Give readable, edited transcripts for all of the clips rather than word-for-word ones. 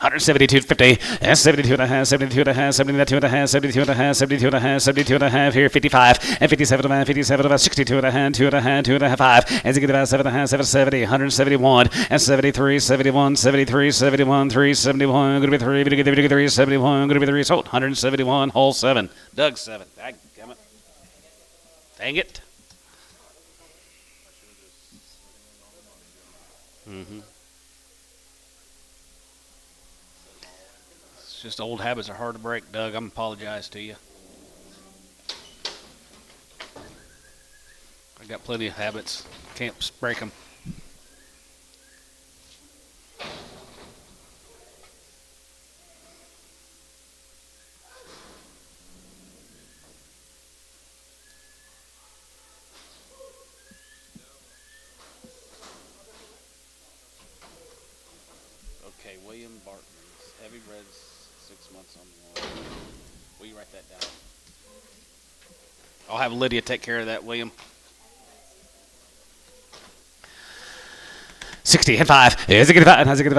172.50, and 72 and a half, 72 and a half, 72 and a half, 72 and a half, 72 and a half, 72 and a half, here 55, and 57 and a half, 57 and a half, 62 and a half, 2 and a half, 2 and a half, 5, and 7 and a half, 770, 171, and 73, 71, 73, 71, 371, going to be 3, 3, 71, going to be 3, sold, 171, hole 7, Doug 7, dang it. Mm-hmm. It's just old habits are hard to break, Doug. I'm apologize to you. I got plenty of habits. Can't break them. Okay, William Barton. Heavy Reds, 6 months on one. Will you write that down? I'll have Lydia take care of that, William. 60 and 5. Is it good? 7 72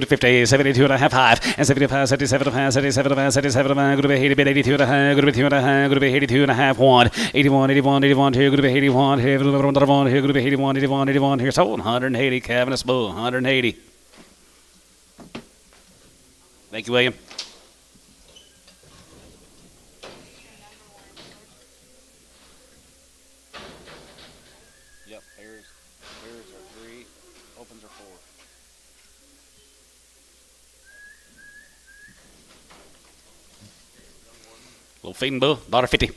to 50, 72 and a half 5, and 75, 77 and a half, 77 and a half, 77 and a half, good to be 80, 82 and a half, good to be 2 and a half, good to be 82 and a half 1, 81, 81, 81 here, good to be 81 here, good to be 81, 81, 81 here, sold 180, Cavaness Bull, 180. Thank you, William. Yep, pairs are 3, opens are 4. Little feeding bull, $1.50.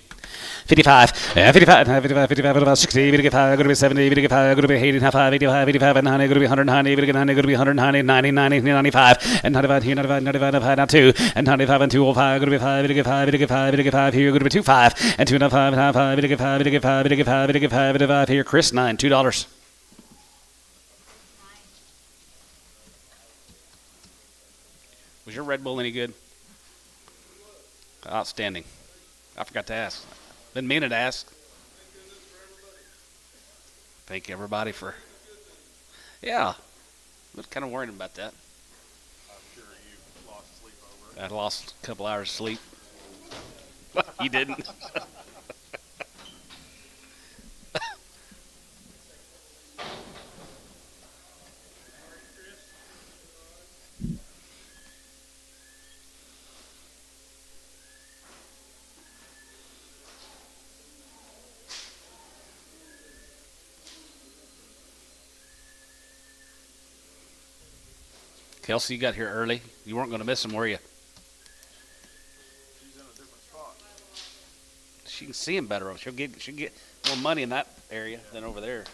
55, 55, 55, 55, 60, 55, going to be 70, 55, going to be 80, 85, 85, 85, and 90, going to be 190, going to be 190, 90, 90, 95, and 95 here, 95, 95, 95, now 2, and 95 and 205, going to be 5, 85, 85, 85 here, going to be 25, and 205, 95, 85, 85, 85, 85, 85 here, Chris 9, $2. Was your Red Bull any good? Outstanding. I forgot to ask. Didn't mean to ask. Thank everybody for. Yeah, I was kind of worried about that. I'm sure you lost sleep over it. I lost a couple hours of sleep. You didn't. Kelsey, you got here early. You weren't going to miss him, were you? She's in a different spot. She can see him better. She'll get more money in that area than over there.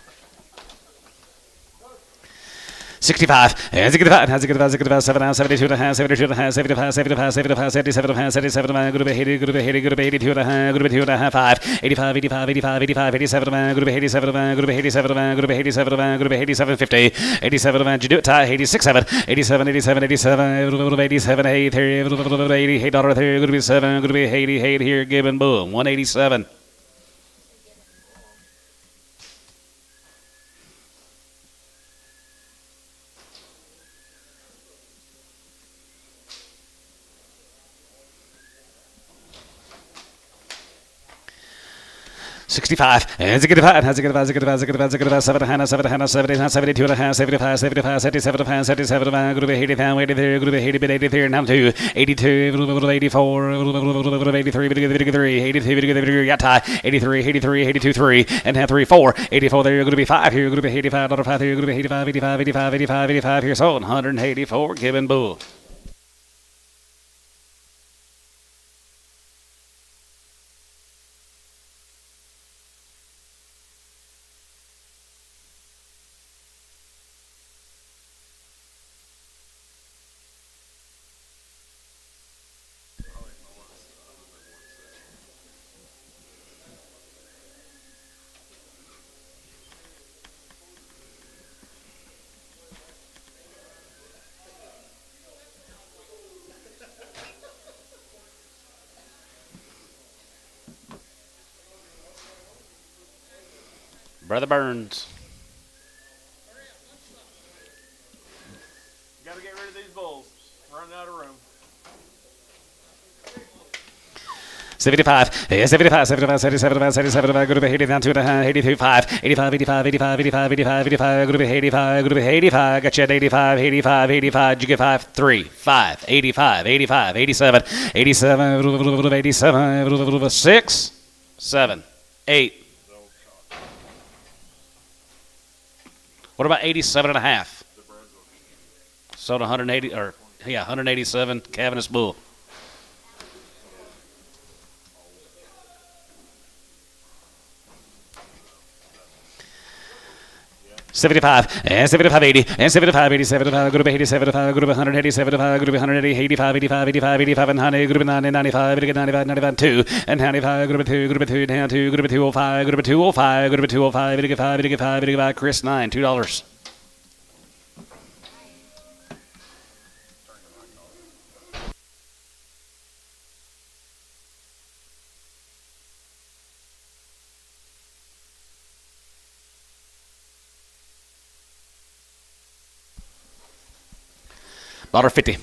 65, 65, 72 and a half, 72 and a half, 75, 75, 75, 77 and a half, 77 and a half, good to be 80, good to be 80, good to be 82 and a half, good to be 2 and a half 5, 85, 85, 85, 85, 87 and a half, good to be 87 and a half, good to be 87 and a half, good to be 87 and a half, good to be 87, 50, 87 and a half, did you do it, Ty? 86, 7, 87, 87, 87, 87, 8, 88 $8 there, good to be 7, good to be 88 here, Gibbon, boom, 187. $65, 65, 75, 75, 7, 7, 70, 72 and a half, 75, 75, 77 and a half, 77 and a half, good to be 80, 83, good to be 80, 83, now 2, 82, 84, 83, 83, 82, got tie, 83, 83, 82, 3, and have 3, 4, 84, there, you're going to be 5 here, you're going to be 85, 5 here, you're going to be 85, 85, 85, 85, 85 here, sold, 184, Gibbon Bull. Brother Burns. 75, 75, 75, 77, 77, go to 80 down 2 and a half, 82, 5, 85, 85, 85, 85, 85, 85, go to 85, go to 85, got you at 85, 85, 85, did you get 5, 3, 5, 85, 85, 87, 87, 87, 6, 7, 8. What about 87 and a half? Sold 180, or, yeah, 187, Cavernous Bull. 75, and 75, 80, and 75, 87, group 87, group 187, group 180, 85, 85, 85, 85, and 100, group 90, 95, 95, 95, 2, and 95, group 2, down 2, group 205, group 205, group 205, 85, 85, 85, Chris 9, $2. $1.50.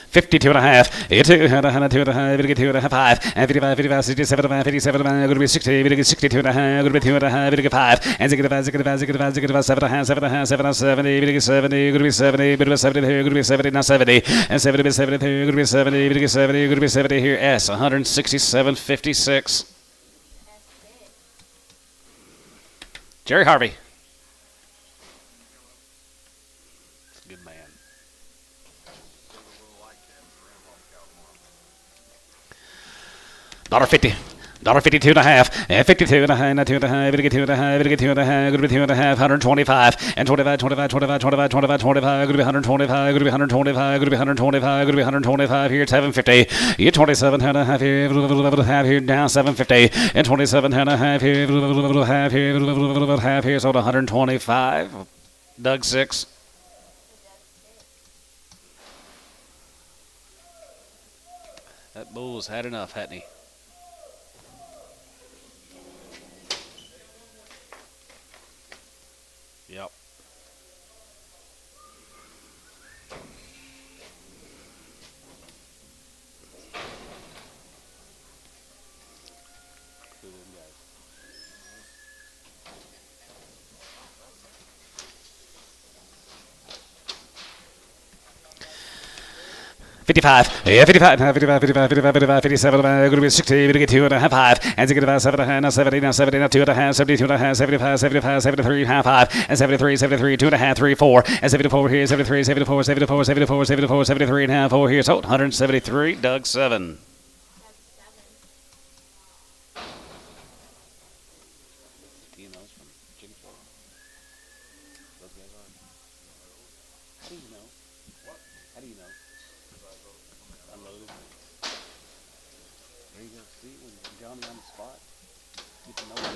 52 and a half, 2 and a half, 2 and a half, 2 and a half, 5, and 55, 55, 67, 57, going to be 60, 62 and a half, going to be 2 and a half, 5, and 65, 65, 65, 65, 7 and a half, 7 and a half, 7 and 70, 70, going to be 70, going to be 70 here, going to be 70, now 70, and 70, 70 here, going to be 70, going to be 70, going to be 70 here, S, 167.56. Jerry Harvey. Good man. $1.50. $1.52 and a half, and 52 and a half, 2 and a half, 2 and a half, 2 and a half, going to be 2 and a half, 125, and 25, 25, 25, 25, 25, 25, going to be 125, going to be 125, going to be 125, going to be 125 here, 750, you 27 and a half here, half here, down 750, and 27 and a half here, half here, so 125, Doug 6. That bull's had enough, hadn't he? Yep. $55, yeah, 55, 55, 55, 55, 55, 57, going to be 60, going to get 2 and a half, 5, and 7 and a half, now 70, now 70, now 2 and a half, 72 and a half, 75, 75, 73, half 5, and 73, 73, 2 and a half, 3, 4, and 74 here, 73, 74, 74, 74, 74, 73 and a half, 4 here, so 173, Doug 7. How do you know? Unloaded. There you go. See, when Johnny on the spot, get to know him.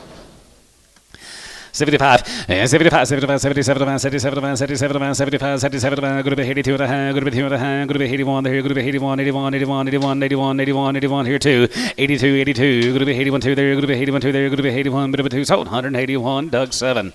75, and 75, 75, 77, 77, 77, 75, 77, going to be 82 and a half, going to be 2 and a half, going to be 81 here, going to be 81, 81, 81, 81, 81, 81, 81 here too, 82, 82, going to be 81 2 there, going to be 81 2 there, going to be 81, bit of a 2, so 181, Doug 7.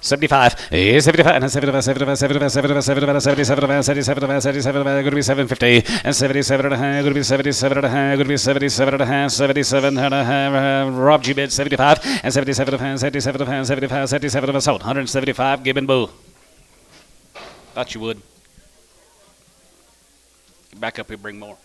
75, 75, 75, 75, 75, 75, 77, 77, 77, going to be 750, and 77 and a half, going to be 77 and a half, going to be 77 and a half, 77 and a half, Rob G. bid 75, and 77 and a half, 77 and a half, 75, 77 of us sold, 175, Gibbon Bull. Thought you would. Back up here, bring more.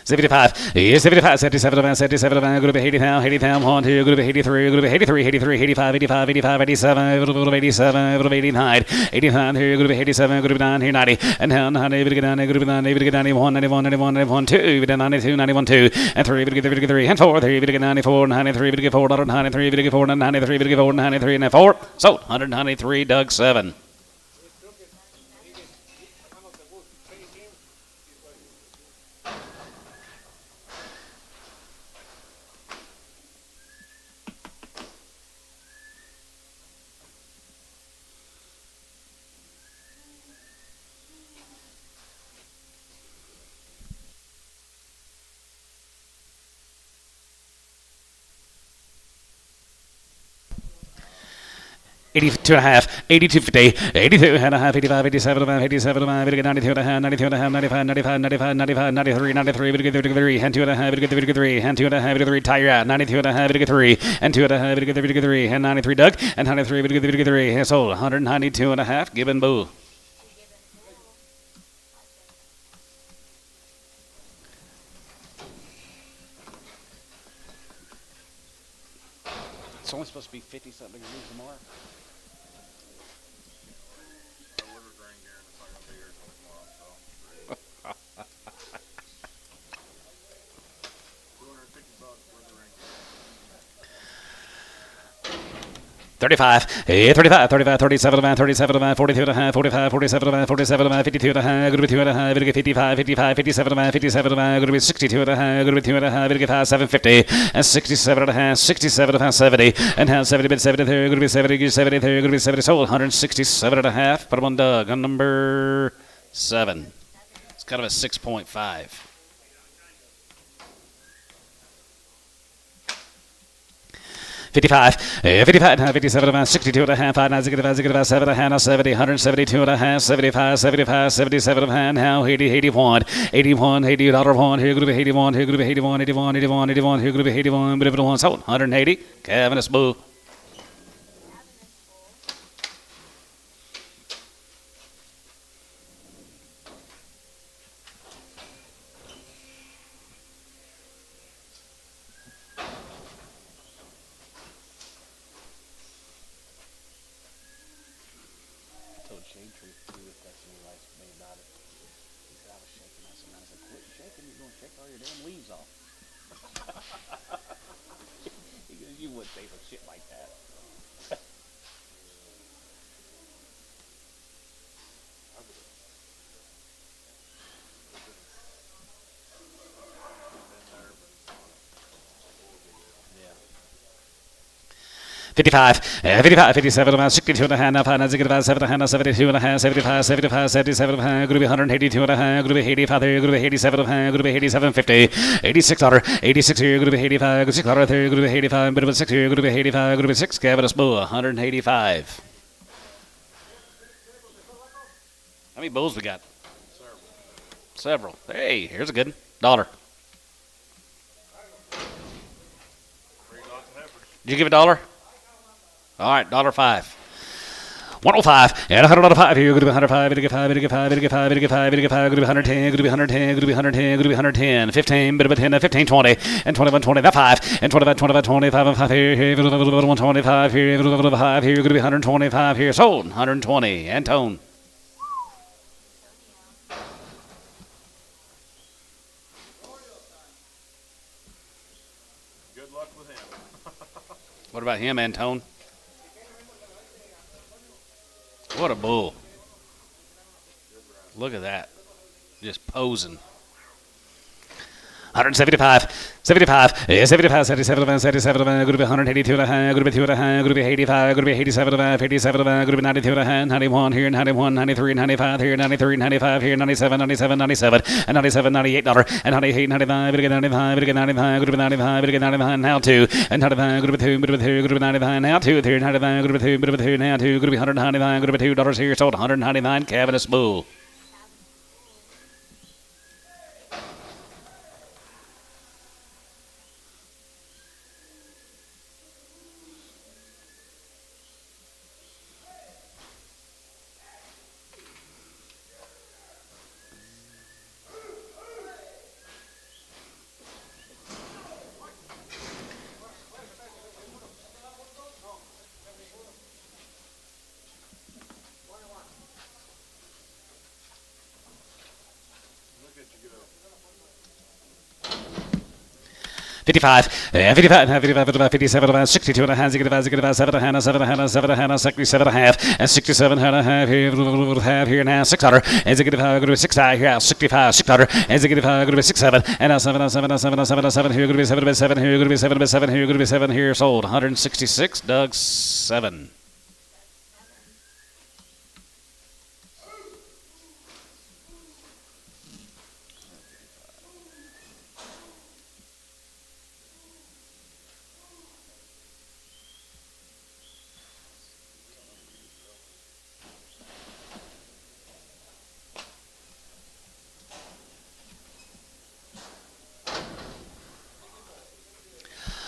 $75, 75, 77, 77, going to be 80 pound, 80 pound, 1, 2, going to be 83, going to be 83, 83, 85, 85, 85, 87, going to be 87, going to be 89, 89 here, going to be 87, going to be 9 here, 90, and down, 90, going to get down, going to be 90, going to get 91, 91, 91, 91, 2, going to get 92, 91, 2, and 3, going to get 3, and 4, 3, going to get 94, 93, going to get 4, 93, going to get 4, 93, going to get 4, 93, and 4, so 193, Doug 7. 82 and a half, 82.50, 82 and a half, 85, 87 and a half, 87 and a half, 92 and a half, 92 and a half, 95, 95, 95, 95, 93, 93, 33, and 2 and a half, 3, and 2 and a half, 3, tire out, 92 and a half, 3, and 2 and a half, 3, and 93, Doug, and 93, 3, sold, 192 and a half, Gibbon Bull. It's only supposed to be 50-something degrees tomorrow. Delivered rain here and it's not gonna be here till tomorrow, so. $250 for the rain. 35, 35, 35, 37 and 37 and 42 and a half, 45, 47 and 47 and 52 and a half, good 2 and a half, 55, 55, 57 and 57 and good 62 and a half, good 2 and a half, 55, 750 and 67 and a half, 67 and a half, 70 and half 70, bid 70 there, good 70, 70 there, good 70 sold, 167 and a half. Put him on Doug on number 7. It's kind of a 6.5. 55, 55 and a half, 57 and a half, 62 and a half, 5, 9, 7 and a half, 70, 172 and a half, 75, 75, 77 and a half, now 80, 81, 81, $80, here group 81, here group 81, 81, 81, 81, here group 81, but if it wants, sold, 180, Cavernous Bull. You would say for shit like that. Yeah. 55, 55, 57 and a half, 62 and a half, now 5, 9, 7 and a half, 72 and a half, 75, 75, 77 and a half, group 182 and a half, group 85 there, group 87 and a half, group 87, 50, 86 86 here, group 85, 6 there, group 85, bit of a 6 here, group 85, group 6, Cavernous Bull, 185. How many bulls we got? Several. Hey, here's a good one. $1. Did you give $1? All right, $5. 105 and $105 here. Good to be 105. Good to get 5. Good to get 5. Good to get 5. Good to get 5. Good to get 5. Good to be 110. Good to be 110. Good to be 110. Good to be 110. 15. Bit of a 10. 15. 20 and 21. 20. That 5 and 25. 25. 25 and 5 here. Here. 125 here. 5 here. Good to be 125 here. Sold 120. Antone. Good luck with him. What about him, Antone? What a bull. Look at that. Just posing. 175, 75, 75, 77, 77, good to be 182 and a half, good to be 2 and a half, good to be 85, good to be 87 and a half, 87 and a half, good to be 92 and a half, 91 here, 91, 93, 95 here, 93, 95 here, 97, 97, 97, and 97, $98, and 98, 95, good to get 95, good to get 95, good to be 95, good to get 95, now 2, and 95, good to be 2, good to be 2, good to be 95, now 2, here, 95, good to be 2, good to be 2, now 2, good to be 199, good to be $2 here, sold 199, Cavernous Bull. Look at you go. 55, 55, 55, 57, 62 and a half, 7 and a half, 7 and a half, 67 and a half, and 67 and a half here now, 600, and 6 here, 65, 600, and 6 7, and now 7 here, going to be 7 here, going to be 7 here, going to be 7 here, sold 166, Doug 7.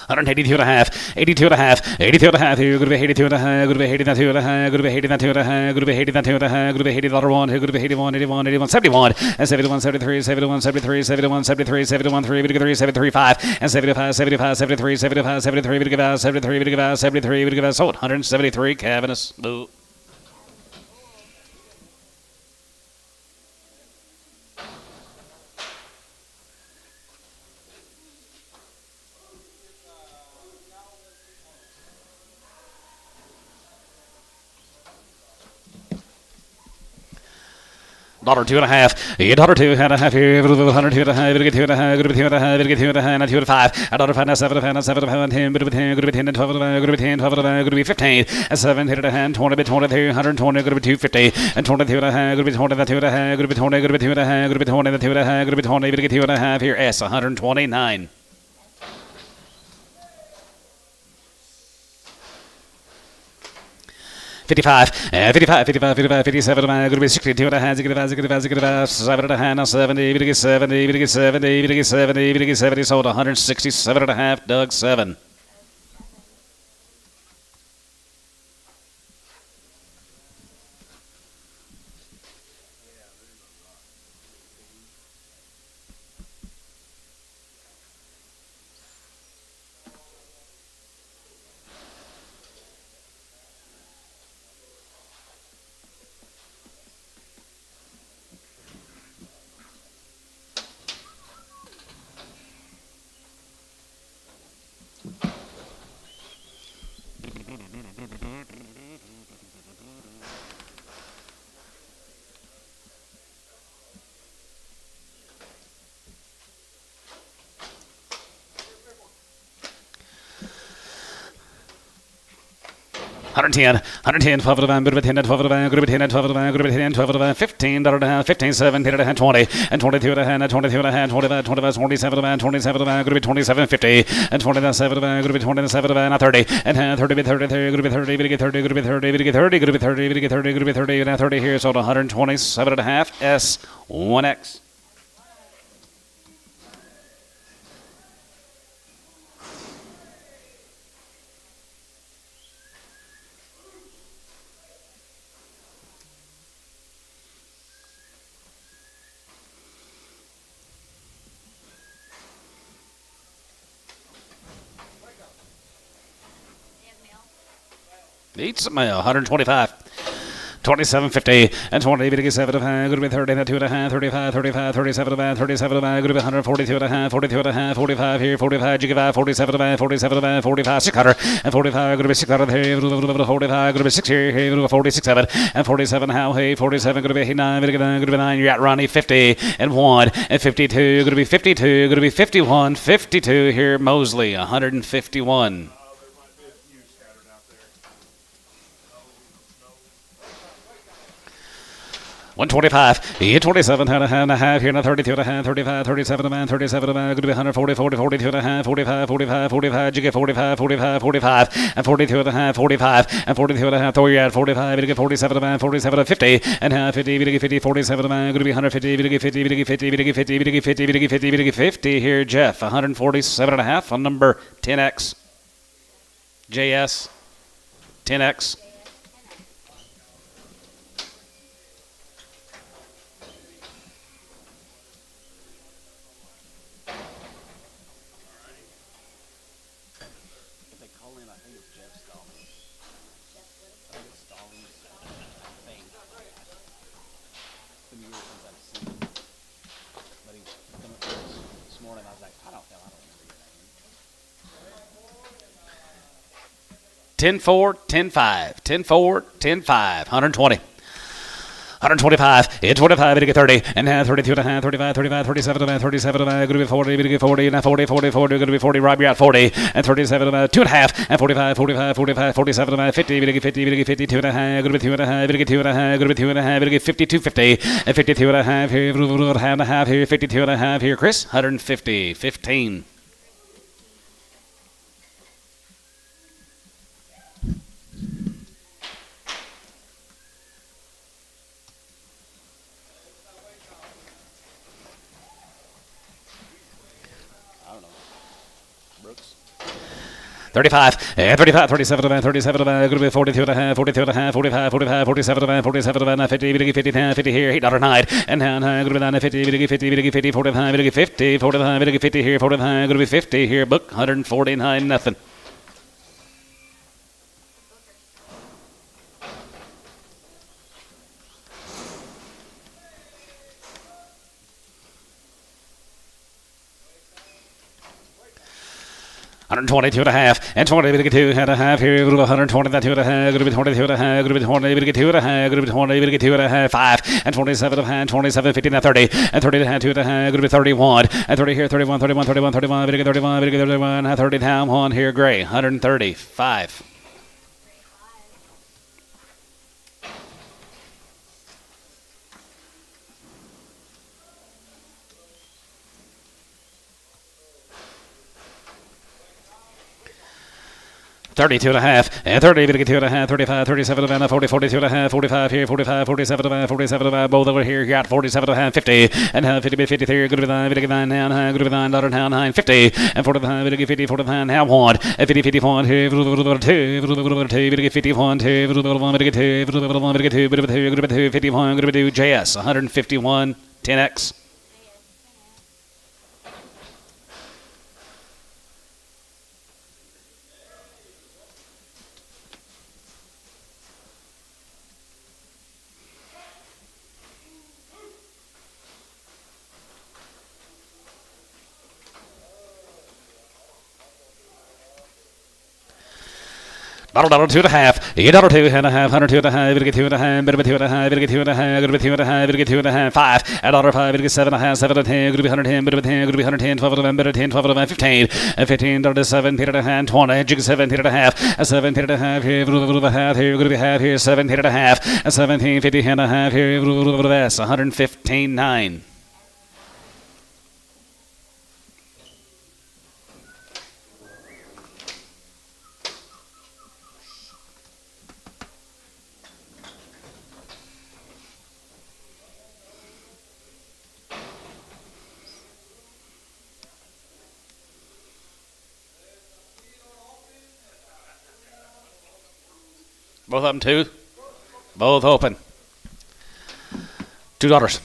182 and a half, 82 and a half, 82 and a half. Here, good to be 82 and a half, good to be 82 and a half, good to be 82 and a half, good to be 82 and a half, good to be 81, good to be 81, 81, 81, 71, and 71, 73, 71, 73, 71, 73, 71, 3, 73, 73, 5, and 75, 75, 73, 75, 73, 75, 73, 75, 73, 75, sold 173, Cavanus. Boo. $2 and a half, $2 and a half here, $102 and a half, $2 and a half, $2 and a half, $2 and a half, $2 and 5, $1 7 and 7 and 10, $10, $10 and 12 and 10, 12 and 15, and 7 and a half, 20, 22, 120, $250, and 22 and a half, $20, 2 and a half, $20, 2 and a half, $20, 2 and a half, $20, 2 and a half here, S 129. $55, $55, $55, $55, $57, going to be 62 and a half, 7 and a half, now 70, 70, 70, 70, 70, sold 167 and a half, Doug 7. $110, 12 of them, good of 10 and 12 of them, good of 10 and 12 of them, good of 10 and 12 of them, $15 and a half, 15, 17 and a half, 20, and 22 and a half, 22 and a half, 25, 25, 27 of them, 27 of them, good of 27, 50, and 27 of them, good of 27 of them, 30, and 30, 30, 30, good of 30, good of 30, good of 30, good of 30, good of 30, good of 30, good of 30, and 30 here, sold 127 and a half, S 1X. Eat some mail, 125. 27.50 and 20, good to 7 and a half, good to be 30 and 2 and a half, 35, 35, 37 and a half, 37 and a half, good to be 142 and a half, 42 and a half, 45 here, 45, you give out 47 and a half, 47 and a half, 45, 600, and 45, good to be 600 here, 45, good to be 6 here, 46, 7, and 47, how, hey, 47, good to be 9, good to be 9, you're at Ronnie, 50 and 1, and 52, good to be 52, good to be 51, 52 here, Mosley, 151. 125, 27 and a half here, now 32 and a half, 35, 37 and a half, 37 and a half, going to be 140, 40, 42 and a half, 45, 45, 45, you get 45, 45, 45, and 42 and a half, 45, and 42 and a half, throw you at 45, you get 47 and a half, 47 and 50, and half 50, you get 50, 47 and a half, going to be 150, you get 50, you get 50, you get 50, you get 50, you get 50, you get 50 here, Jeff, 147 and a half on number 10X, JS, 10X. Ten four, 10-5, 10-4, 10-5, 120. 125, 25, you get 30, and 32 and a half, 35, 35, 37 and a half, 37 and a half, going to be 40, you get 40, and 40, 40, 40, going to be 40, Rob, you're at 40, and 37 and a half, 2 and a half, and 45, 45, 45, 47 and a half, 50, you get 50, you get 52 and a half, going to be 2 and a half, you get 2 and a half, going to be 2 and a half, you get 52, 50, and 52 and a half here, and a half here, 52 and a half here, Chris, 150, 15. 35, and 35, 37 to man, 37 to man, going to be 42 and a half, 42 and a half, 45, 45, 47 to man, 47 to man, 50, 50, 50 here, $8.09, and down, going to be down to 50, 50, 50, 45, 50, 45, 50 here, 45, going to be 50 here, book 149, nothing. $122 and a half, and 20, we get 2 and a half here, 120, that 2 and a half, going to be 22 and a half, going to be 20, we get 2 and a half, going to be 20, we get 2 and a half, 5, and 27 and a half, 27, 50, now 30, and 30 and a half, 2 and a half, going to be 31, and 30 here, 31, 31, 31, 31, we get 31, we get 31, 30 down, 1 here, gray, 135. $32 and a half, and 30, we get 2 and a half, 35, 37 and a half, 40, 42 and a half, 45 here, 45, 47 and a half, 47 and a half, both over here, got 47 and a half, 50, and 50, 53, good to be 9, we get 9 down, good to be $9 down, 9, 50, and 45, we get 50, 49, now 1, and 50, 51 here, 2, we get 51, 2, 1, we get 2, 1, we get 2, 2, 51, good to be 2, JS, 151, 10X. $2 and a half, $2 and a half, 102 and a half, we get 2 and a half, bit of 2 and a half, we get 2 and a half, good to be 2 and a half, we get 2 and a half, 5, $5, we get 7 and a half, 7 and 10, good to be 110, bit of 10, good to be 110, 12 of them, bit of 10, 12 of them, 15, and 15, $15 to 17 and a half, 20, jig 17 and a half, 17 and a half here, a half here, good to be half here, 17 and a half, 17, 50 and a half here, S, 115, 9. Both of them 2. Both open. $2.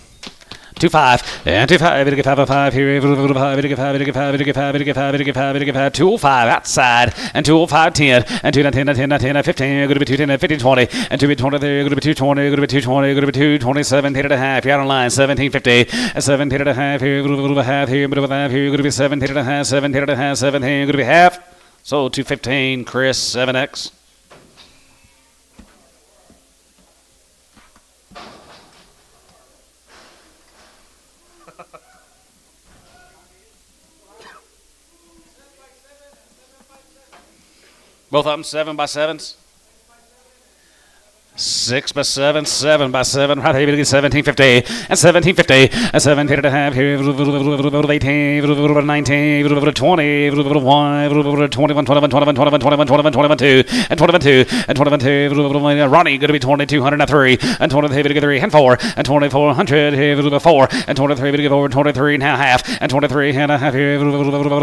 2 5 and 2 5. We get 5 5 here. We get 5. We get 5. We get 5. We get 5. We get 5. We get 5. We get 5. 2 5 outside and 2 5 10 and 2 10 10 10 15. Going to be 2 10 15 20 and 2 20 there. Going to be 2 20. Going to be 2 20. Going to be 2 27 and a half. You're out on line 17 50 and 17 and a half here. Half here. But half here. Going to be 17 and a half. 17 and a half. 17. Going to be half. So 215. Chris 7X. Both of them 7 by 7s. 6 by 7, 7 by 7. Right here, we get 1750 and 1750 and 17 and a half here. 18, 19, 20, 1, 21, 21, 21, 21, 21, 21, 21, 2, and 21, 2, and 21, 2. Ronnie going to be 2200 and 3, and 23 we get 3 and 4, and 2400 here 4, and 23 we get 4, 23 now half, and 23 and a half here,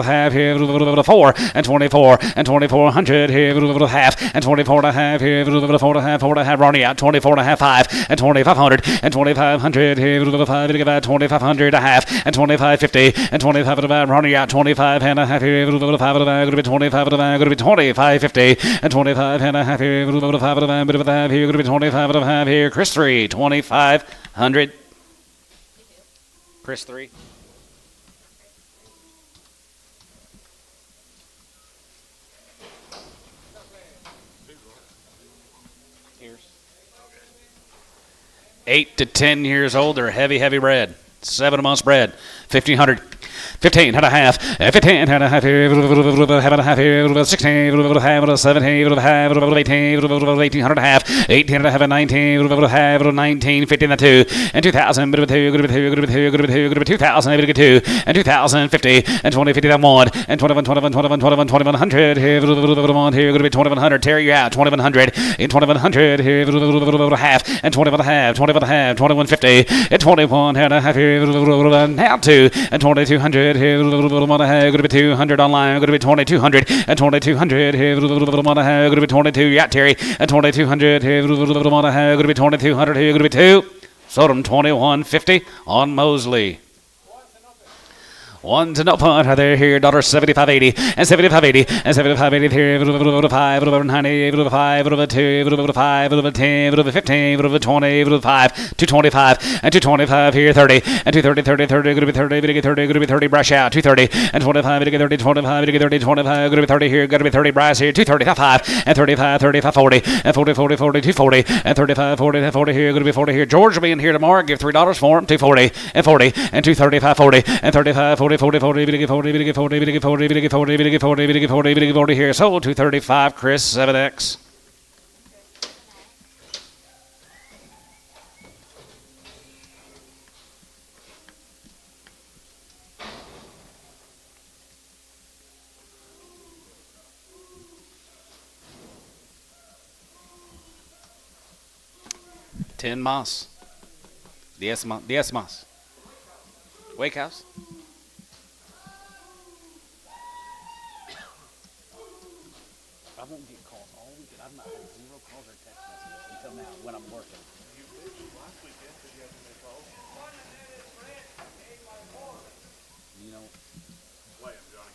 half here 4, and 24, and 2400 here half, and 24 and a half here 4 and a half, 4 and a half. Ronnie out 24 and a half 5 and 2500 and 2500 here 5 to about 2500 a half and 2550 and 25 to about Ronnie out 25 and a half here 5 to about going to be 25 to about going to be 2550 and 25 and a half here 5 to about bit of a half here going to be 25 and a half here Chris 3 2500 Chris 3. Okay. 8 to 10 years old, they're heavy bred. 7 months bred. 1,500. 15 and a half, 15 and a half here, half and a half here, 16, half, 17, half, 18, 1800 and a half, 18 and a half, and 19, half, 19, 15 and 2, and 2,000, good to 2, good to 2, good to 2, good to 2, good to 2,000, good to 2, and 2,050, and 20, 50 and 1, and 21, 21, 21, 21, 2100 here, here, good to be 2100, tear you out, 2100, and 2100 here, half, and 21 and a half, 21 and a half, 2150, and 21 and a half here, now 2, and 2200. 200, here, going to be 200 online, going to be 2200, and 2200, here, going to be 22, yeah, Terry, and 2200, here, going to be 2200, here, going to be 2. Sold him 2150 on Mosley. One to no punt. Are they here? $75.80 and $75.80 and $75.80 here. $5, $90, $5, $2, $5, $10, $15, $20, $5, $225 and $225 here. $30 and $230, $30, going to be 30, going to be 30, brush out. $230 and $25, going to be 30, $25, going to be 30, $25, going to be 30 here. Got to be 30, brass here. $230, $5 and $35, $35, $40 and $40, $40, $40, $240 and $35, $40, $40 here. Going to be 40 here. George will be in here tomorrow. Give $3 for him. $240 and $40 and $235, $40 and $35, $40, 40, 40, 40, 40, 40, 40, 40, 40, 40, 40, 40 here. Sold 235, Chris, 7X. $10 más. $10 más. Wake house. I won't get calls all weekend. I've not had 0 calls or text messages until now when I'm working. You bitched last weekend because you had too many calls. You know. Play him, Johnny.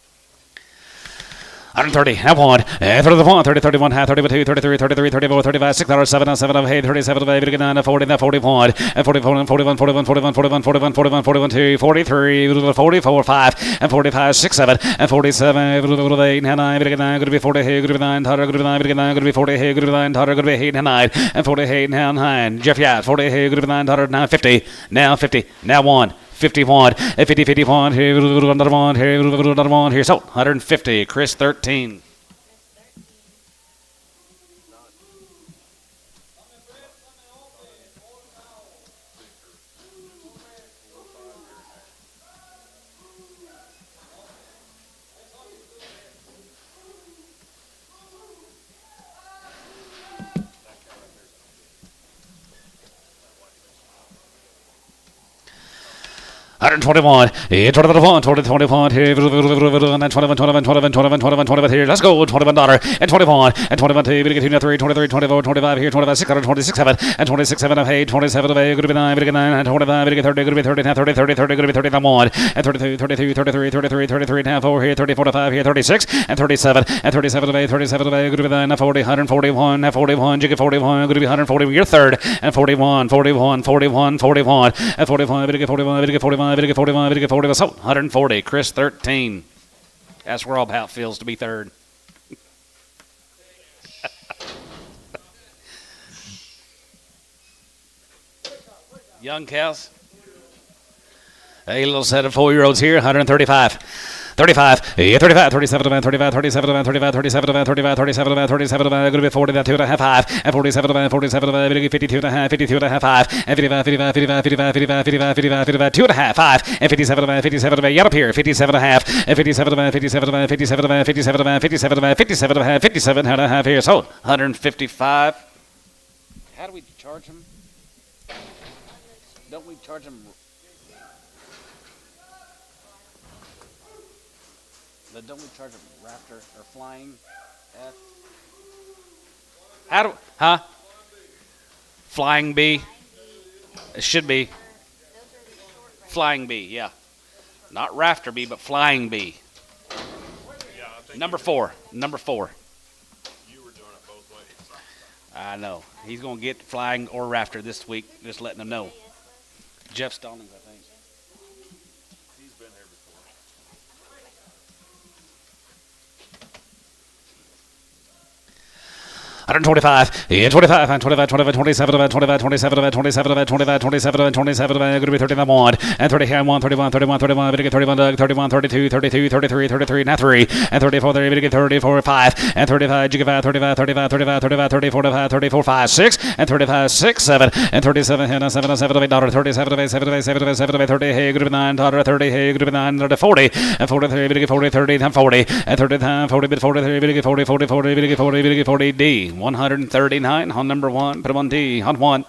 130, have one, 31, 30, 31, half, 32, 33, 33, 34, 35, 6, 7, 7, 8, 37, 8, 39, 40, 41, 41, 41, 41, 41, 41, 41, 41, 41, 2, 43, 44, 5, and 45, 6, 7, and 47, 8, 9, going to be 40, going to be 9, going to be 9, going to be 40, going to be 9, going to be 8, 9, and 48, now 9, Jeff Yatt, 40, going to be 9, now 50, now 50, now 1. 51, 50, 51, here, another one, here, another one, here, so 150, Chris 13. $121, 21, 21, here, 21, 21, 21, 21, 21, here, let's go, $21, and 21, and 21, 2, 23, 23, 24, 25, here, 25, 6, 26, 7, and 26, 7, 8, 27, 8, going to be 9, 9, 25, 30, going to be 30, now 30, 30, 30, going to be 30, now 1, and 32, 32, 33, 33, 33, now 4, here, 30, 45, here, 36, and 37, and 37, 8, 37, 8, going to be 9, now 40, 141, now 41, jiggy 41, going to be 140, you're third, and 41, 41, 41, 41, and 45, 41, 41, 41, 41, so 140, Chris 13. That's where all about feels to be third. Young cows. A little set of 4-year-olds here, 135. 35, 35, 37, 35, 37, 35, 37, 35, 37, 37, going to be 40, 2.5, 5, and 47, 47, 52 and a half, 52 and a half, 5, and 55, 55, 55, 55, 55, 55, 55, 55, 2.5, 5, and 57, 57, yet up here, 57 and a half, and 57, 57, 57, 57, 57, 57, 57 and a half here, so 155. How do we charge them? Don't we charge them? But don't we charge a raptor or flying F? How do, huh? Flying B? It should be. Flying B, yeah. Not rafter B, but flying B. Yeah, I think Number 4. Number 4. you were doing it both ways. I know. He's going to get flying or rafter this week, just letting them know. Jeff Stallings, I think. He's been here before. 125, 25, 25, 25, 27, 25, 27, 27, 25, 27, 27, going to be 31, and 30 here, 1, 31, 31, 31, 31, 31, 32, 32, 33, 33, now 3, and 34, 34, 5, and 35, 35, 35, 35, 35, 34, 35, 34, 5, 6, and 35, 6, 7, and 37, 7, 7, 8, 37, 7, 7, 7, 7, 30, hey, going to be 9, 30, hey, going to be 9, 40, and 43, 40, 30, and 40, and 30, 40, 43, 40, 40, 40, 40, 40, D. 139 on number 1. Put him on D on 1.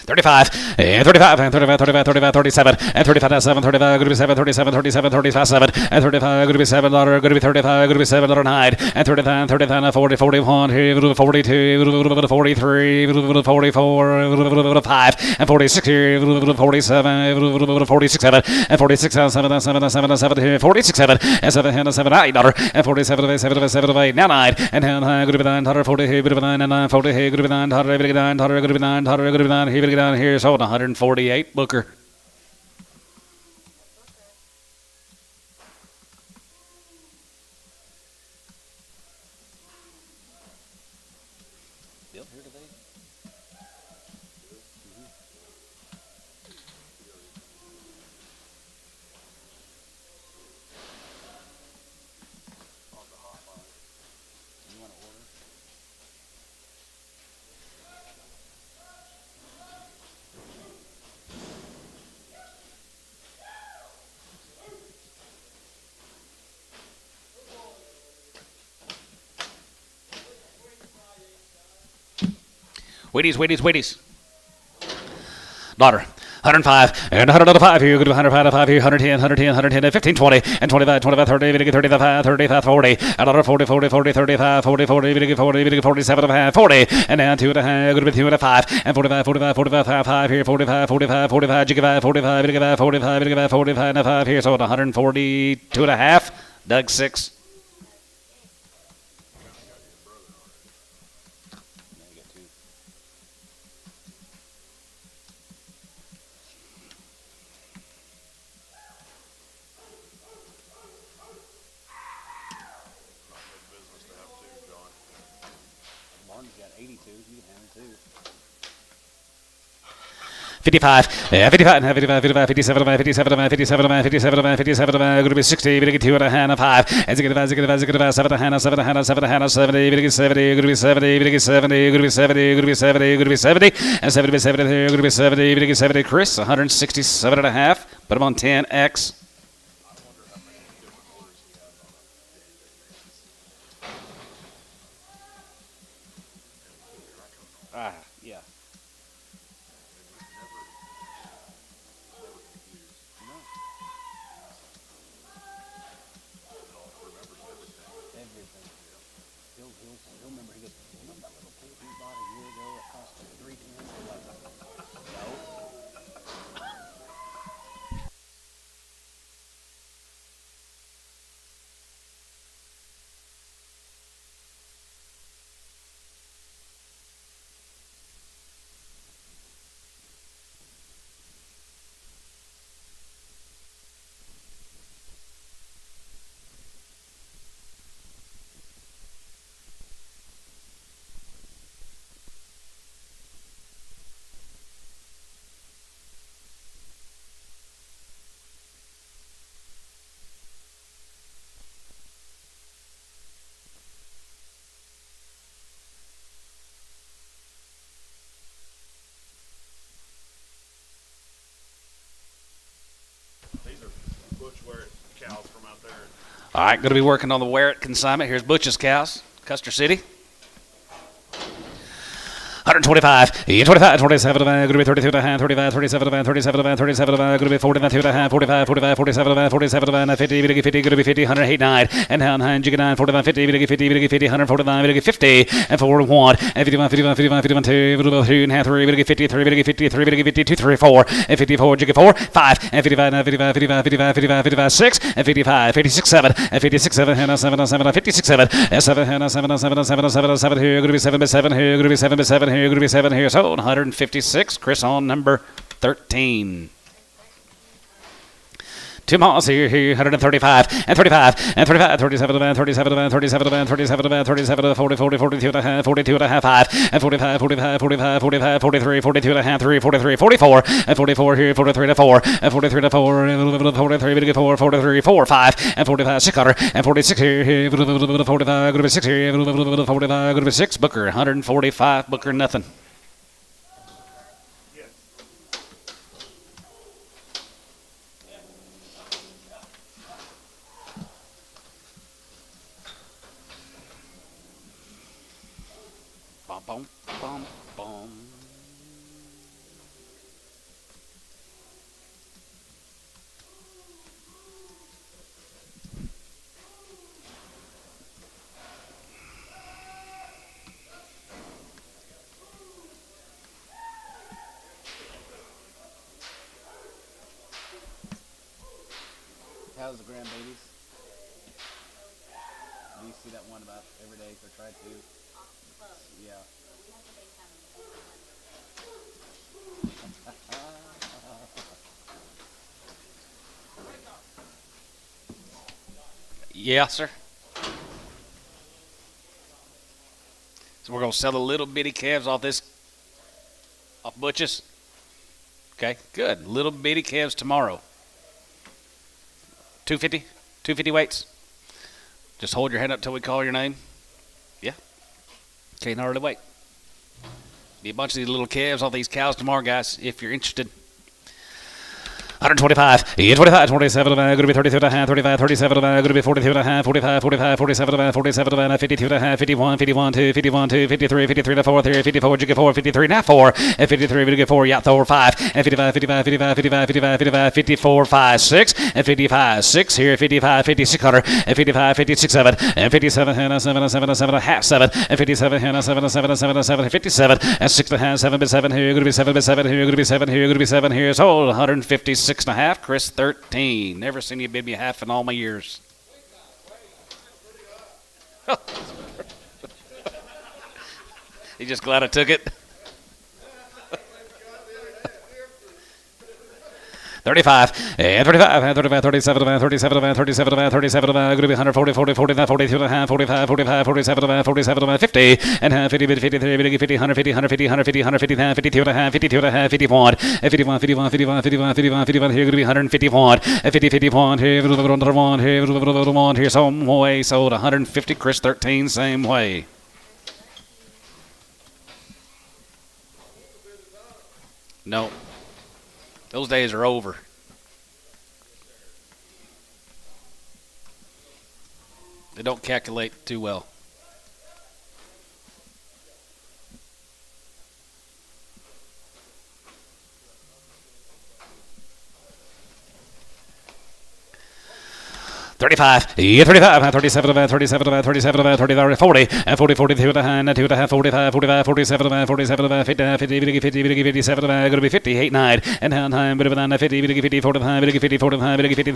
35, and 35, and 35, 35, 35, 37, and 35, 7, 35, going to be 7, 37, 37, 35, 7, and 35, going to be 7, going to be 35, going to be 7, 9, and 39, 39, 40, 41, 42, 43, 44, 5, and 46, 47, 46, 7, and 46, 7, 7, 7, 7, 46, 7, and 7, 7, 8, and 47, 7, 7, 8, now 9, and 9, going to be 9, 40, going to be 9, 9, 40, going to be 9, 9, going to be 9, going to be 9, going to be 9, here, get down here, so 148, Booker. Bill here today? You want to order? Waities. Daughter. 105, and 105 here, good 105 here, 110, 15, 20, and 25, 30, 35, 40, another 40, 35, 40, 47 and a half, 40, and down 2 and a half, good 2 and a 5, and 45, 5 here, 45, 45, 45 and a 5 here, so 142 and a half, Doug 6. Business to have two, John. Martin's got 82, you can have 2. 55, 57, going to be 60, going to be 2 and a half, 5, and 7, 70, going to be 70, going to be 70, going to be 70, going to be 70, going to be 70, going to be 70, and 70, 70, going to be 70, going to be 70, Chris, 167 and a half, put him on 10X. Yeah. Everything. He'll remember. He goes, remember that little pool he bought a year ago? It cost $310. No. These are Butch Ware cows from out there. All right, going to be working on the Wear-It consignment. Here's Butch's cows, Custer City. 125, 25, 27, going to be 32 and a half, 35, 37, 37, 37, going to be 42 and a half, 45, 45, 47, 47, 50, 50, going to be 50, 108, 9, and 9, jig 9, 49, 50, 50, 50, 149, 50, and 41, and 51, 51, 51, 51, 2 and a half, 3, 50, 3, 50, 3, 50, 2, 3, 4, and 54, jig 4, 5, and 55, 55, 55, 55, 55, 55, 6, and 55, 56, 7, and 56, 7, and 7, 7, 56, 7, and 7, and 7, 7, 7, 7, 7, here, going to be 7, 7, here, going to be 7, 7, here, going to be 7 here, so 156. Chris on number 13. 2 miles here, 135, and 35, and 35, 37, 37, 37, 37, 37, 40, 40, 42 and a half, 42 and a half, 5, and 45, 45, 45, 45, 43, 42 and a half, 3, 43, 44, and 44 here, 43 to 4, and 43 to 4, 43, 4, 43, 4, 5, and 45, 600, and 46 here, 45, going to be 6 here, 45, going to be 6, Booker, 145, Booker, nothing. Bum, bum, bum, bum. cows, the grandbabies. We see that one about every day, or try to. Yeah. Yeah, sir. So we're gonna sell the little bitty calves off butches. Okay, good. Little bitty calves tomorrow. 250? 250 weights? Just hold your hand up till we call your name. Yeah. Can't hardly wait. Be a bunch of these little calves off these cows tomorrow, guys, if you're interested. 125, 25, 27, going to be 32 and a half, 35, 37, going to be 42 and a half, 45, 45, 47, 47, 52 and a half, 51, 51, 2, 51, 2, 53, 53 to 4, 54, you get 4, 53, not 4, and 53, we get 4, yeah, Thor 5, and 55, 55, 55, 55, 55, 55, 54, 5, 6, and 55, 6 here, 55, 56 hundred, and 55, 56, 7, and 57, and 7, 7, 7, a half 7, and 57, and 7, 7, 7, 7, 57, and 6 and a half, 7, 7 here, going to be 7, 7 here, going to be 7 here, going to be 7 here, sold 156 and a half, Chris 13. Never seen you bid me a half in all my years. You just glad I took it? 35, and 35, and 35, 37, and 37, and 37, and 37, and going to be 140, 40, 40, 42 and a half, 45, 45, 47, and 47, and 50, and 50, 53, 50, 150, 150, 150, 150, 52 and a half, 52 and a half, 51, and 51, 51, 51, 51, 51, 51, here going to be 151, and 50, 51, here, some way, sold 150, Chris 13, same way. No. Those days are over. They don't calculate too well. $35, 35, 37, 37, 37, 30, 40, and 40, 42 and a half, 45, 45, 47, 47, 50, 50, 50, 57, going to be 50, 8, 9, and time, 50, 50, 45, 50, 45, 50, 50,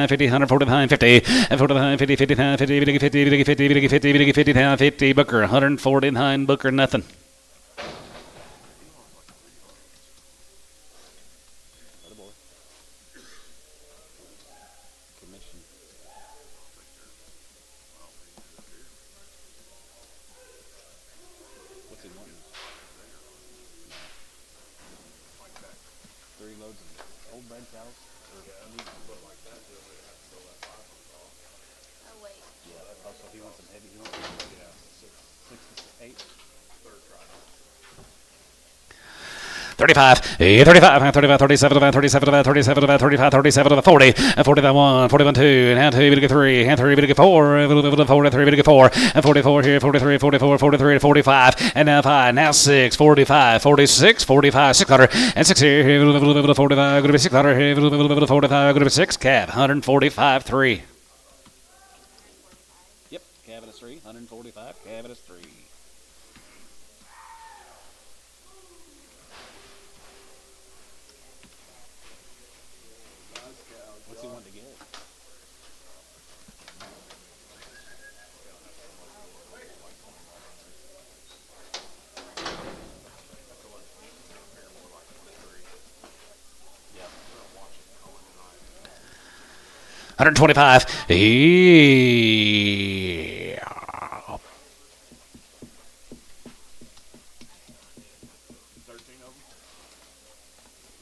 50, 145, 50, and 45, 50, 50, 50, 50, 50, 50, 50, 50, 50, Booker, 149, Booker, nothing. $35, 35, 35, 37, 37, 37, 35, 37, 40, and 41, 41, 2, and 2, 3, and 3, 4, 43, 4, and 44 here, 43, 44, 43, 45, and now 5, now 6, 45, 46, 45, 600, and 6 here, 45, going to be 600 here, 45, going to be 6, calf, 145, 3. Yep, calf is 3, 145, calf is 3. What's he want to get? $125.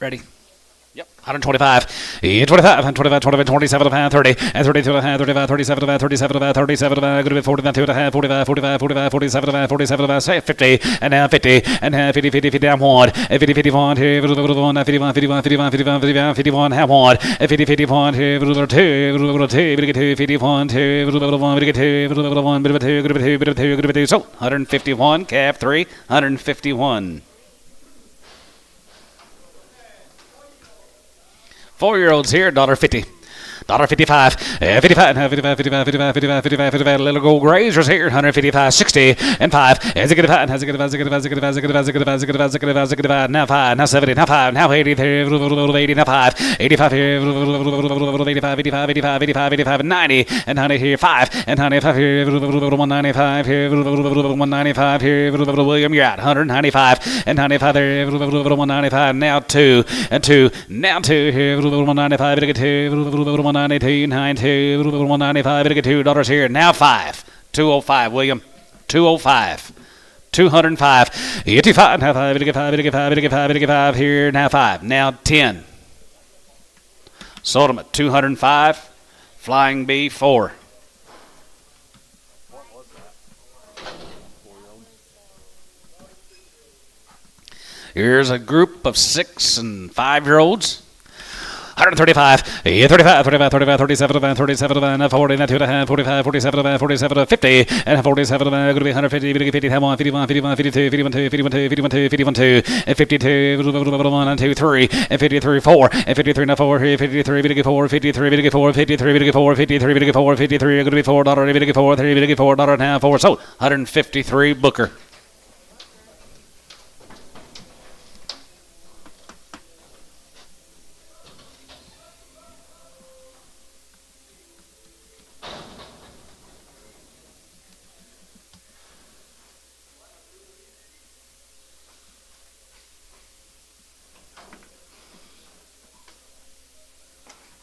Ready? Yep. 125, 25, 25, 25, 27, 30, and 32, 35, 37, 37, 37, going to be 42, 45, 45, 45, 47, 47, say 50, and now 50, and now 50, 50, 50, down 1, and 50, 51, here, 51, 51, 51, 51, 51, 51, half 1, and 50, 51, here, 2, 2, 51, 2, 1, 2, 1, 2, 2, so 151, calf 3, 151. 4-year-olds here, $1.50. $55, 55, 55, 55, 55, 55, 55, 55, little gold grazers here, 155, 60, and 5, as it get now 5, now 70, now 5, now 80, 80, now 5, 85 here, 85, 85, 85, 85, 85, 90, and 90 here, 5, and 95 here, 195 here, 195 here, William, you're at 195, and 95 there, 195, now 2, and 2, now 2 here, 195, 2, 192, 92, 195, $2 here, now 5, 205, William, 205. 205, 85, now 5, 85, 85, 85, 85 here, now 5, now 10. Sold them at 205, Flying Bee 4. What was that? 4-year-old. Here's a group of 6 and 5-year-olds. 135, 35, 35, 35, 37, 37, 40, 2.5, 45, 47, 47, 50, and 47, going to be 150, 50, 51, 51, 51, 52, 51, 2, 51, 2, 51, 2, 51, 2, and 52, 1, 2, 3, and 53, 4, and 53, now 4, 53, 54, 53, 54, 53, 54, 53, 54, 53, going to be $4, 54, $4 now, 4, so 153 Booker.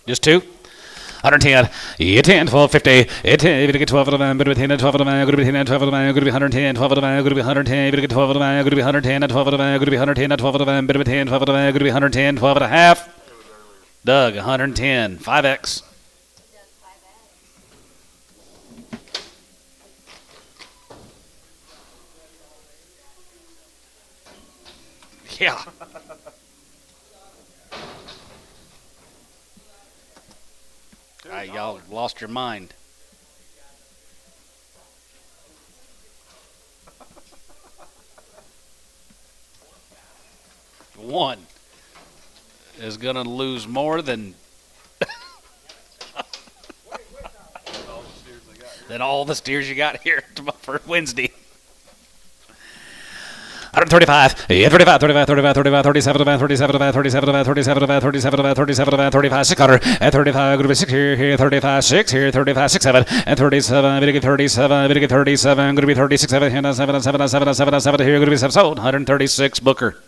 Just 2. 110, 10, 12, 50, 10, get 12 of them, but with 10 and 12 of them, good to be 10 and 12 of them, good to be 110, 12 of them, good to be 110, get 12 of them, good to be 110 and 12 of them, good to be 110 and 12 of them, but with 10, 12 of them, good to be 110, 12 and a half. Doug, 110, 5X. Yeah. Y'all lost your mind. One is going to lose more than than all the steers you got here for Wednesday. 135, 35, 35, 35, 35, 37, 37, 37, 37, 37, 37, 35, 600, and 35, going to be 6 here, 35, 6 here, 35, 6, 7, and 37, going to be 37, going to be 37, going to be 36, 7, 7, 7, 7, 7, 7, here, going to be 7, sold, 136 Booker.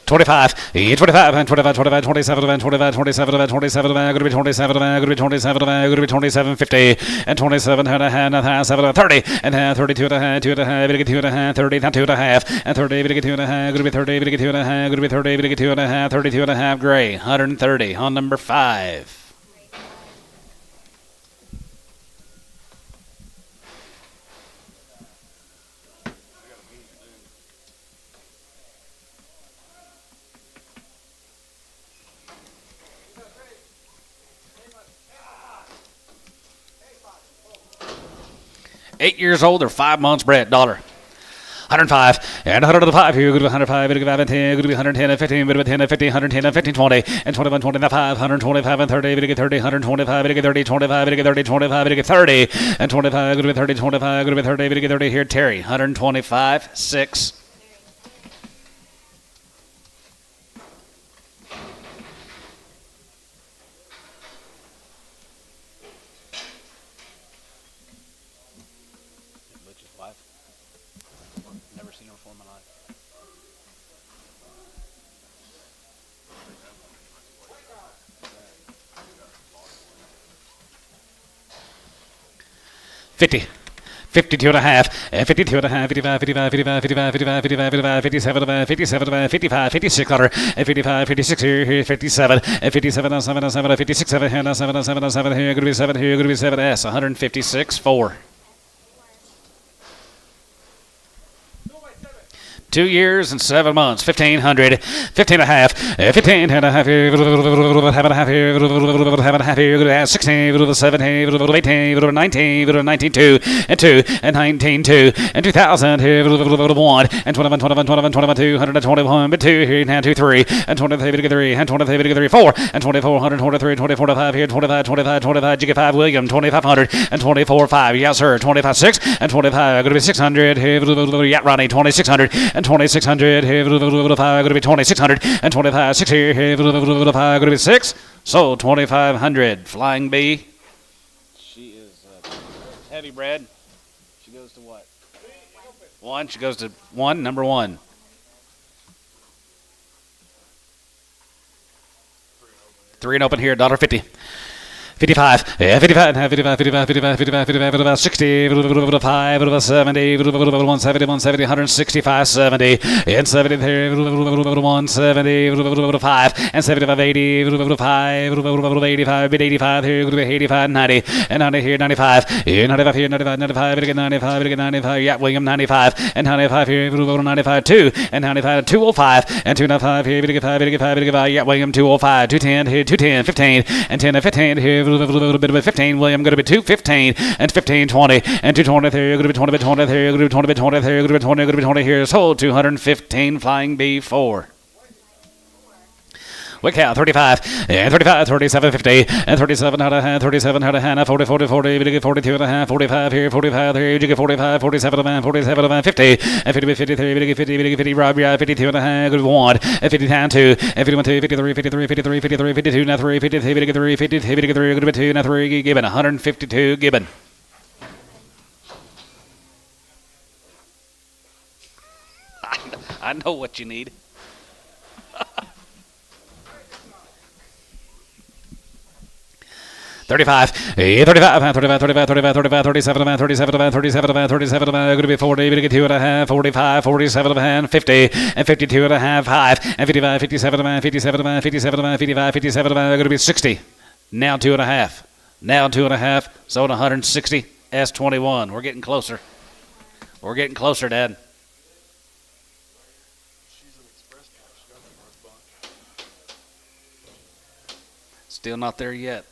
$25, 25, and 25, 25, 27, and 25, 27, and 27, and going to be 27, and going to be 27, and going to be 27, 50, and 27, and a half, 7, 30, and 32, and a half, 2 and a half, 2 and a half, 30, and 2 and a half, and 30, 2 and a half, going to be 30, 2 and a half, going to be 30, 2 and a half, 32 and a half, gray, 130 on number 5. $8 years old or 5 months bred, $1. 105, and 105 here, good to be 105, good to be 5 and 10, good to be 110 and 15, good to be 10 and 15, 110 and 15, 20, and 21, 25, 125 and 30, good to get 30, 125, good to get 30, 25, good to get 30, 25, good to get 30, and 25, good to be 30, 25, good to be 30, good to get 30 here, Terry, 125, 6. Never seen her before in my life. $50. 52 and a half, 52 and a half, 55, 55, 55, 55, 55, 55, 55, 57, 57, 55, 56, 55, 56 here, 57, 57, 7, 7, 56, 7, 7, 7, 7 here, going to be 7 here, going to be 7S, 156, 4. 2 years and 7 months. 1,500. 15 and a half. 15 and a half here. Have and a half here. Have and a half here. 16. 17. 18. 19. 19. 2 and 2 and 19. 2 and 2,000 here. 1 and 21. 21. 21. 21. 221. But 2 here. And 2 3 and 23. 3 and 23. 4 and 24. 123. 24 5 here. 25. 25. 25. Jigga 5 William. 2,500 and 24 5. Yes sir. 25 6 and 25. Going to be 600 here. Yeah Ronnie. 2,600 and 2,600 here. Going to be 2,600 and 25 6 here. Going to be 6. So 2,500. Flying Bee. She is heavy bred. She goes to what? 1. She goes to 1. Number 1. 3 and open here. $1.50. 55, 55, 55, 55, 55, 55, 55, 60, 5, 70, 170, 170, 165, 70, and 70 there, 170, 5, and 75, 80, 5, 85, 85 here, 85, 90, and 90 here, 95, 95 here, 95, 95, 95, 95, yeah, William, 95, and 95 here, 95, 2, and 95, 205, and 295 here, 85, 85, 85, yeah, William, 205, 210 here, 210, 15, and 10 and 15 here, a little bit of 15. William going to be 215 and 15 20 and 220 there. Going to be 20 bit 20 there. Going to be 20 bit 20 there. Going to be 20. Going to be 20 here. Sold 215. Flying Bee 4. Wick cow 35 and 35, 37, 50 and 37 out of hand, 37 out of hand, 40, 40, 40, 42 and a half, 45 here, 45 there, you get 45, 47 of man, 47 of man, 50 and 50, 53, 50, 50, Rob, 52 and a half, good 1 and 50 down 2 and 51, 2, 53, 53, 53, 53, 52 now 3, 53, 53, 53, 53, good 2 now 3, Gibbon 152, Gibbon. I know what you need. 35, 35, 35, 35, 35, 35, 37, 37, 37, 37, going to be 40, 2 and a half, 45, 47, 50, and 52 and a half, 5, and 55, 57, 57, 57, 55, 57, going to be 60. Now 2 and a half. Now 2 and a half. Sold 160. S21. We're getting closer. We're getting closer, Dad. Still not there yet.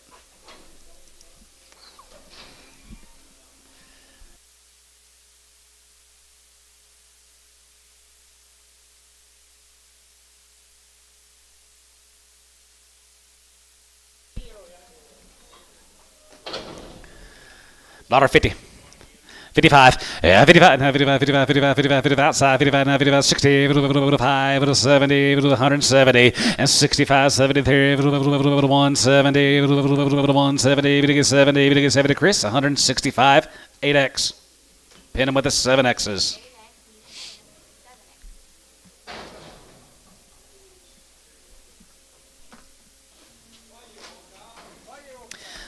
$1.50. 55, 55, 55, 55, 55, 55, 55, outside, 55, 55, 60, 55, 70, 170, and 65, 73, 170, 170, 70, 70, Chris, 165, 8X. Pin him with the 7Xs.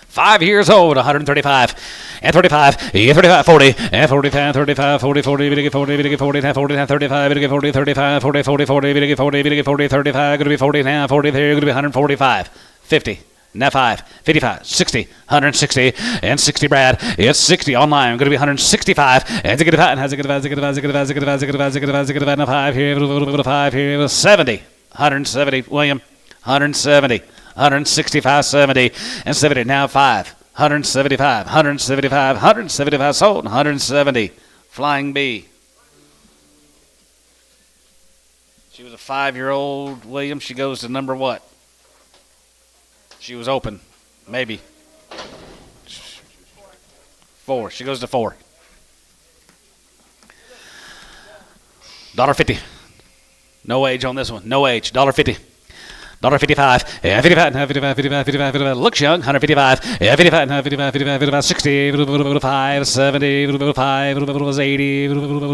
Five years old, 135, and 35, 35, 40, and 45, 35, 40, 40, 40, 40, 40, 35, 40, 35, 40, 40, 40, 40, 40, 35, going to be 40 now, 40 there, going to be 145, 50. Now 5, 55, 60, 160, and 60, Brad. It's 60 online. Going to be 165, and zig and has a 5 here, 5 here, 70, 170, William, 170. 165, 70, and 70. Now 5, 175, 175, 175 sold, 170. Flying Bee. She was a 5-year-old, William. She goes to number what? She was open. Maybe. 4. She goes to 4. $1.50. No age on this one. No age. $1.50. $1.55, yeah, 55, 55, 55, 55, 55, looks young, 155, yeah, 55, 55, 55, 55, 60, 5, 70, 5, 80,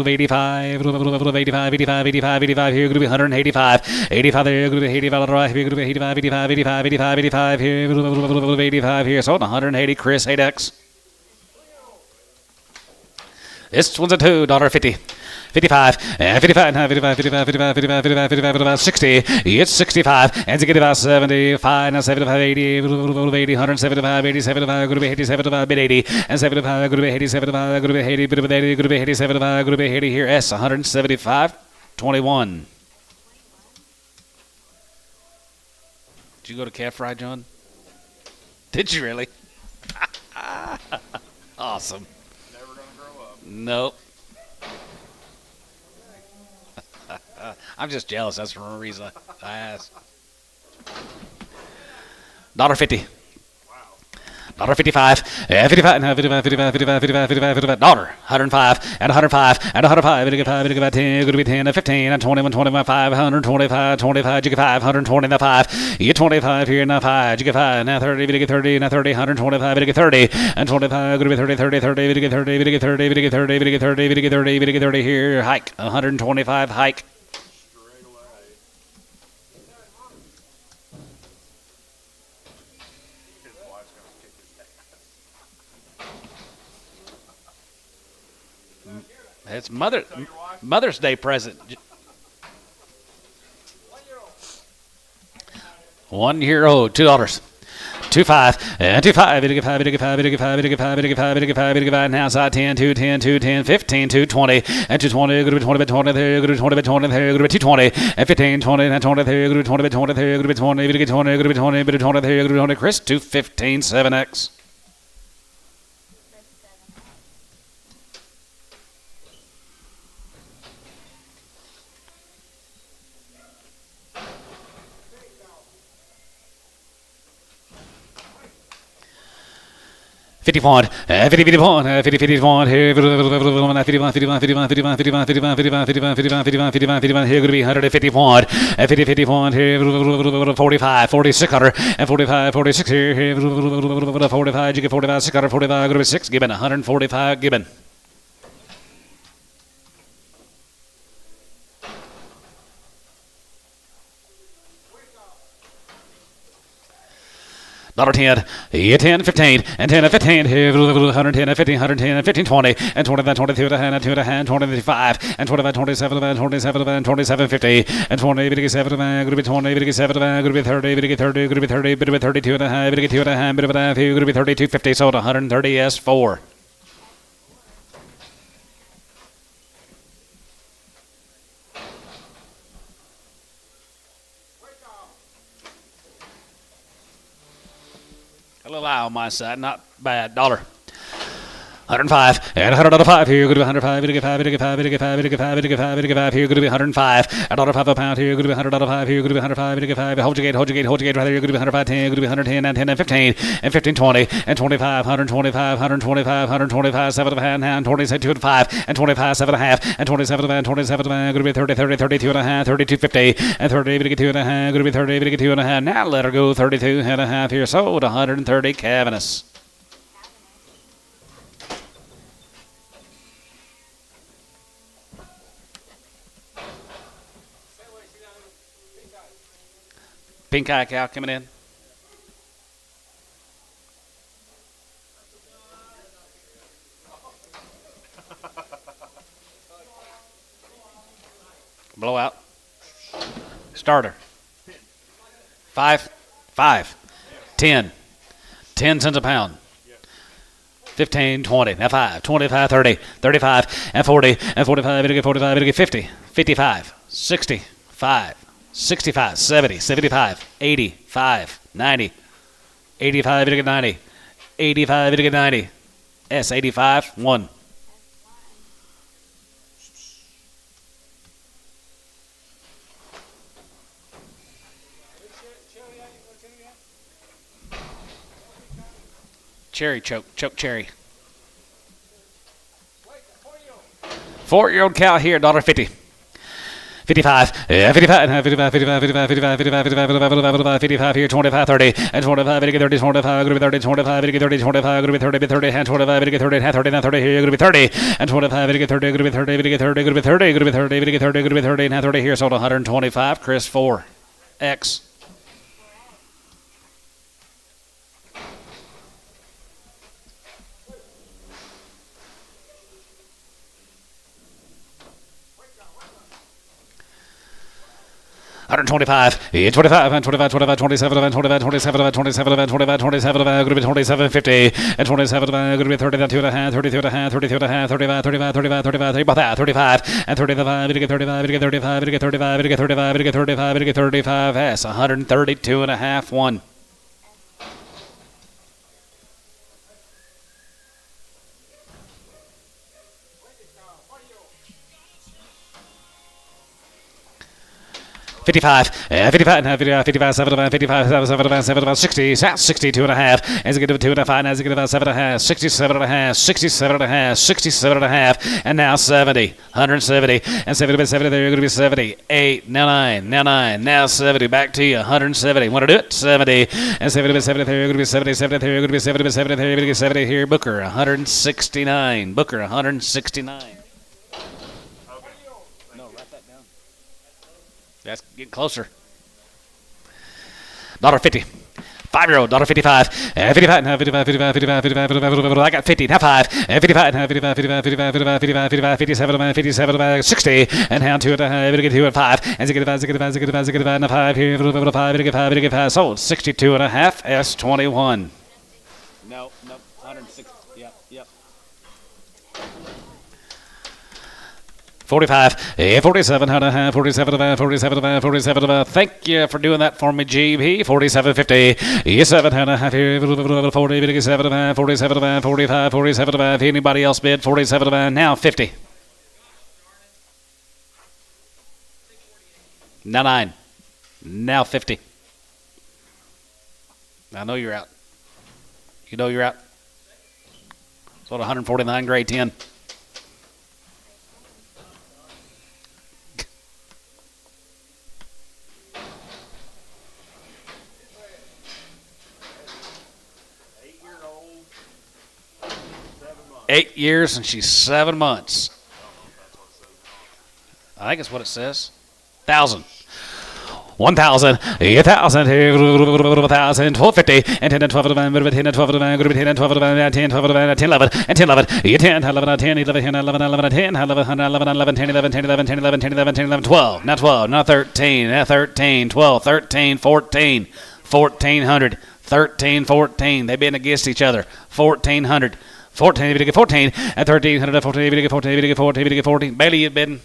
85, 85, 85, 85, 85, here, going to be 185, 85 there, going to be 85 on the right, here, going to be 85, 85, 85, 85, 85, here, 85 here, sold 180, Chris, 8X. This one's a $2.50. 55, 55, 55, 55, 55, 55, 55, 55, 60, it's 65, and to get about 75, now 75, 80, 80, 175, 80, 75, going to be 80, 75, bit 80, and 75, going to be 80, 75, going to be 80, bit of 80, going to be 80, 75, going to be 80 here, S, 175, 21. Did you go to calf fry, John? Did you really? Awesome. Never gonna grow up. Nope. I'm just jealous. That's the reason I asked. $1.50. Wow. $1.55, 55, and 55, 55, 55, 55, 55, 55, $105, and 105, and 105, and 5, and 10, going to be 10, and 15, and 21, 21, 5, 125, 25, you get 5, 120, now 5, you get 25 here, now 5, you get 5, now 30, you get 30, now 30, 125, you get 30, and 25, going to be 30, 30, 30, you get 30, you get 30, you get 30, you get 30, you get 30, you get 30 here, hike, 125, hike. Straight away. His wife's gonna kick his ass. It's Mother's Day present. 1 year old, $2. 25, and 25, it get 5, it get 5, it get 5, it get 5, it get 5, it get 5, it get 5, now side 10, 2, 10, 2, 10, 15, 2, 20, and 220, go to 20, 20, there, go to 20, 20, there, go to 220, and 15, 20, and 20, there, go to 20, 20, there, go to 20, it get 20, go to 20, but 20, there, go to 20, Chris, 215, 7X. $51, 50, 51, 50, 51, here, 51, 51, 51, 51, 51, 51, 51, 51, 51, 51, 51, here, going to be 151, 50, 51, here, 45, 4600, and 45, 46 here, 45, you get 45, 600, 45, going to be 6, Gibbon, 145, Gibbon. $10, yeah, 10, 15, and 10, and 15, here, 110, and 15, 110, and 15, 20, and 20, 22, and 2, and 25, and 25, 27, and 27, and 27, 50, and 20, 57, and going to be 20, 57, and going to be 30, 30, going to be 30, bit of 32 and a half, bit of 2 and a half, bit of a half, going to be 32, 50, sold 130 S4. A little eye on my side, not bad. $105, and 105 here, going to be 105, it get 5, it get 5, it get 5, it get 5, it get 5, it get 5 here, going to be 105, $105 a pound here, going to be $105 here, going to be 105, it get 5, hold your gate, hold your gate, hold your gate right there, going to be 105, 10, going to be 110, and 10, and 15, and 15, 20, and 25, 125, 125, 125, 7 and a half, and 22 and 5, and 25, 7 and a half, and 27 and 27 and going to be 30, 30, 32 and a half, 32, 50, and 30, it get 2 and a half, going to be 30, it get 2 and a half, now let her go, 32 and a half here, sold 130 Cavaniss. Pink eye cow coming in. Blowout. Starter. 5, 10. 10 cents a pound. 15, 20, now 5, 25, 30, 35, and 40, and 45, it'll get 45, it'll get 50, 55, 65, 65, 70, 75, 85, 90, 85, it'll get 90, 85, it'll get 90, S, 85, 1. Cherry choke cherry. 4-year-old cow here, $1.50. 55, 55, 55, 55, 55, 55, 55, 55, 55 here, 25, 30, and 25, 30, 25, going to be 30, 25, 30, 25, going to be 30, 30, and 25, 30, and 30, now 30 here, going to be 30, and 25, 30, going to be 30, 30, going to be 30, going to be 30, going to be 30, going to be 30, now 30 here, sold 125, Chris 4, X. 125, 25, 25, 25, 27, 25, 27, 27, 25, 27, going to be 27, 50, and 27, going to be 32 and a half, 32 and a half, 32 and a half, 35, 35, 35, 35, about that, 35, and 35, we get 35, we get 35, we get 35, we get 35, we get 35, we get 35, that's 132 and a half, one. $55, 55, 55, 55, 75, 55, 75, 75, 60, 62 and a half, as it get to 2 and a 5, as it get about 7 and a half, 67 and a half, 67 and a half, 67 and a half, and now 70, 170, and 70, 70, there, you're going to be 70, 8, now 9, now 9, now 70, back to you, 170, want to do it, 70, and 70, 70, there, you're going to be 70, 70, there, you're going to be 70, 70, there, you're going to be 70 here, Booker, 169, Booker, 169. That's getting closer. $1.50. 5-year-old, $1.55. 55, 55, 55, 55, 55, 55, I got 50, now 5. 55, 55, 55, 55, 55, 55, 55, 57, 57, 60, and now 2 and a half, get 2 and 5. And get 5, get 5, get 5, get 5, and 5 here, 5, get 5, get 5, sold. 62 and a half, S21. No, 160, yep. 45, 47, 47, 47, 47. Thank you for doing that for me, GB. 47.50, 7 and a half here, 40, 47, 47, 45, 47. Anybody else bid? 47, now 50. Now 9, now 50. I know you're out. You know you're out. Sold 149, grade 10. Eight-year-old, 7 months. 8 years and she's 7 months. I think it's what it says. 1,000. 1,000, 1,000, 1,000, 12.50, and 10 and 12 of them, 10 and 12 of them, 10 and 12 of them, 10, 12 of them, 10, 11, and 10, 11, 10, 11, 10, 11, 10, 11, 11, 10, 11, 11, 11, 10, 11, 10, 11, 10, 11, 10, 11, 10, 11, 12, now 12, now 13, now 13, 12, 13, 14, 1,400, 13, 14, they've been against each other, 1,400, 14, we get 14, and 1,300, 14, we get 14, we get 14, we get 14, Bailey, you've been,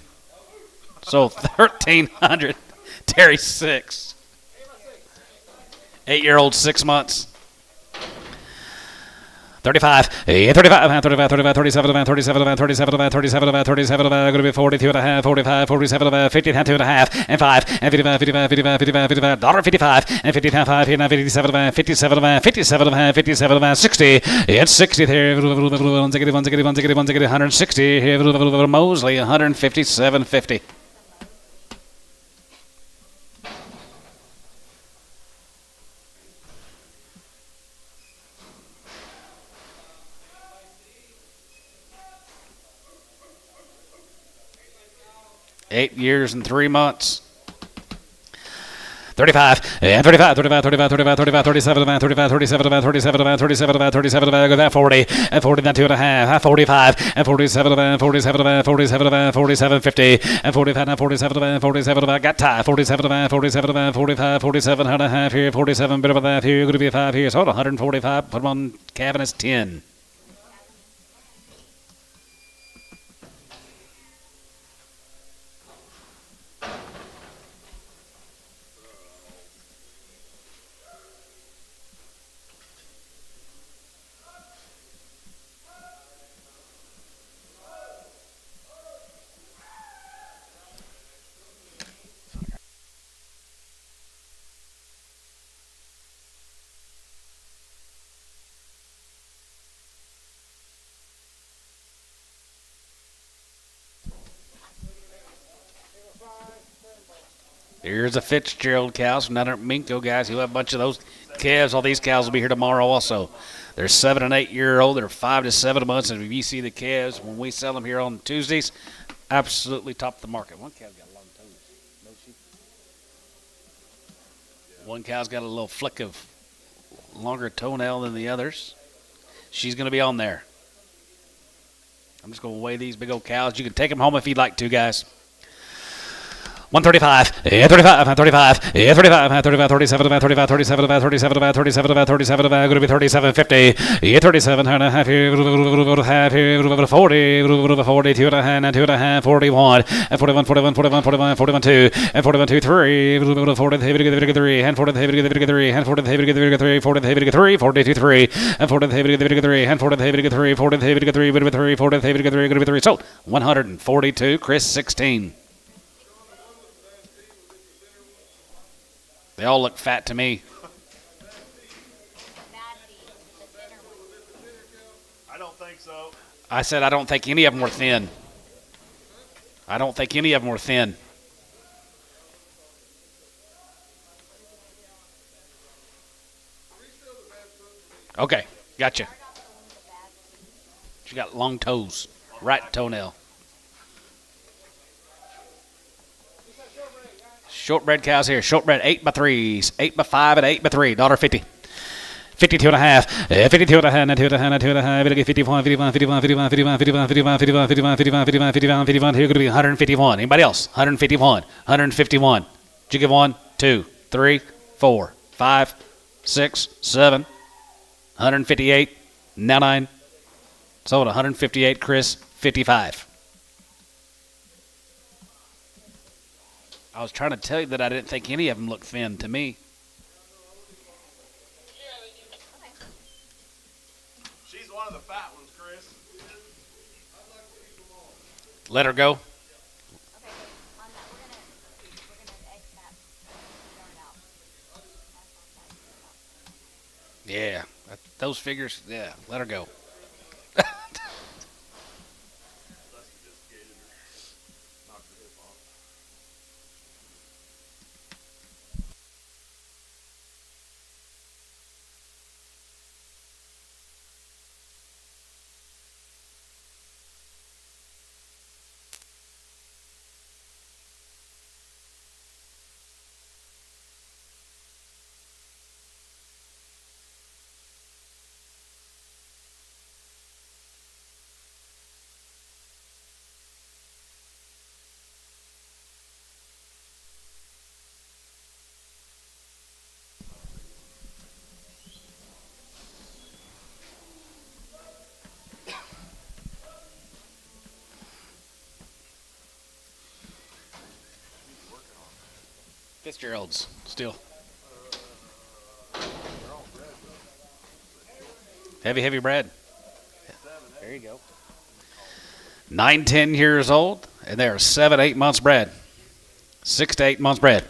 so 1,300. Terry 6. 8-year-old 6 months. 35, 35, 35, 35, 37, 37, 37, 37, 37, going to be 42 and a half, 45, 47, 50, 2 and a half, and 5, and 55, 55, 55, 55, 55, $1.55, and 50, 5, here, now 57, 57, 57, 57, 60, it's 60 there, 160 here, Mosley, 157.50. Eight years and 3 months. 35, 35, 35, 35, 35, 35, 37, 35, 37, 37, 37, 37, go that 40, and 40, that 2 and a half, 45, and 47, 47, 47, 47, 50, and 45, 47, 47, I got tie, 47, 47, 45, 47 and a half here, 47, bit of that here, going to be 5 here, so 145, put them on Kevin as 10. Here's a Fitzgerald cows from down there at Minko, guys. You'll have a bunch of those calves. All these cows will be here tomorrow also. They're 7 and 8 year old. They're 5 to 7 months. And if you see the calves, when we sell them here on Tuesdays, absolutely top of the market. One cow's got long toes, don't she? One cow's got a little flick of longer toenail than the others. She's going to be on there. I'm just going to weigh these big old cows. You can take them home if you'd like to, guys. 135, 35, 35, 35, 35, 37, 35, 37, 37, 37, 37, going to be 37, 50, 37 and a half here, half here, 40, 42 and a half, and 2 and a half, 41, and 41, 41, 41, 41, 41, 2, and 41, 2, 3, 40, 3, and 40, 3, and 40, 3, 40, 3, 42, 3, and 40, 3, and 40, 3, 40, 3, 40, 3, sold 142, Chris 16. They all look fat to me. I don't think so. I said I don't think any of them were thin. I don't think any of them were thin. Okay, gotcha. She got long toes, right toenail. Shortbred cows here. Shortbred 8x3s, 8x5 and 8x3. $1.50. 52 and a half, 52 and a half, 2 and a half, 2 and a half, 51, 51, 51, 51, 51, 51, 51, 51, 51, 51, 51, 51. Here going to be 151. Anybody else? 151, 151. Did you give 1, 2, 3, 4, 5, 6, 7, 158, now 9. Sold 158, Chris, 55. I was trying to tell you that I didn't think any of them looked thin to me. She's one of the fat ones, Chris. Let her go. Okay, on that, we're gonna X that turnout. Yeah, those figures, yeah, let her go. Fitzgerald's still. Heavy bred. There you go. 9, 10 years old, and they're 7, 8 months bred. 6 to 8 months bred.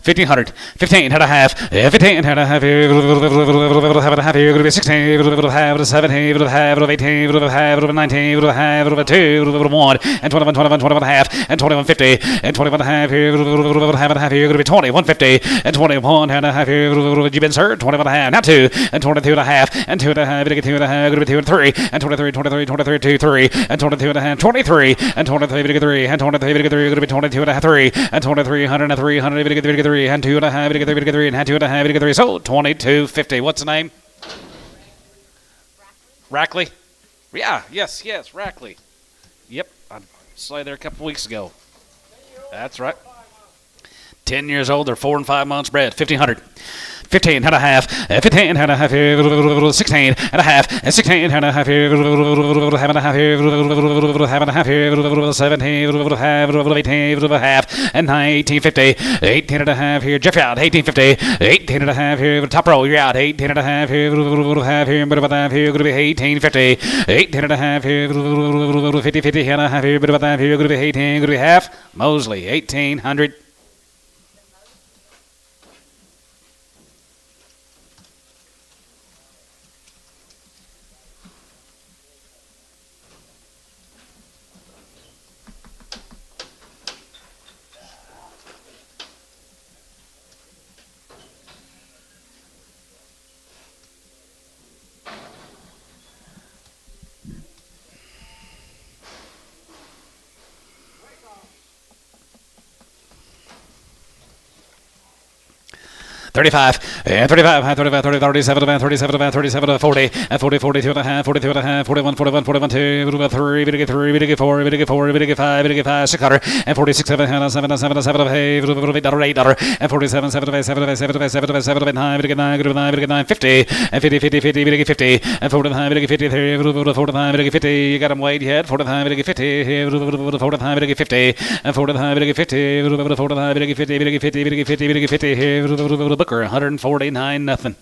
1,500, 15 and a half, 15 and a half, have a half, you're going to be 16, have 17, have 18, have 19, have 2, 1, and 21, 21, 21 and a half, and 21, 50, and 21 and a half, have a half, you're going to be 20, 150, and 21 and a half, you've been served, 21 and a half, now 2, and 22 and a half, and 2 and a half, you get 2 and a half, going to be 2 and 3, and 23, 23, 23, 2, 3, and 22 and a half, 23, and 23, you get 3, and 23, you get 3, going to be 22 and a half, 3, and 23, 100 and 3, 100, you get 3, and 2 and a half, you get 3, and 2 and a half, you get 3, sold 22.50. What's the name? Rackley? Yeah, yes, Rackley. Yep, I saw you there a couple weeks ago. That's right. 10 years old, they're 4 and 5 months bred. 1,500. 15 and a half, 15 and a half, 16 and a half, 16 and a half, have a half, have a half, 17, have 18, half, and 19.50, 18 and a half here, Jeff out, 18.50, 18 and a half here, top row, you're out, 18 and a half here, half here, bit about that here, going to be 18.50, 18 and a half here, 50 and a half here, bit about that here, going to be 18, going to be half, Mosley, 1,800. 35 and 35, 35, 30, 37, 37, 37, 40, 40, 42 and a half, 42 and a half, 41, 41, 41, 2, 3, 3, 4, 4, 5, 5, 600, and 46, 7, 7, 7, 7, $8, and 47, 7, 7, 7, 7, 7, 9, 9, 50, and 50, 50, 50, 50, and 45, 50, 45, 50, you got them weighed yet, 45, 50, 45, 50, and 45, 50, 45, 50, 50, 50, 50, Booker, 149, nothing.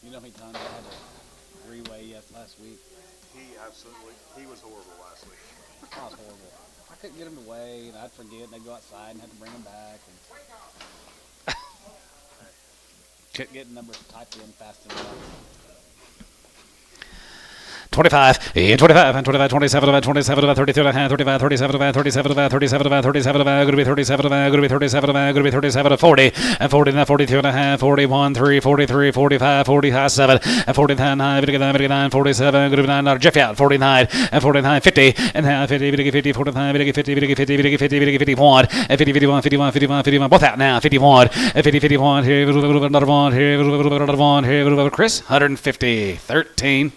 You know how many times I had to reweigh last week? He was horrible last week. That was horrible. I couldn't get him to weigh, and I'd forget, and I'd go outside and have to bring him back. And couldn't get numbers typed in fast enough. 25, 25, 25, 27, 27, 32, 35, 37, 37, 37, 37, going to be 37, going to be 37, going to be 37, 40, and 40, 42 and a half, 41, 3, 43, 45, 47, and 49, 59, 47, going to be 9, Jeff out, 49, and 49, 50, and half, 50, 50, 45, 50, 50, 50, 50, 51, and 50, 51, 51, 51, 51, both out now, 51, and 50, 51, here, another one, here, another one, here, Chris, 150, 13.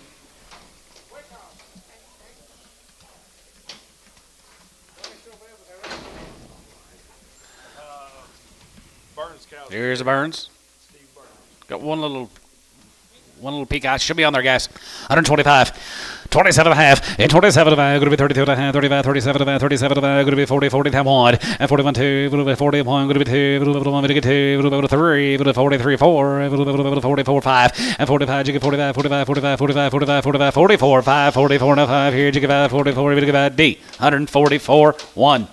Burns cows. Here's a Burns. Steve Burns. Got one little peak eye. Should be on there, guys. 125. 27 and a half. And 27 and a half. Going to be 32 and a half. 35, 37 and a half. 37 and a half. Going to be 40, 40 time 1. And 41, 2. Going to be 41. Going to be 2. Going to be 1. Going to be 2. Going to be 3. Going to be 43, 4. Going to be 44, 5. And 45. You get 45, 45, 45, 45, 45, 45, 44, 5. 44 and a 5. Here you get 5. 44. You get D. 144, 1.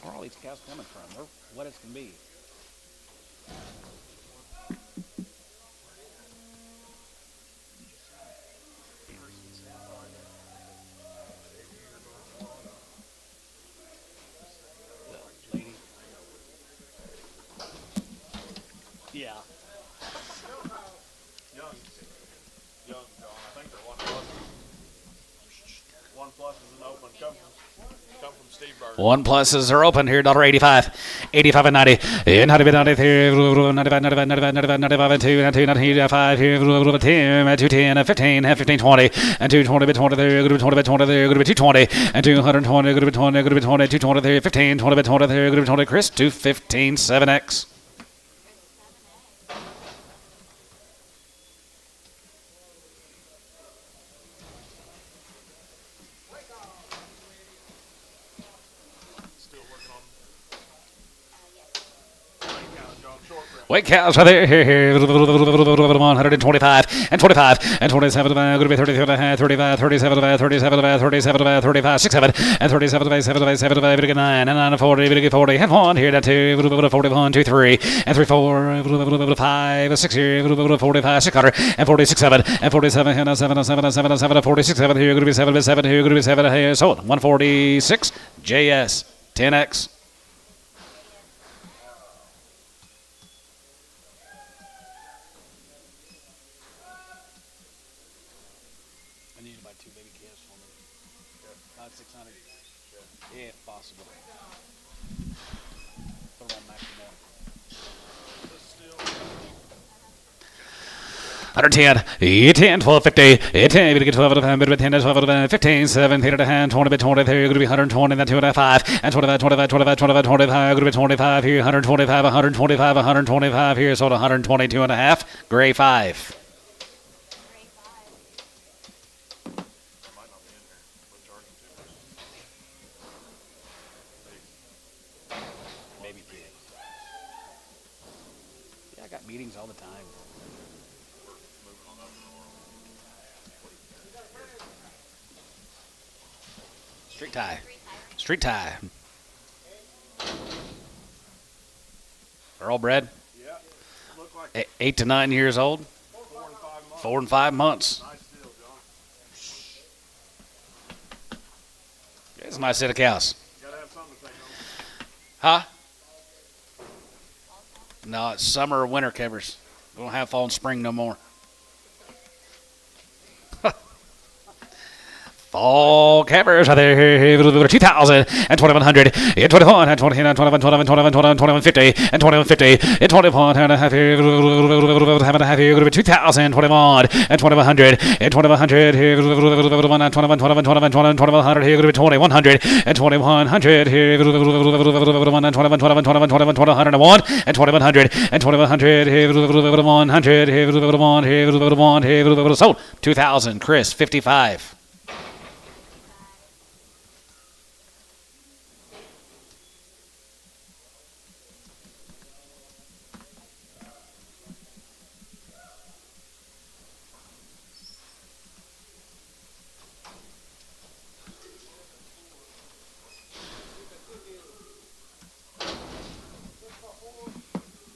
Where are all these cows coming from? They're what it can be. Lady. Yeah. Young, John. I think they're one plus. One plus is an open. Come from Steve Burns. One pluses are open here, $85, 85 and 90, and 93, 95, 95, 95, 95, 95, and 2, and 2, 95, here, 10, 210, 15, 15, 20, and 220, 20, there, good 20, 20, there, good 220, and 220, good 20, good 20, 220, there, 15, 20, 20, there, good 20, Chris, 215, 7X. Still working on. Right now, John Short. White cows right there, here, 125, and 25, and 27, going to be 33 and a half, 35, 37, 37, 37, 35, 67, and 37, 7, 7, 9, and 9, 40, 40, and 1, here, that 2, 41, 2, 3, and 3, 4, 5, 6, here, 45, 600, and 46, 7, and 47, and 7, 7, 7, 7, 46, 7, here, going to be 7, 7, here, going to be 7, here, so 146, JS, 10X. I need to buy 2 baby calves for me. About 600. Yeah, if possible. Put them on maximum. 110, 10, 12, 50, 10, we get 12 at a time, 10, 12 at a time, 15, 17 at a hand, 20, 20, there, going to be 120, then 2 and a 5, and 25, 25, 25, 25, 25, going to be 25 here, 125, 125, 125 here, so 122 and a half, gray 5. Might not be in here. We're charging too much. Maybe 10. Yeah, I got meetings all the time. We're moving on up in the world. Street tie. Street tie. They're all bred. Yeah. Look like 8 to 9 years old. 4 and 5 months. 4 and 5 months. Nice deal, John. It's a nice set of cows. Gotta have something to take Huh? on. No, it's summer or winter covers. We don't have fall and spring no more. Fall cappers are there. 2,000 and 2,100 and 21 and 20 and 21, 21, 21, 21, 2150 and 2150 and 21 and a half here. Have a half here. 2,000, 21 and 2,100 and 2,100 here. 21, 21, 21, 21, 2,100 here. 2,100 and 2,100 here. 21 and 21, 21, 21, 21, 2,101 and 2,100 and 2,100 here. 100 here. 1 here. Sold. 2,000. Chris, 55.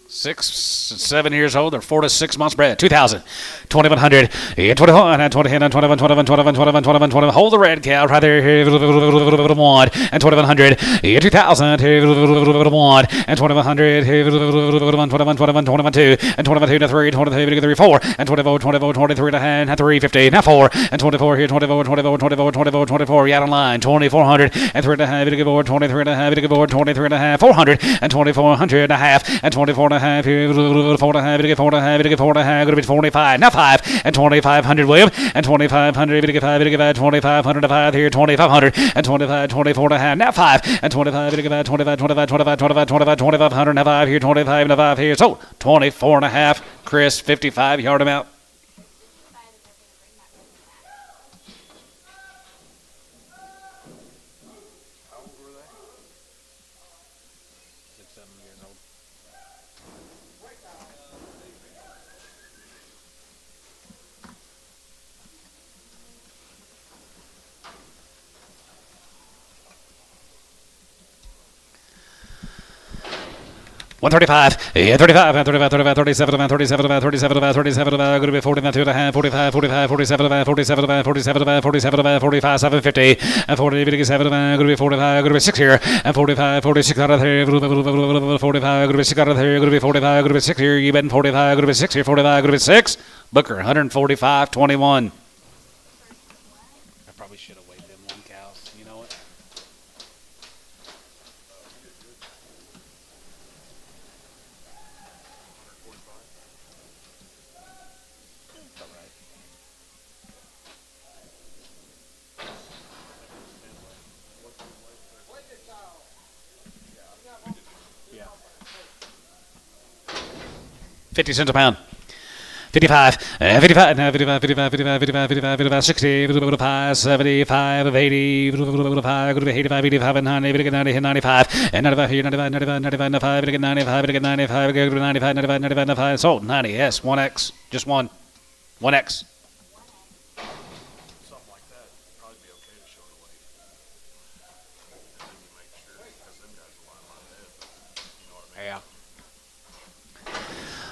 Six, 7 years old. They're 4 to 6 months bred. 2,000, 2,100, 21, and 20, and 21, 21, 21, 21, 21, 21. Hold the red cow right there. 1 and 2,100, 2,000, 1 and 2,100, 21, 21, 21, 21, 2, and 22 to 3, 22 to 3, 4, and 24, 24, 23 to 10, and 350, now 4, and 24 here, 24, 24, 24, 24, 24, you out of line, 2,400, and 3 and a half, to give board, 23 and a half, to give board, 23 and a half, 400, and 2,400 and a half, and 24 and a half, here, 4 and a half, to get 4 and a half, to get 4 and a half, going to be 45, now 5, and 2,500, William, and 2,500, to get 5, to get 5, 2,500 to 5 here, 2,500, and 25, 24 and a half, now 5, and 25, to get 5, 25, 25, 25, 25, 25, 2,500 and a 5 here, 25 and a 5 here, so 24 and a half, Chris, 55, yard him out. How old were they? 6, 7 years old. One 35, yeah, 35, 35, 35, 37, 37, 37, 37, going to be 40, 2 and a half, 45, 45, 47, 47, 47, 47, 45, 750, and 40, 7, going to be 45, going to be 6 here, and 45, 46 out of there, 45, going to be 6 out of there, going to be 45, going to be 6 here, you bet 45, going to be 6 here, 45, going to be 6, Booker, 145, 21. I probably should have weighed them 1 cows, you know what? Yeah. 50 cents a pound. 55, 55, 55, 55, 55, 55, 55, 55, 60, 55, 75, 80, 85, 85, 90, 90, 95, and 95 here, 95, 95, 95, 95, 95, 95, 95, 95, 95, sold, 90, yes, 1X, just one, 1X. Something like that would probably be okay to show the weight. And then you make sure, because them guys will line ahead. You know what I mean? Yeah.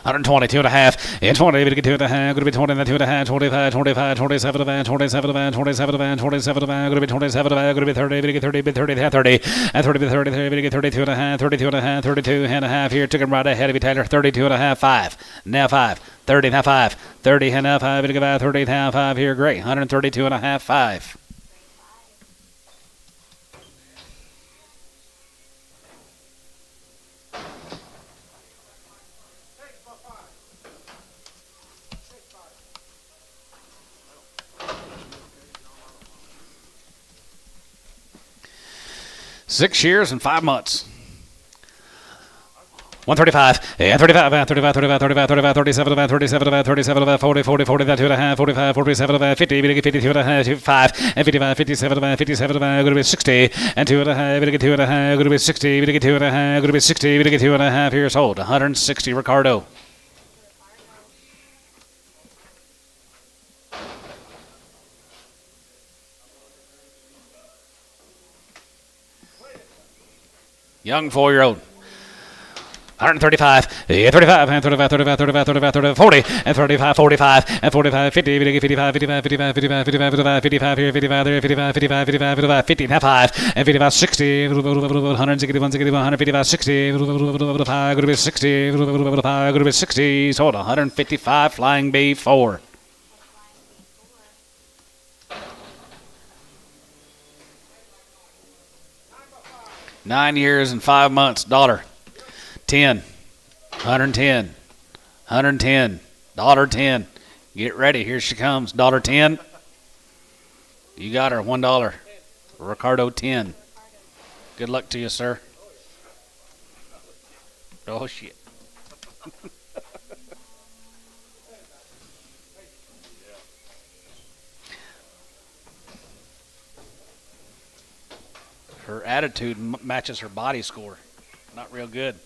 122 and a half, and 20, we get 2 and a half, going to be 20 and 2 and a half, 25, 25, 27 of van, 27 of van, 27 of van, 27 of van, going to be 27 of van, going to be 30, we get 30, 30, 30, and 30, 30, we get 32 and a half, 32 and a half, 32 and a half here, took him right ahead of you, Taylor, 32 and a half, 5, now 5, 30, now 5, 30 and a half, 5, we get about 30 now 5 here, great, 132 and a half, 5. Six years and 5 months. 135, yeah, 35, 35, 35, 35, 35, 37, 37, 37, 40, 40, 40, 2 and a half, 45, 47, 50, 52 and a half, 55, and 55, 57, 57, going to be 60, and 2 and a half, 2 and a half, going to be 60, 2 and a half, going to be 60, 2 and a half years old, 160, Ricardo. Young 4-year-old. 135, 35, and 35, 35, 35, 35, 35, 40, and 35, 45, and 45, 50, 55, 55, 55, 55, 55, 55, here, 55, there, 55, 55, 55, 55, 50, and half 5, and 55, 60, 160, 160, 155, 60, 5, group 60, 5, group 60, sold 155, flying B4. $9 years and 5 months, $10, 110, 110, $10. Get ready, here she comes, $10. You got her, $1. Ricardo 10. Good luck to you, sir. Oh shit. Her attitude matches her body score. Not real good.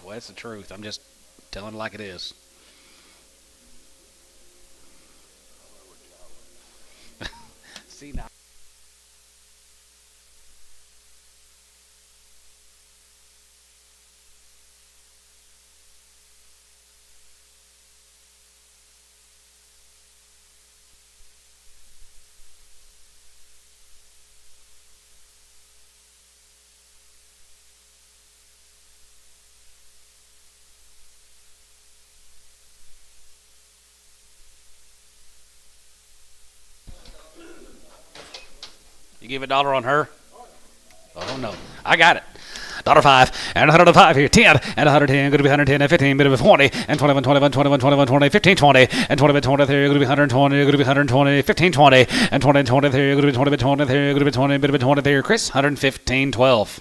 Well, that's the truth. I'm just telling it like it is. See now. You give $1 on her? Oh no, I got it. $5 and 105 here, 10 and 110, going to be 110 and 15, bit of 20 and 21, 21, 21, 21, 20, 15, 20 and 20, 23, going to be 120, going to be 120, 15, 20 and 20, 23, going to be 20, 23, going to be 20, bit of 23, Chris, 115, 12.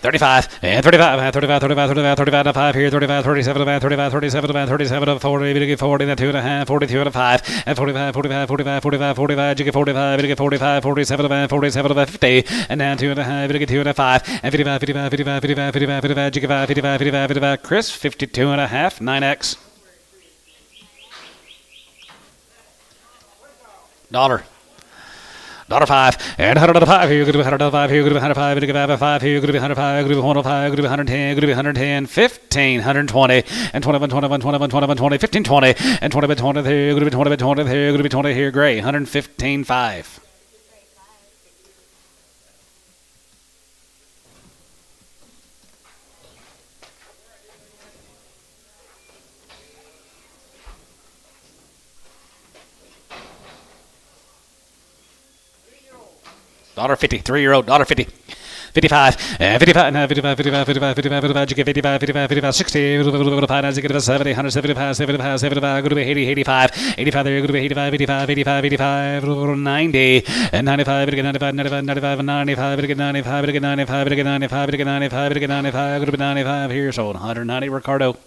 $35 and 35 and 35, 35, 35, 35 and 5 here, 35, 37 and 35, 37 and 37 and 40, 40 and 2.5, 42 and 5 and 45, 45, 45, 45, 45, you get 45, you get 45, 47 and 47 and 50 and now 2.5, you get 2 and 5 and 55, 55, 55, 55, 55, 55, you get 5, 55, 55, 55, Chris, 52 and a half, 9X. $5 and 105 here, you're going to be 105 here, you're going to be 105, you're going to be 5 here, you're going to be 105, you're going to be 105, you're going to be 110, you're going to be 110, 15, 120, and 21, 21, 21, 21, 20, 15, 20, and 20, 20 here, you're going to be 20, 20 here, you're going to be 20 here, gray, 115, 5. $50, 3-year-old, $50. 55, 55, 55, 55, 55, 55, 55, you get 55, 55, 55, 60, 5, you get 70, 175, 75, 75, go to be 80, 85, 85, there, go to be 85, 85, 85, 85, 90, and 95, you get 95, 95, 95, 95, you get 95, you get 95, you get 95, you get 95, you get 95, go to be 95 here, so 190, Ricardo.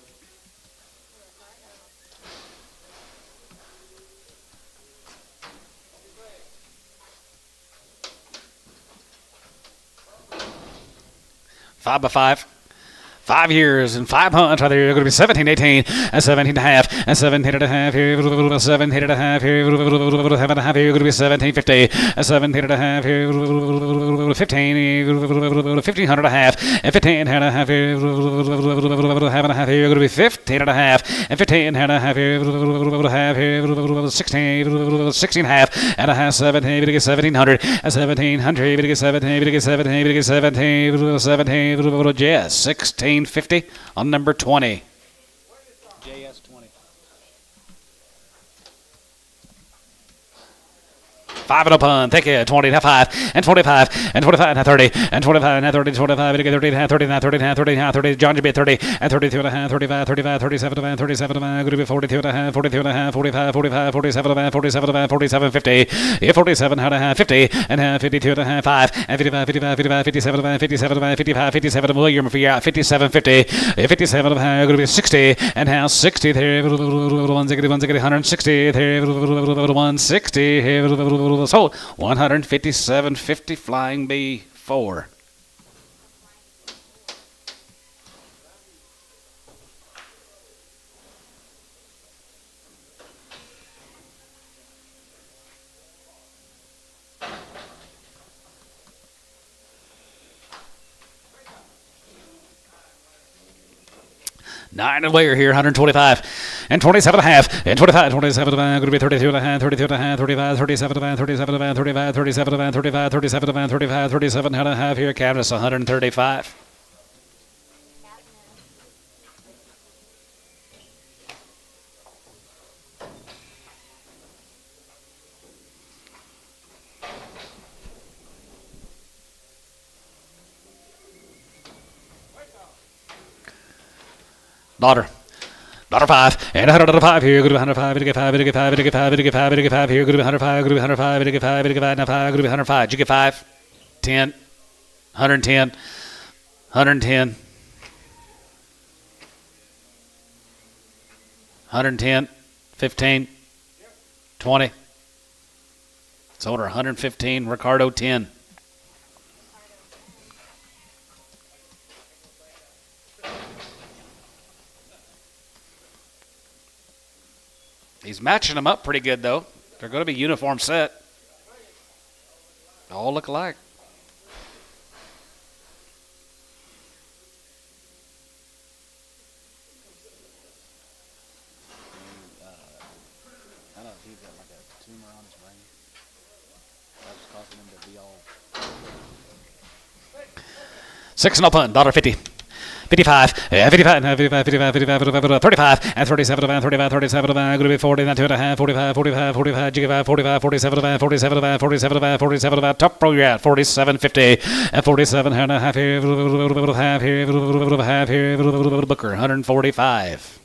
Five by 5. 5 years and 5 months. Right there, you're going to be 17, 18, and 17 and a half, and 17 and a half here, 17 and a half here, 7 and a half here, you're going to be 17, 50, and 17 and a half here, 15, 1,500 and a half, and 15 and a half here, half and a half here, you're going to be 15 and a half, and 15 and a half here, half here, 16, 16 and a half, and a half, 17, we get 1,700, and 1,700, we get 17, we get 17, we get 17, 17, yes, 16. 50 on number 20. JS 20. 5 and open. Take it. 20 and 5 and 25 and 25 and 30 and 25 and 30 25 and 30 and 30 and 30 and 30 and 30. John Jimmy 30 and 32 and a half 35 35 37 and 37 and going to be 42 and a half 42 and a half 45 45 47 and 47 and 47 50 47 and a half 50 and a half 52 and a half 5 and 55 55 55 57 and 57 and 55 57 William for you out 57 50 57 and a half going to be 60 and half 60 there 160 there 160 so 157.50 flying B4. Nine and layer here, 125 and 27 and a half and 25, 27 and a half, going to be 32 and a half, 32 and a half, 35, 37 and a half, 37 and a half, 35, 37 and a half, 35, 37 and a half, 35, 37 and a half here, Cabinets 135. Daughter 5 and 105 here, good 105, get 5, get 5, get 5, get 5, get 5 here, good 105, good 105, get 5, get 5, now 5, good 105, you get 5, 10, 110, 110, 110, 15, 20. It's order 115, Ricardo 10. He's matching them up pretty good, though. They're going to be uniform set. All look alike. I know he's got like a tumor on his brain. That's causing him to be all. 6 and open, $1.50. 55, 55, 55, 55, 55, 35, and 37, and 35, 37, going to be 40, and 2 and a half, 45, 45, 45, 45, 47, 47, 47, 47, top pro, you're at 47, 50, and 47 and a half here, half here, Booker, 145.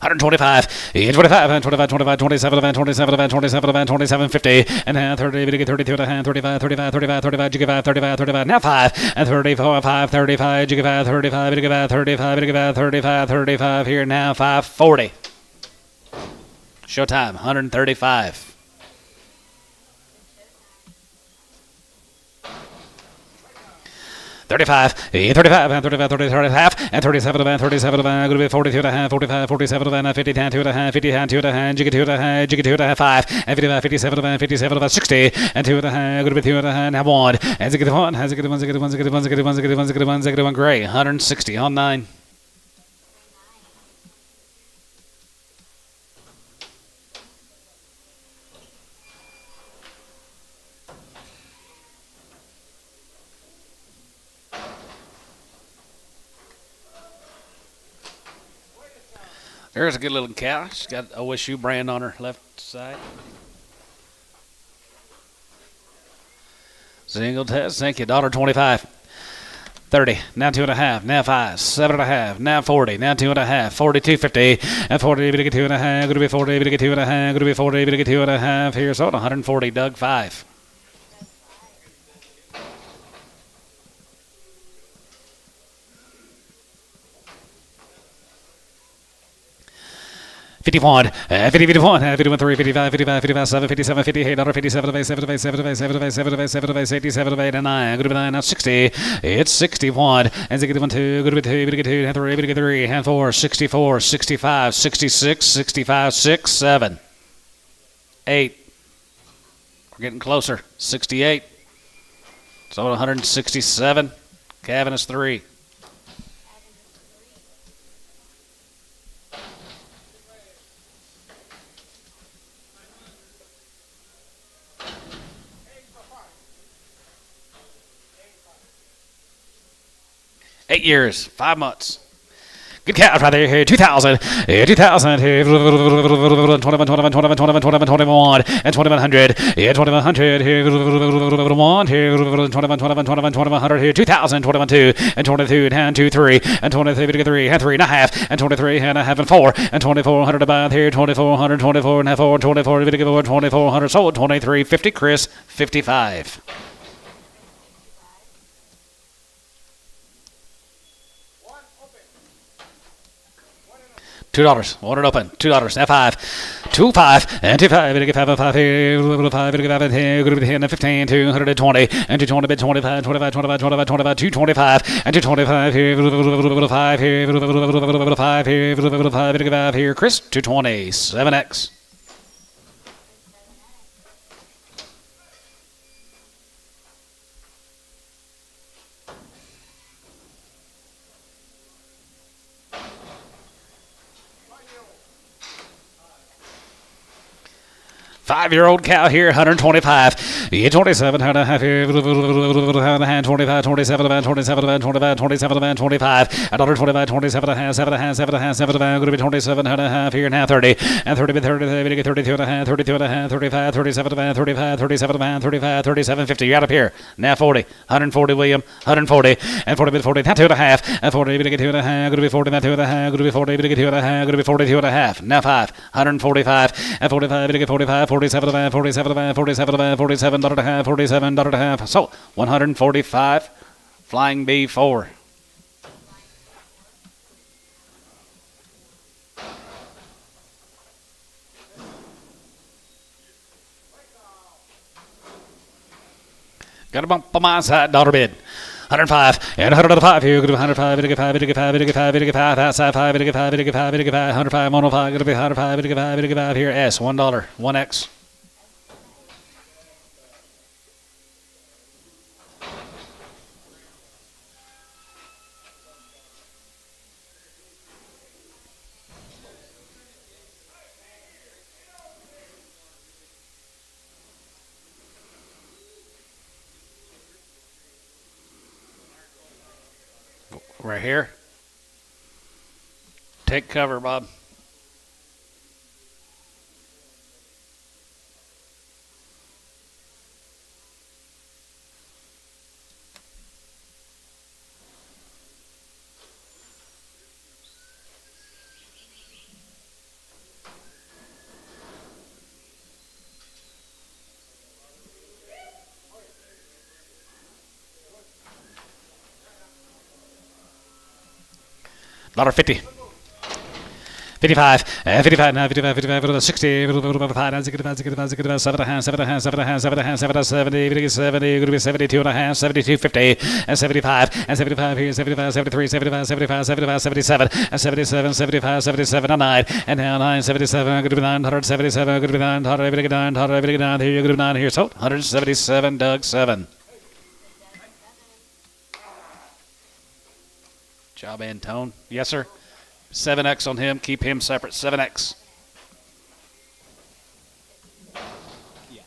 $125, 25, 25, 25, 27, 27, 27, 27, 50, and 30, 32 and a half, 35, 35, 35, 35, you 35, 35, now 5, and 34, 5, 35, you 35, you 35, you 35, 35, here now 540. Showtime, 135. 35, 35, 35, 30 half, and 37, 37, going to be 42 and a half, 45, 47, 50, 2 and a half, 50, 2 and a half, jiggy 2 and a half, jiggy 2 and a half, 5, and 55, 57, 57, 60, and 2 and a half, going to be 2 and a half, now 1, and ziggy 1, has ziggy 1, ziggy 1, ziggy 1, ziggy 1, ziggy 1, ziggy 1, ziggy 1, gray, 160 on 9. There's a good little cow. She's got OSU brand on her left side. Single test. Thank you. $1.25. 30. Now 2 and a half. Now 5. 7 and a half. Now 40. Now 2 and a half. 42.50. And 40. Able to get 2 and a half. Going to be 40. Able to get 2 and a half. Going to be 40. Able to get 2 and a half. Here's on 140. Doug 5. 51, 51, 51, 3, 55, 55, 55, 7, 57, 58, 57, 7, 7, 7, 7, 7, 87, 8, and 9. Good to be 9, now 60. It's 61. And ziggy 1, 2, good to be 2, good to get 2, and 3, good to get 3, and 4, 64, 65, 66, 65, 6, 7, 8. We're getting closer. 68. So 167. Kevin is 3. 8 years, 5 months. Good cows right there. Here, 2,000. 2,000. 21, 21, 21, 21, 21, 21, and 2,100. 2,100. Here, 1. Here, 21, 21, 21, 2,100. Here, 2,000. 21, 2, and 22, and 2, 3, and 23, 3, and 3 and a half, and 23 and a half, and 4, and 2,400 about here. 2,400, 24 and a half, 4, 24, 2,400 sold. 23.50. Chris, 55. $2. Want it open. $2. F5. 2.5 and 2.5. Gonna get 5 here. 5 gonna get 5 here. Gonna be 10 and 15. 220 and 220 bid 25. 25. 25. 25. 25. 225 and 225 here. 5 here. 5 here. 5 gonna get 5 here. Chris 220. 7X. Five-year-old cow here, 125. 27 and a half here. 25, 27, 27, 25, 27, 25. $125, 27 and a half, 7 and a half, 7 and a half, 7 and a half. Going to be 27 and a half here now, 30. And 30, 30, 32 and a half, 32 and a half, 35, 37 and a half, 35, 37 and a half, 35, 37, 50. You're out up here. Now 40. 140, William. 140. And 40, 40. Now 2 and a half. And 40, going to get 2 and a half. Going to be 40, now 2 and a half. Going to be 40, going to get 2 and a half. Going to be 42 and a half. Now 5. 145. And 45, going to get 45. 47 and a half, 47 and a half, 47 and a half, 47 and a half, 47 and a half. So 145. Flying B4. Got a bump on my side, dollar bid. 105 and 105 here. Going to be 105, going to get 5, going to get 5, going to get 5, going to get 5, outside 5, going to get 5, going to get 5, going to get 5, 105, 105, going to be 105, going to get 5, going to get 5 here. S, $1, 1X. Right here. Take cover, Bob. $1.50. 55, 55, 55, 60, 55, 7 7 70, 70, going to be 72 and a half, 72, 50, and 75, and 75 here, 75, 73, 75, 75, 75, 77, and 77, 75, 77, and 9, and now 9, 77, going to be 977, going to be 900, everything 900, everything 9 here, you're going to be 9 here, so 177, Doug, 7. Job, Antone. Yes, sir. 7X on him. Keep him separate. 7X. Yeah.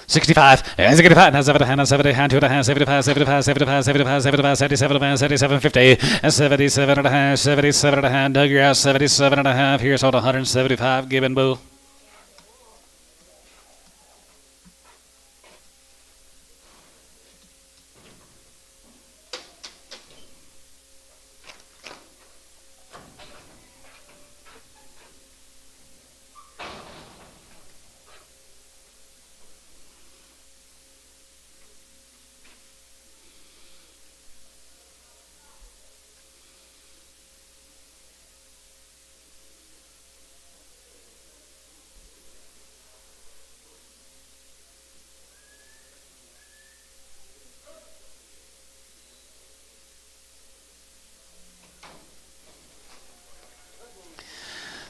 $65. And 75. And 70. And 70. And 2 and a half. 75. 75. 75. 75. 75. 77. 77. 50. And 77 and a half. 77 and a half. Doug, you're out. 77 and a half. Here's on 175. Gibbon Bull.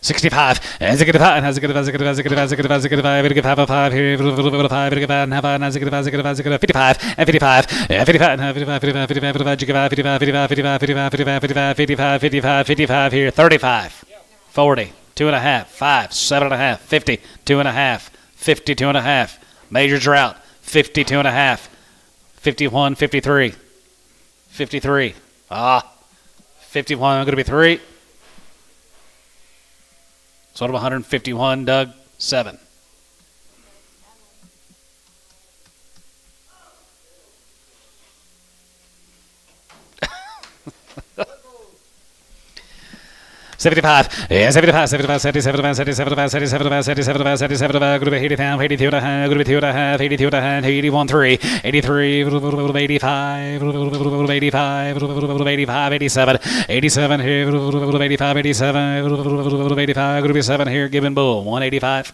$65. And 65. And 65. 65. 65. 65. 65. Going to give 5 here. 5. Going to give 5 and half. And 65. 55. 55. And 55. And 55. And 55. 55. 55. 55. 55. 55. 55. 55. 55. 55. 55 here. 35. 40. 2 and a half. 5. 7 and a half. 50. 2 and a half. 52 and a half. Majors are out. 52 and a half. 51, 53. 53. 51, going to be 3. Sort of 151, Doug, 7. $75, 75, 75, 77, 77, 77, 77, 77, group 80 pound, 82 and a half, group 2 and a half, 82 and a half, 81, 3, 83, 85, 85, 85, 87, 87 here, 85, 87, 85, group 7 here, Gibbon Bull, 185.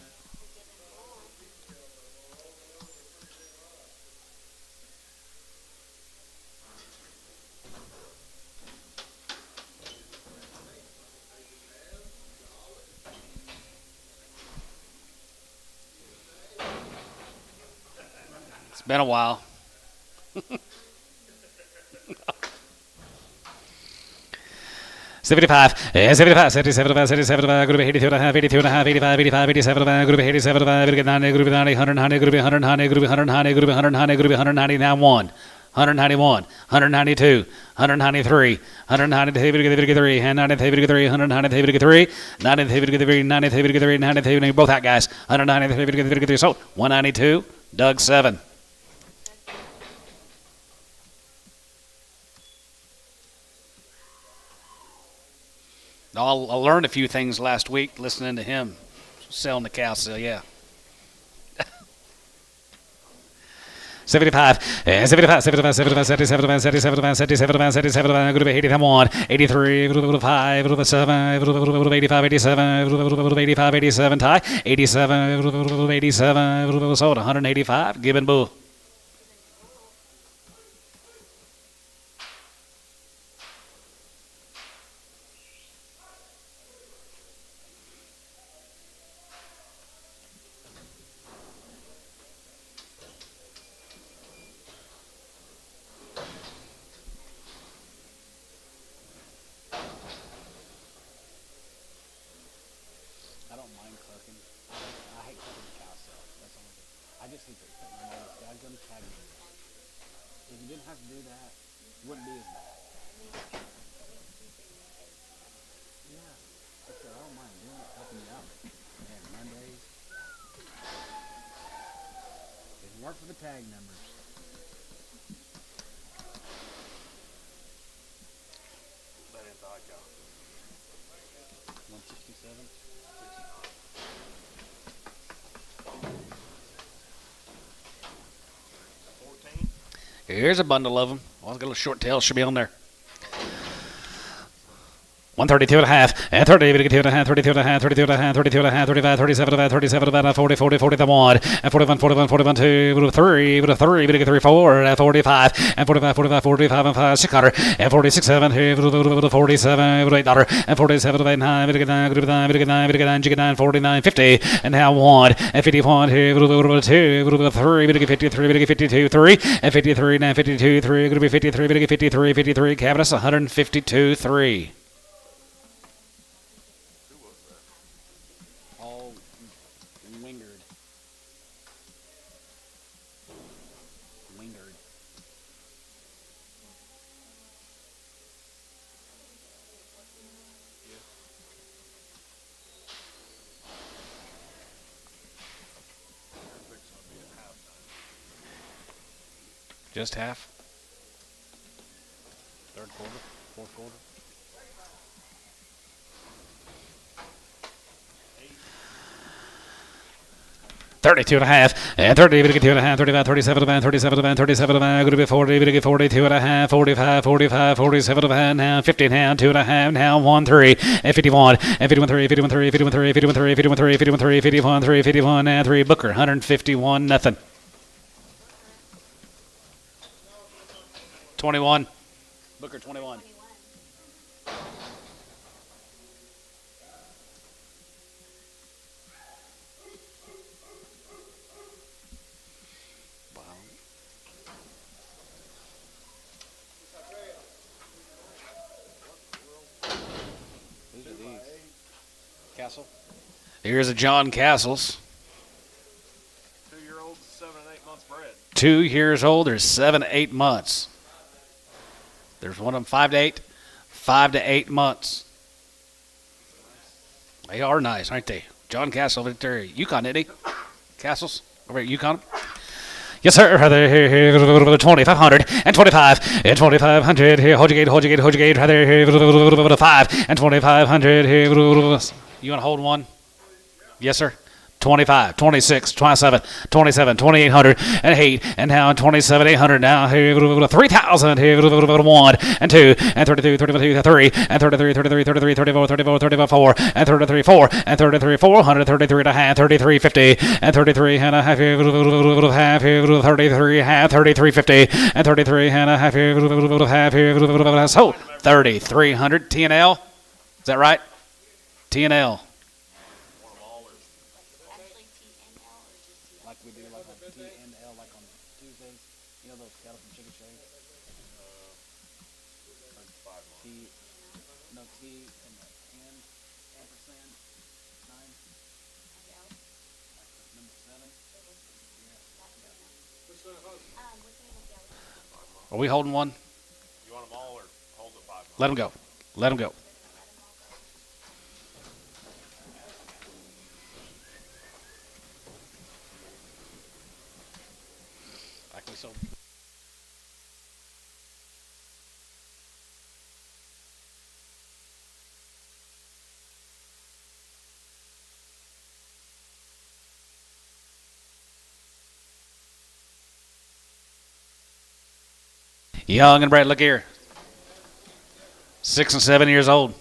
It's been a while. 75, 75, 77, 77, group 82 and a half, 82 and a half, 85, 85, 87, group 87, group 90, group 90, 190, group 190, group 190, group 190, group 190, now 1. 191, 192, 193, 193, 193, 193, 193, 93, 93, both out, guys. 193, so 192, Doug 7. I learned a few things last week listening to him selling the cow, so yeah. 75, 75, 75, 75, 77, 77, 77, 77, group 81, 83, 5, 7, 85, 87, 85, 87, tie, 87, 87, sold, 185, Gibbon Bull. For the tag numbers. That ain't the high cow. 167. 14. Here's a bundle of them. Well, I've got a little short tail, should be on there. 132 and a half, and 30, 32 and a half, 32 and a half, 32 and a half, 32 and a half, 35, 37, 37, 40, 40, 40, 41, and 41, 41, 41, 2, 3, 3, 3, 4, 45, and 45, 45, 45, and 5, 600, and 46, 7, 47, $8, and 47, 8, 9, 9, 49, 50, and now 1, and 51, 2, 3, 53, 52, 3, and 53, 9, 52, 3, going to be 53, 53, 53, cabinets, 152, 3. All lingered. Lingered. Just half. Third quarter, fourth quarter. 32 and a half, and 30, 32 and a half, 35, 37, 37, 37, going to be 40, 42 and a half, 45, 45, 47, now 50, now 2 and a half, now 1, 3, and 51, and 51, 3, 51, 3, 51, 3, 51, 3, 51, 3, 51, 3, 51, 3, 51, now 3, Booker, 151, nothing. 21. Booker, 21. Castle. Here's a John Castles. 2-year-old, 7 2 years old. There's 7 to 8 months. There's one of them 5 to 8. 5 to 8 months. They are nice, aren't they? John Castle over there, Yukon, isn't he? Castles over at Yukon. Yes, sir. 2,500 and 25 and 2,500 here. Hold your gate, hold your gate, hold your gate. 5 and 2,500 here. You want to hold one? Yes, sir. 25, 26, 27, 27, 2,800 and 8 and now 27,800 now here 3,000 here 1 and 2 and 32, 32, 3 and 33, 33, 33, 34, 34, 34, 4 and 33, 4 and 33, 400, 33 and a half, 33, 50 and 33 and a half here 33 half, 33, 50 and 33 and a half here so 3,300 T&L. Is that right? T&L. Actually, TNL or just TL? Like we do, like on T and L, like on Tuesdays. You know those cattle from Chicken Shack? T, no T and the N, ampersand, 9, TL? number 7. What's the name of the other? Are we holding one? You want them all or hold the 5? Let them go. Let them go. Like we sold. Young and bred, look here. 6 and 7 years old.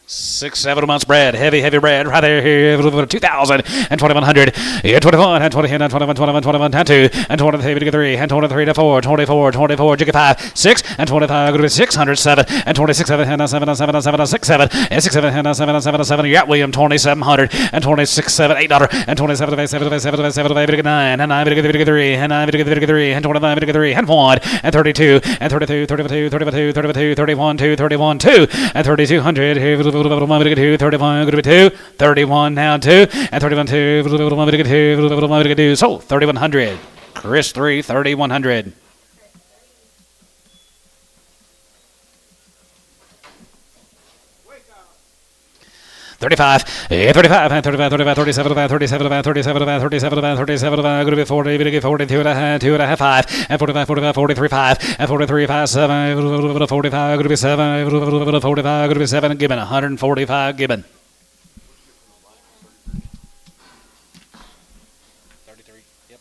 6, 7 months bred, heavy bred, right there, here, 2,000 and 2,100, yeah, 21 and 20 and 21, 21, 21, 22 and 23 to 3 and 23 to 4, 24, 24, jiggy 5, 6 and 25, go to 607 and 26, 7 and 7 7 7 6 7 and 6 7 and 7 7 7. You got William 2,700 and 26 7 $8 and 27 7 7 7 9 and 9 3 and 9 3 and 29 3 and 1 and 32 and 32 32 32 32 31 2 31 2 and 3,200 here. 31, 2, 31 now 2, and 31 2, 2, so 3,100. Chris 3, 3,100. $35, 35, 35, 35, 37, 37, 37, 37, 37, going to be 40, 42 and a half, 2 and a half, 5, and 45, 45, 43, 5, and 43, 5, 7, 45, going to be 7, 45, going to be 7, Gibbon, 145, Gibbon. 33. Yep.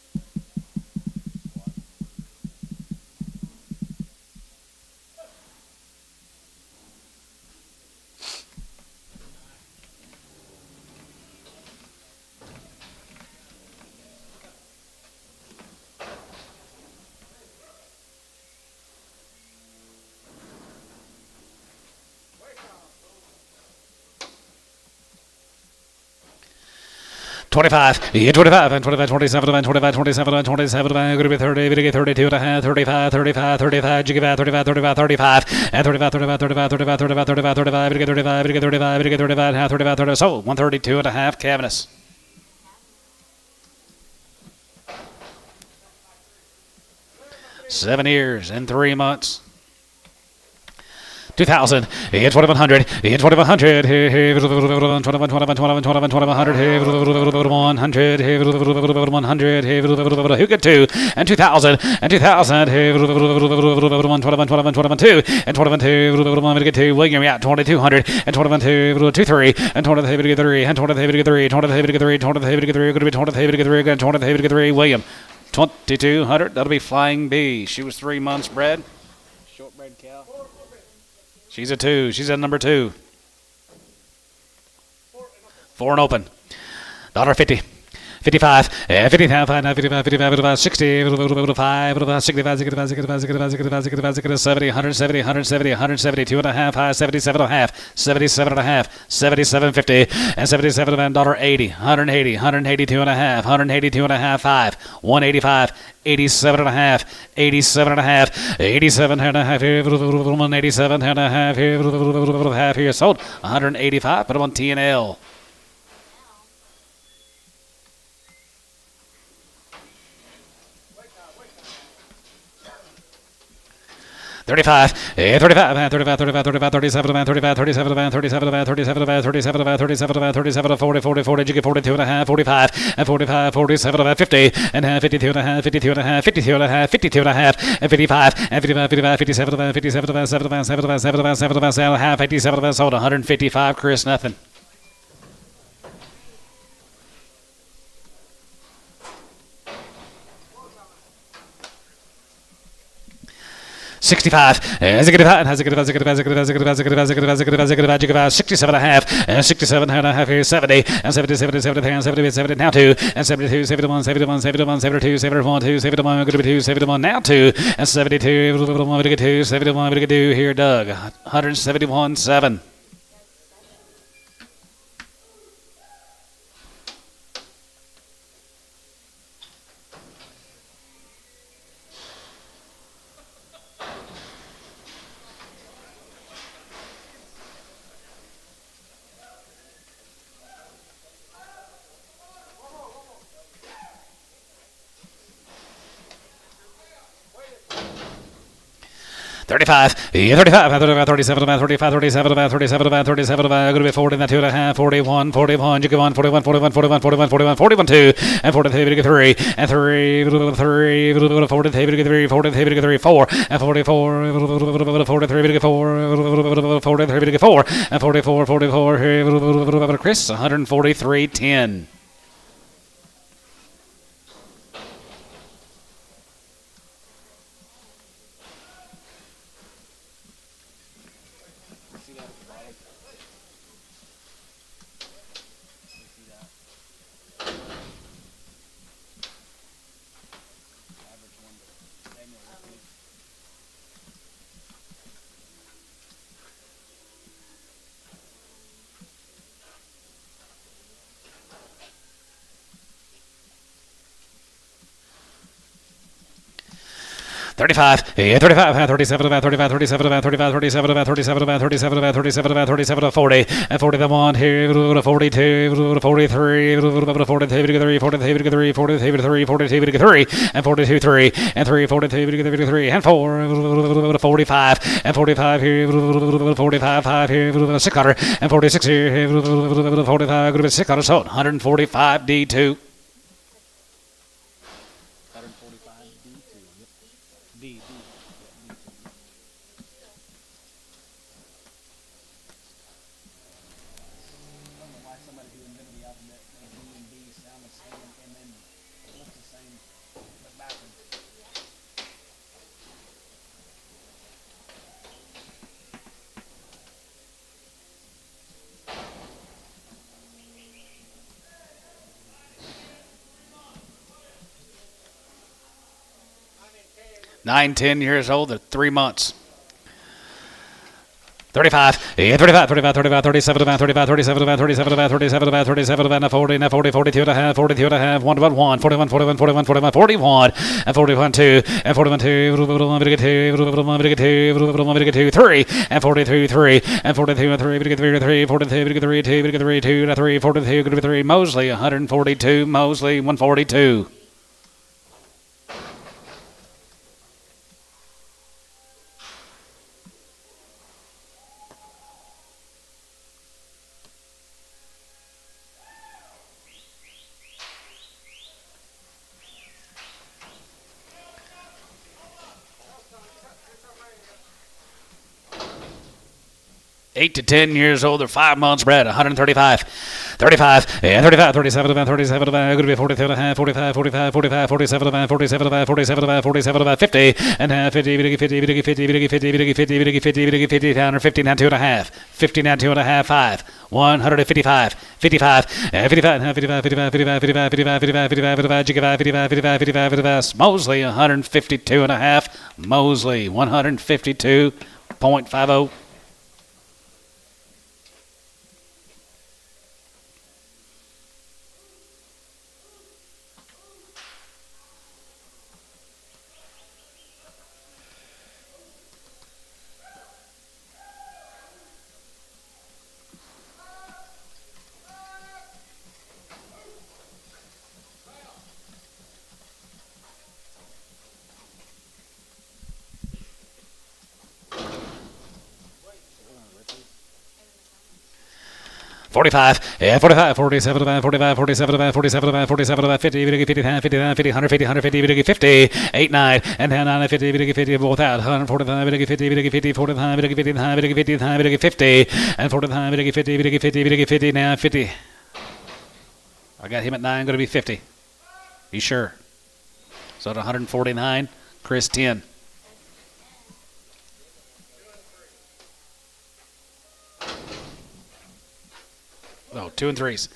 $25, 25, and 25, 27, and 25, 27, and 27, and going to be 30, 32 and a half, 35, 35, 35, jiggy 35, 35, 35, and 35, 35, 35, 35, 35, 35, 35, 35, 35, 35, half, 35, 35, so 132 and a half, Cavness. Seven years and 3 months. 2,000, 2,100, 2,100, 21, 21, 21, 21, 2,100, 100, 100, who get 2, and 2,000, and 2,000, 21, 21, 21, 2, and 21, 2, get 2, William, yeah, 2,200, and 21, 2, 3, and 23, 3, and 23, 3, 23, 3, 23, 3, going to be 23, 3, again, 23, 3, William, 2,200, that'll be Flying Bee. She was 3 months bred. Shortbred cow. She's a 2. She's at number 2. 4 and open. $1.50. 55, 55, 55, 55, 60, 65, 65, 65, 65, 70, 170, 170, 170, 2 and a half, high, 77 and a half, 77 and a half, 77.50, and 77 and $1.80, 180, 182 and a half, 182 and a half, 5, 185, 87 and a half, 87 and a half, 87 and a half, 87 and a half, half here, sold, 185, put them on T&L. 35, 35, 35, 35, 35, 37, 35, 37, 37, 37, 37, 37, 37, 40, 40, 40, you get 42 and a half, 45, and 45, 47, 50, and 52 and a half, 52 and a half, 52 and a half, 52 and a half, and 55, and 55, 55, 57, 57, 75, 75, 75, 75, 7 and a half, 87, sold 155, Chris, nothing. 65, 67 and a half, 67 and a half here, 70, and 70, 70, 70, and 70, 70, now 2, and 72, 71, 71, 71, 72, 71, 2, 71, going to be 2, 71, now 2, and 72, 2, 71, we get 2 here, Doug, 171, 7. Thirty-five, 35, 35, 37, 35, 37, 37, 37, going to be 40, and 2 and a half, 41, 41, you go on, 41, 41, 41, 41, 41, 41, 2, and 43, 3, and 3, 3, 43, 3, 43, 3, 4, and 44, 43, 4, 43, 4, and 44, 44, Chris, 143, 10. See that at the bottom? You see that? Average one. Daniel, look at it. Thirty-five, 35, 37, 35, 37, 35, 37, 37, 37, 37, 37, 40, and 41 here, 42, 43, 43, 43, 43, 43, 42, 3, and 42, 3, and 3, 42, 3, and 4, 45, and 45 here, 45, 5 here, 600, and 46 here, 45, 600, so 145 D2. 145 D2. Yep. D. Yeah, D2. I don't know why somebody who invented the alphabet made D and B sound the same and then look the same, but backwards. 9, 10 years old, they're 3 months. 35, 35, 35, 35, 37, 35, 37, 37, 37, 37, 40, 40, 42 and a half, 42 and a half, 1, 41, 41, 41, 41, 41, 41, and 41, 2, and 41, 2, 2, 3, and 42, 3, and 42, 3, 3, 42, 3, 2, 2, 3, 42, 3, Mosley, 142, Mosley, 142. Eight to 10 years old, they're 5 months bred, 135, 35, 35, 37, 37, going to be 42 and a half, 45, 45, 45, 47, 47, 47, 47, 50, and 50, 50, 50, 50, 50, 50, 50, 50, 50, down 50, down 2 and a half, 50, down 2 and a half, 5, 155, 55, 55, 55, 55, 55, 55, 55, 55, 55, 55, 55, 55, Mosley, 152 and a half, Mosley, 152.50. 45, 45, 47, 45, 47, 47, 47, 50, 50, 50, 150, 150, 50, 8, 9, and 10, 9, 50, 50, both out, 145, 50, 50, 45, 50, 50, 50, 50, and 45, 50, 50, 50, now 50. I got him at 9, going to be 50. You sure? So at 149, Chris 10. Oh, 2 and 3s.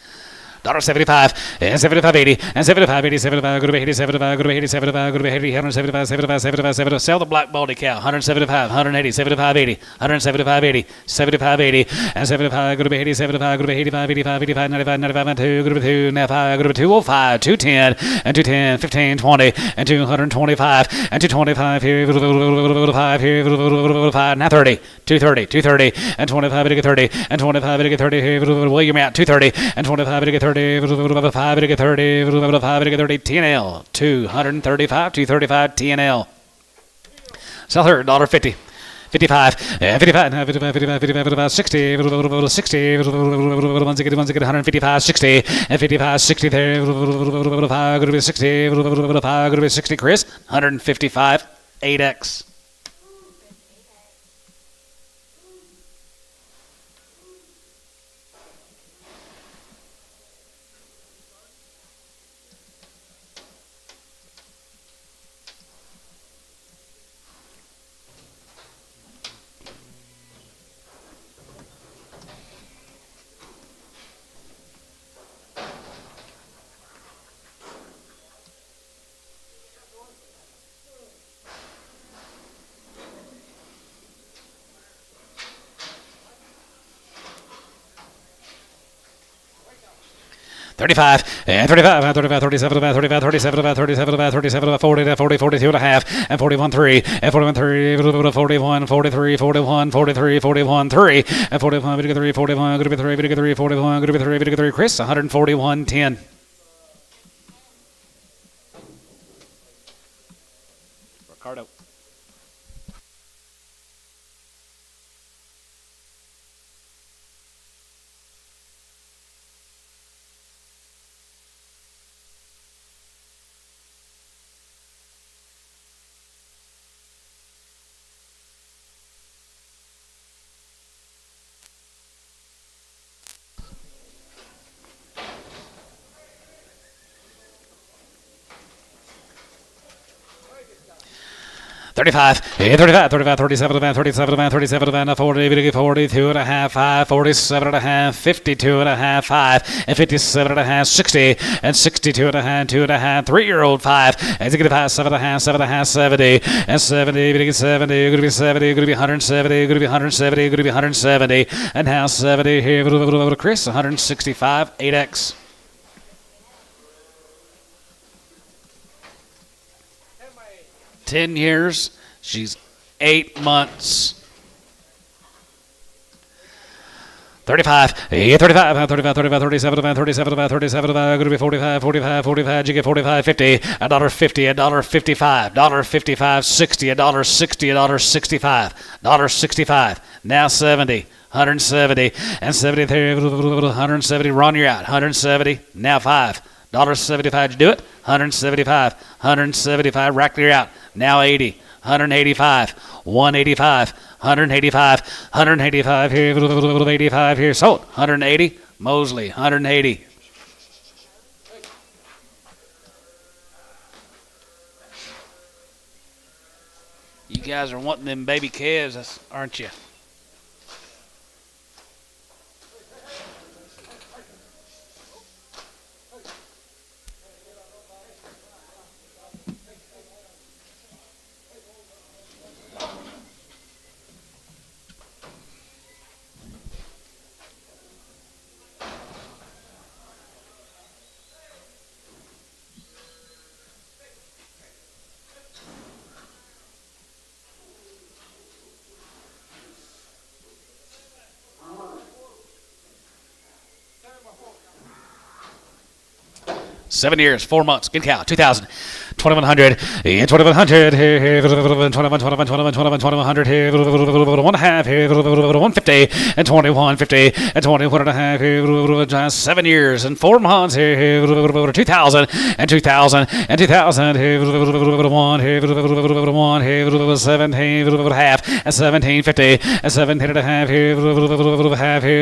$75 and 75.80 and 75.80 75 go to 80 75 go to 80 75 go to 80 175 75 75 75 sell the black baldy cow 175 180 75 80 175 80 75 80 and 75 go to 80 75 go to 85 85 85 95 95 and 2 go to 2 now 5 go to 205 210 and 210 15 20 and 225 and 225 here 5 here 5 now 30 230 230 and 25 30 and 25 30 here William out 230 and 25 30 5 30 30 TNL 235 235 TNL sell her $1.50 55 55 55 55 55 60 60 once again 155 60 and 55 60 there 5 going to be 60 5 going to be 60 Chris 155 8x. $35 and 35 35 37 35 37 37 37 40 40 42 and a half and 41 3 and 41 3 41 43 41 43 41 3 and 45 3 41 going to be 3 3 41 going to be 3 3 Chris 141 10. Ricardo. $35 35 35 37 37 37 40 42 and a half 5 47 and a half 52 and a half 5 and 57 and a half 60 and 62 and a half 2 and a half 3-year-old 5 and 65 7 and a half 7 and a half 70 and 70 70 going to be 70 going to be 170 going to be 170 going to be 170 and now 70 here Chris 165 8x. 10 years. She's 8 months. 35, 35, 35, 35, 37, 37, 37, going to be 45, 45, 45, you get 45, 50, $1.50, $1.55, $1.55, 60, $1.60, $1.65, $1.65, now 70, 170, and 73, 170, Ron, you're out, 170, now 5. $1.75, did you do it? 175, 175, rack clear out. Now 80, 185, 185, 185, 185 here, 85 here. Sold, 180, Mosley, 180. You guys are wanting them baby calves, aren't you? Seven years, 4 months. Good cow. 2,000. 2100, 2100, 21, 21, 21, 21, 2100, 1 half, 150, and 2150, and 21 and a half, 7 years and 4 months, 2000, and 2000, and 2000, 1, 17, half, and 1750, and 17 and a half, half,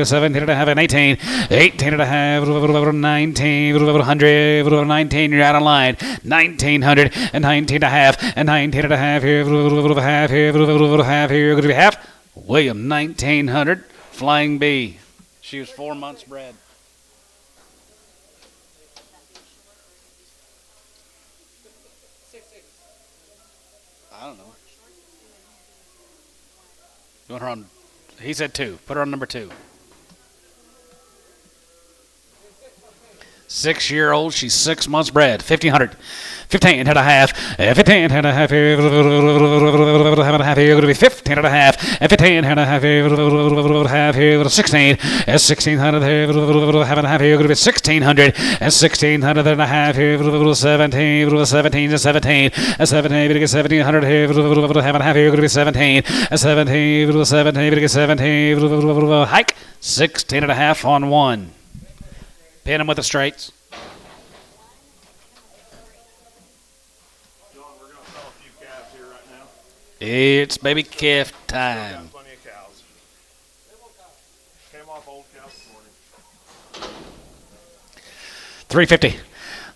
17 and a half, and 18, 18 and a half, 19, 100, 19, you're out of line, 1900, and 19 and a half, and 19 and a half, half, half, here, going to be half, William, 1900, Flying Bee. She was 4 months bred. I don't know. You want her on? He said 2. Put her on number 2. 6-year-old. She's 6 months bred. 1500. 15 and a half. 15 and a half. Going to be 15 and a half. 15 and a half. Half here. 16. 1600. Half and a half here. Going to be 1600. 1600 and a half here. 17. 17 and 17. 17. 1700 here. Half and a half here. Going to be 17. 17. 17. 17. Hike. 16 and a half on 1. Pin him with the straights. John, we're going to sell a few calves here right now. It's baby calf Still time. got plenty of cows. Came off old cows this morning. 350.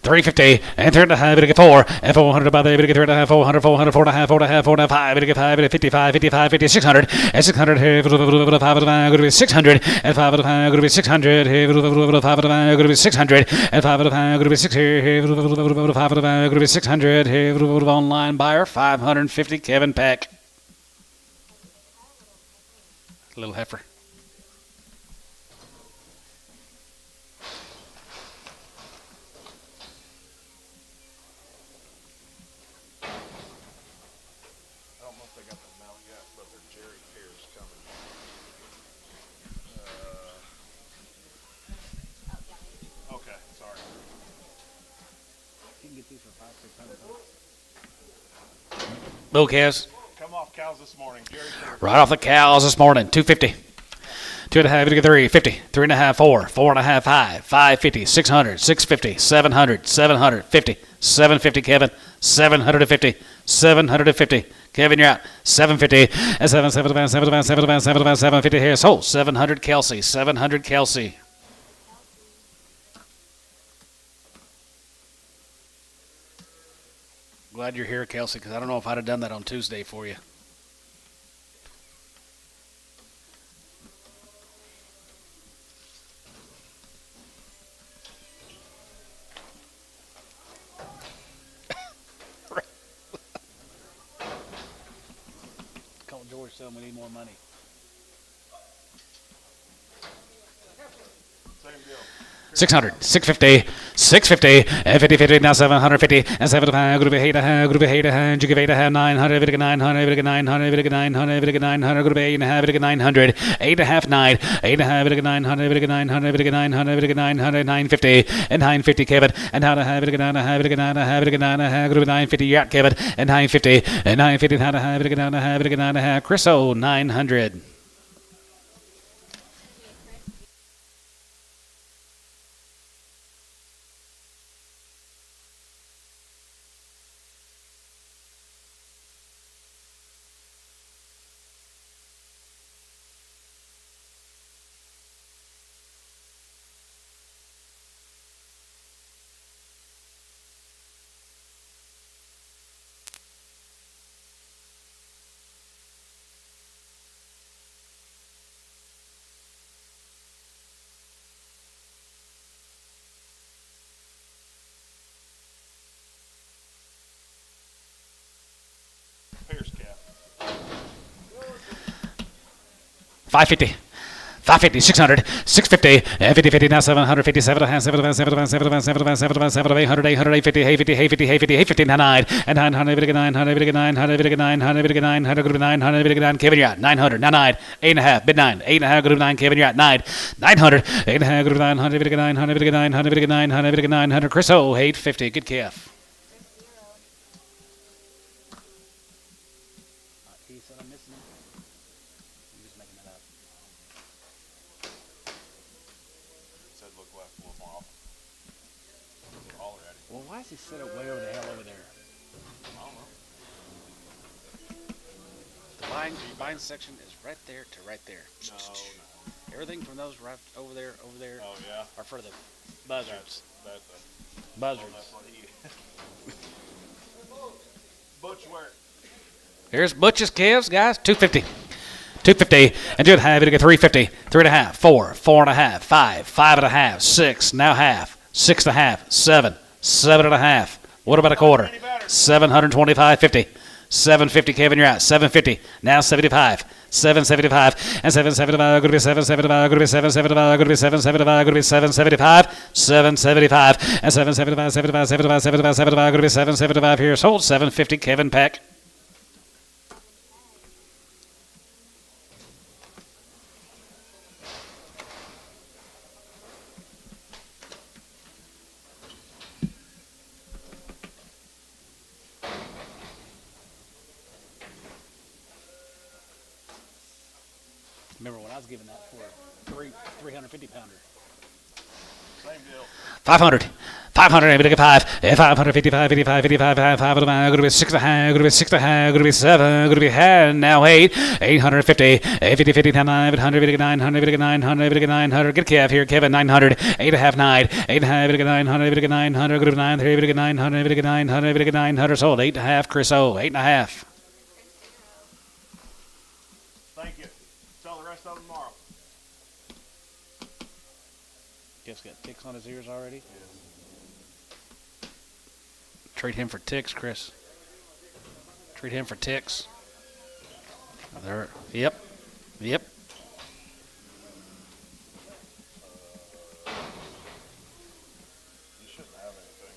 350 and 3 and a half, bit of 4 and 400 by the bit of 3 and a half, 400, 400, 4 and a half, 4 and a half, 4 and a half, 5, bit of 5, bit of 55, 55, 50, 600 and 600 here, 5 of 5, going to be 600 and 5 of 5, going to be 600 here, 5 of 5, going to be 600 and 5 of 5, going to be 600 here, 5 of 5, going to be 600 here, online buyer 550, Kevin Peck. Little heifer. I don't know if they got the mount yet, but their Jerry Pierce coming. Okay, sorry. You can get these for $500, $600. Little calves. Come off cows this morning. Jerry Pierce. Right off the cows this morning. 250. 2 and a half, 3, 50, 3 and a half, 4, 4 and a half, 5, 550, 600, 650, 700, 750, 750, Kevin, 750, 750. Kevin, you're out. 750, and 750 here. So 700 Kelsey, 700 Kelsey. Glad you're here, Kelsey, because I don't know if I'd have done that on Tuesday for you. Call George, tell him we need more money. Same deal. 600, 650, 650, and 50, 50, now 750, and 75, group of 8, group of 8, you give 8, 900, 900, 900, 900, 900, group of 8, 900, 8, 9, 8, 900, 900, 900, 950, and 950, Kevin, and how to have it, 900, group of 950, you're out, Kevin, and 950, and 950, how to have it, Chris O, 900. Pierce calf. 550. 550, 600, 650, 50, 50, now 750, 7, 7, 7, 7, 7, 7, 7, 800, 800, 850, 850, 850, 850, 850, 9, and 900, 900, 900, 900, 900, 900, 900, Kevin, you're out, 900, now 9, 8.5, bid 9, 8.5, 9, Kevin, you're out, 9, 900, 8.5, 900, 900, 900, 900, 900, Chris O, 850, good calf. look left a little more often. Holler at him. Well, why is he set up way over the hell over there? I don't know. The vine section is right there to right there. No. Everything from those right over there, Oh yeah. are for the buzzards. That's Buzzards. that's what he. Butch where? Here's Butch's calves, guys. 250. 250. And do it half. It'll get 350. 3.5. 4. 4.5. 5. 5.5. 6. Now half. 6.5. 7. 7.5. What about a quarter? 725.50. 750, Kevin, you're out. 750. Now 75. 775. And 775. Going to be 775. Going to be 775. Going to be 775. Going to be 775. 775. And 775. 75. 75. 75. 75. Going to be 775 here. Sold. 750, Kevin Peck. Remember when I was giving that for a 350 pounder? Same deal. 500. 500, maybe look at 5. 555, 55, 55, 5, going to be 6.5, going to be 6.5, going to be 7, going to be hand, now 8, 850, 50, 50, 900, 900, 900, 900, get Kev here, Kevin, 900, 8.5, 9, 8.5, 900, 900, go to 9, 3, 900, 900, 900, sold, 8.5, Chris O, 8.5. Thank you. Sell the rest of them tomorrow. Jeff's got ticks on his ears already. Treat him for ticks, Chris. Treat him for ticks. There. Yep. Yep. You shouldn't have anything.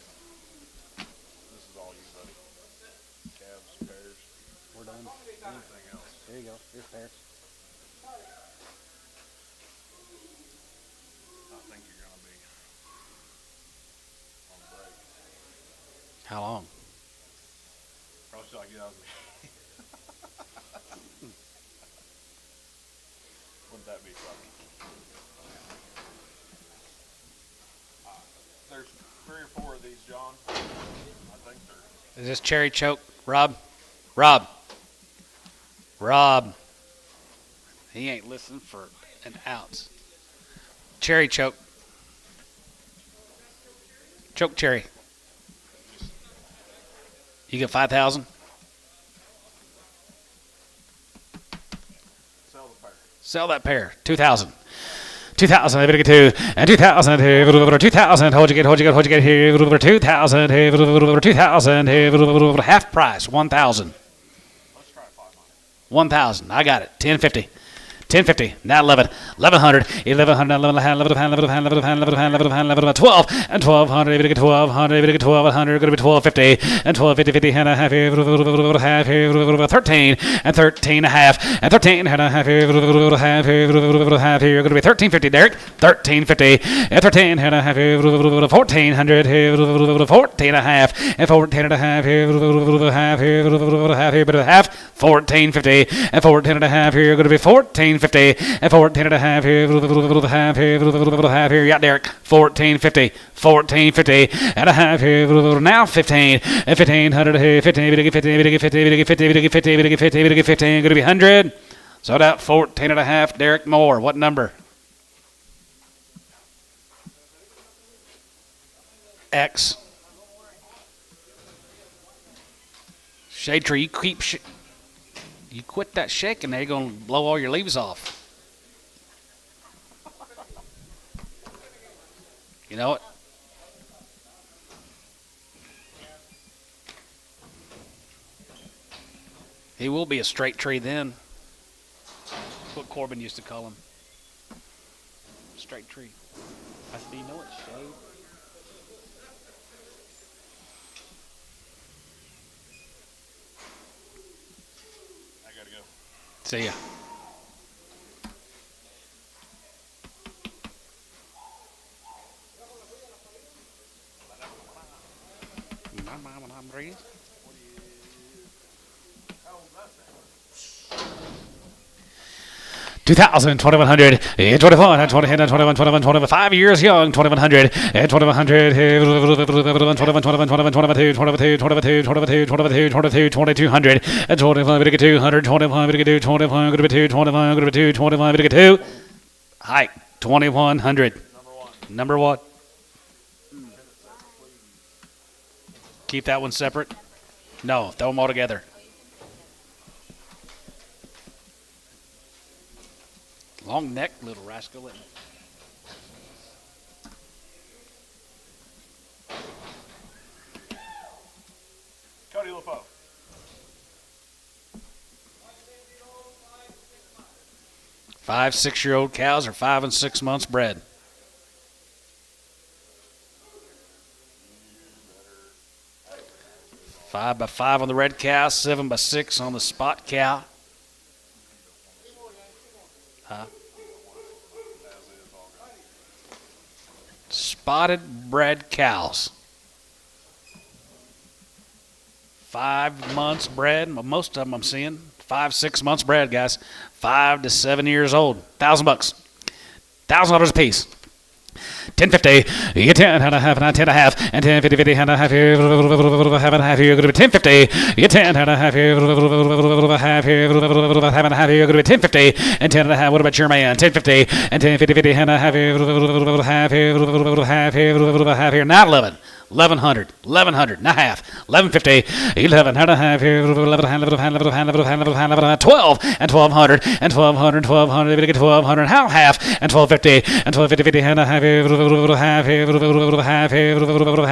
This is all you, buddy. Calves, pears, We're done. anything else. There you go. Here's pears. I think you're gonna be on break. How long? Probably should I get out of me. Wouldn't that be something? There's 3 or 4 of these, John. I think they're. Is this cherry choke? Rob? Rob. Rob. He ain't listening for an ounce. Cherry choke. Choke cherry. You get 5,000? Sell the pair. Sell that pair. 2,000. 2,000, I better get 2. And 2,000, 2,000, hold you get here, 2,000, 2,000, half price, 1,000. Let's try 500. 1,000, I got it, 1050. 1050, now 11, 1,100, 1,100, 1,100, 12, and 1,200, maybe get 1,200, maybe get 1,200, going to be 1,250, and 1,250, 50, and a half, 13, and 13 and a half, and 13 and a half, here, going to be 1,350, Derek, 1,350, and 13 and a half, 1,400, 14 and a half, and 14 and a half, here, but a half, 1,450, and 14 and a half, here, going to be 1,450, and 14 and a half here, half here, yeah, Derek, 1,450, 1,450 and a half here, now 15, and 1,500 here, 15, 50, 50, 50, 50, 50, 15, going to be 100, sold out 14 and a half, Derek Moore, what number? X. Shade tree, you keep you quit that shaking, they're going to blow all your leaves off. You know it? He will be a straight tree then. That's what Corbin used to call him. Straight tree. I see. You know what shade? I gotta go. See ya. My mom and I'm ready. 2,000, 2,100, 21, 20, 21, 21, 21, 5 years young, 2,100, 2,100, 21, 21, 21, 22, 22, 22, 22, 22, 22, 2,200, 21, 200, 21, 2, 21, 2, 21, 2, 21, 2, height, 2,100. Number one. Keep that one separate. No, throw them all together. Long neck, little rascal. Isn't it? Cody LaFoe. 5, 6-year-old cows are 5 and 6 months bred. 5 by 5 on the red cow, 7 by 6 on the spot cow. Huh? Spotted bred cows. 5 months bred. Most of them I'm seeing 5, 6 months bred, guys. 5 to 7 years old. $1,000 bucks. $1,000 a piece. 10.50, you get 10 and a half, and 10 and a half, and 10.50, 50 and a half, half and a half, you're going to be 10.50, you get 10 and a half, half and a half, you're going to be 10.50, and 10 and a half, what about your man? 10.50, and 10.50, 50 and a half, half, here, now 11. 1,100, 1,100 and a half, 1,150, 11 and a half, 12, and 1,200, and 1,200, 1,200, we get 1,200, how half, and 1,250, and 1,250, 50 and a half, half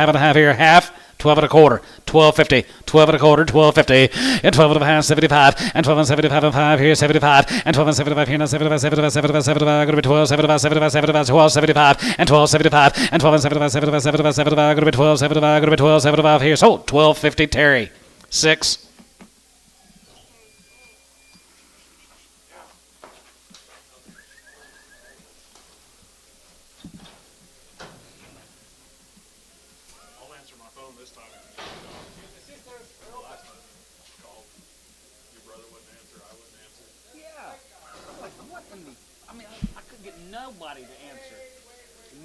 and a half here, half. 12 and a quarter, 12.50, 12 and a quarter, 12.50, and 12 and a half, 75, and 12 and 75 and 5 here, 75, and 12 and 75 here, now 75, 75, 75, 75, going to be 12, 75, 75, 75, 12, 75, and 12, 75, and 12 and 75, 75, 75, 75, going to be 12, 75, going to be 12, 75 here, sold, 12.50 Terry, 6. I'll answer my phone this time. Last time I called, your brother wouldn't answer, I wouldn't answer. Yeah. I'm like, what in the? I mean, I couldn't get nobody to answer.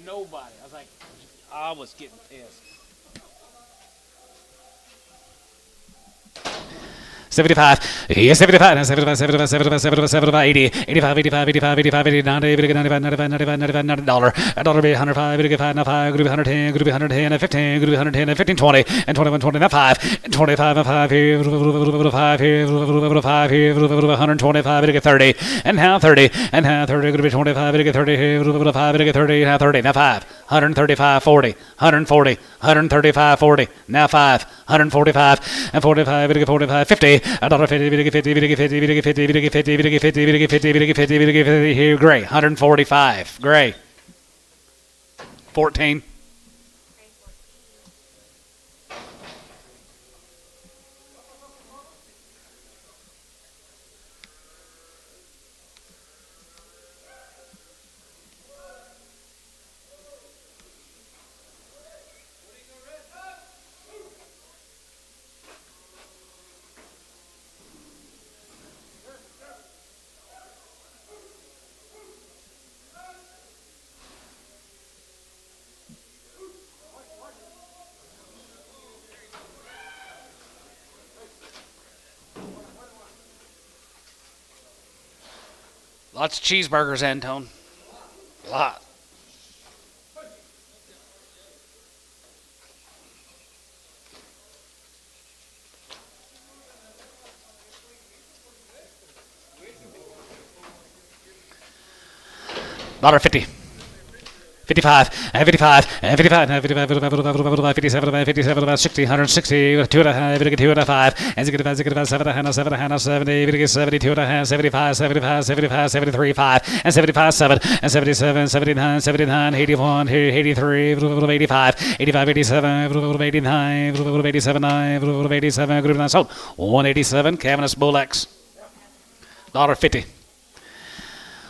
Nobody. I was like, I was getting pissed. 75, yes, 75, 75, 75, 75, 75, 75, 80, 85, 85, 85, 85, 80, 90, 95, 95, 95, 95, $90, $1 be 105, 85, now 5, group 110, group 110, and 15, group 110, and 15, 20, and 21, 20, now 5, and 25, and 5 here, 5 here, 5 here, 125, it get 30, and now 30, and now 30, group 25, it get 30 here, 5, it get 30, now 30, now 5, 135, 40, 140, 135, 40, now 5, 145, and 45, it get 45, 50, $1.50, 50, 50, 50, 50, 50, 50, 50, 50, 50, 50, 50, 50, here, gray, 145, gray, 14. Lots of cheeseburgers, Antone. A lot. $1.50. 55, 55, 55, 55, 57, 57, 60, 160, 2 and a half, 2 and a 5, and 7, 7, 70, 72 and a half, 75, 75, 75, 73, 5, and 75, 7, and 77, 79, 79, 81, 83, 85, 85, 87, 89, 87, 9, 87, group 9, sold, 187, Cavanus Bull X, $1.50.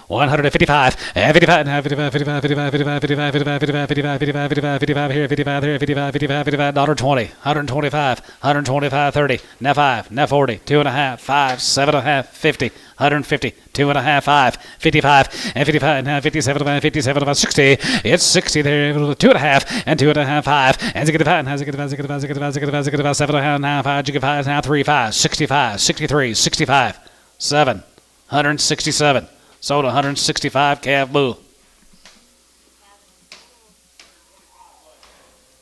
155 and 55 and 55 55 55 55 55 55 55 55 55 here 55 here 55 55 55 $120 125 125 30 now 5 now 40 2 and a half 5 7 and a half 50 150 2 and a half 5 55 and 55 now 57 57 about 60 it's 60 there 2 and a half and 2 and a half 5 and 65 and 65 65 65 65 7 and a half now 5 5 now 3 5 65 63 65 7 167 sold 165 calf bull.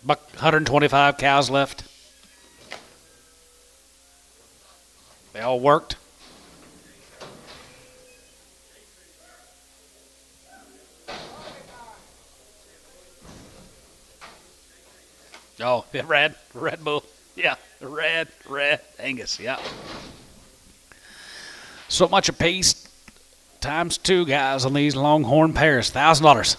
Buck 125 cows left. They all worked. Oh, yeah, red bull. Yeah, red Angus. Yeah. So much a piece. Times 2 guys on these longhorn pairs. $1,000.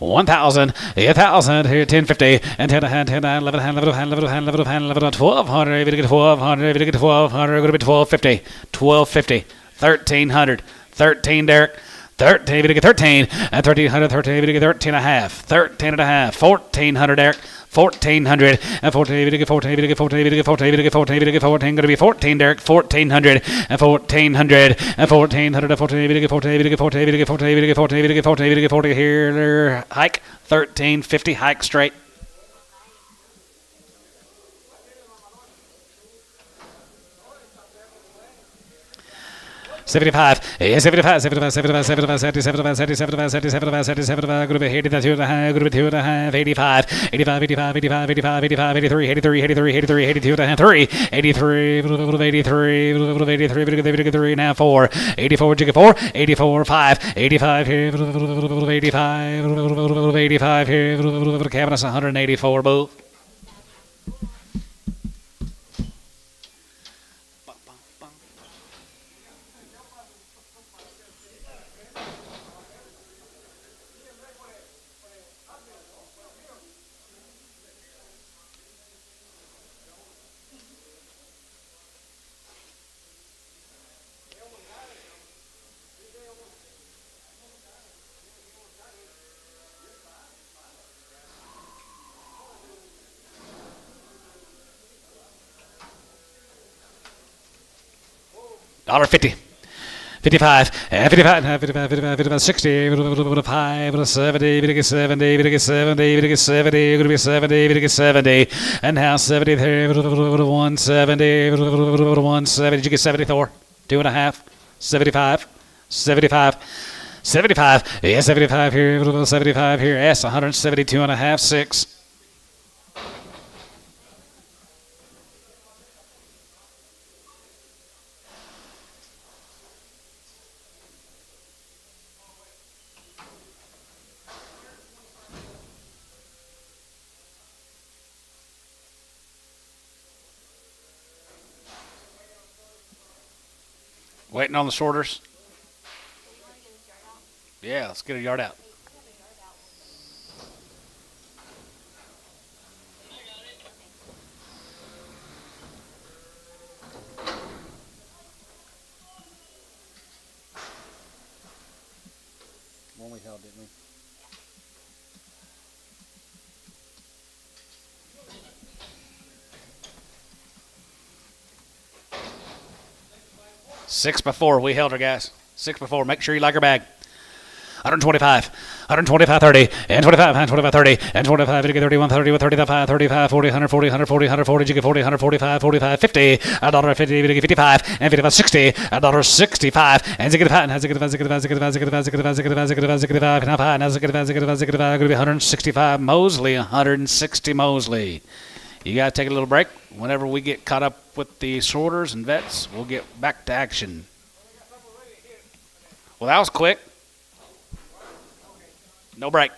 1,000, 1,000 here, 1050 and 10 hand, 10 hand, 11 hand, 11 hand, 11 hand, 11 hand, 11 1,200. If you get 1,200, if you get 1,200, going to be 1,250, 1,250, 1,300, 13 Derek. 13, if you get 13, and 1,300, 13, if you get 13 and a half, 13 and a half, 1,400 Derek. 1,400 and 14. If you get 14, if you get 14, if you get 14, if you get 14, if you get 14, going to be 14, Derek. 1,400 and 1,400 and 1,400 and 14. If you get 14, if you get 14, if you get 14, if you get 14, if you get 14, if you get 14 here, hike 1,350, hike straight. $75, 75, 75, 75, 75, 77, 77, 77, 77, group of 80, that's 2.5, group of 2.5, 85, 85, 85, 85, 85, 85, 83, 83, 83, 83, 82, 3, 83, 83, 83, 83, now 4, 84, jigga 4, 84, 5, 85 here, 85, 85 here, cabinets 184, bull. $1.50. 55, 55, 55, 55, 55, 60, 5, 70, 70, 70, 70, going to be 70, 70, and now 70 there, 170, 170, did you get 74? 2.5, 75, 75, 75, yeah, 75 here, 75 here, S, 172 and a half, 6. Waiting on the sorters. Yeah, let's get a yard out. One we held, didn't we? Six before we held her, guys. 6 before. Make sure you like her bag. 125, 125, 30, and 25, and 25, 30, and 25, you get 31, 30, 35, 35, 40, 140, 140, 140, you get 40, 145, 45, 50, $1.50, you get 55, and 55, 60, $1.65, and you get 5, and you get 5, now 5, now you get 5, going to be 165 Mosley, 160 Mosley. You got to take a little break. Whenever we get caught up with the sorters and vets, we'll get back to action. Well, that was quick. No break.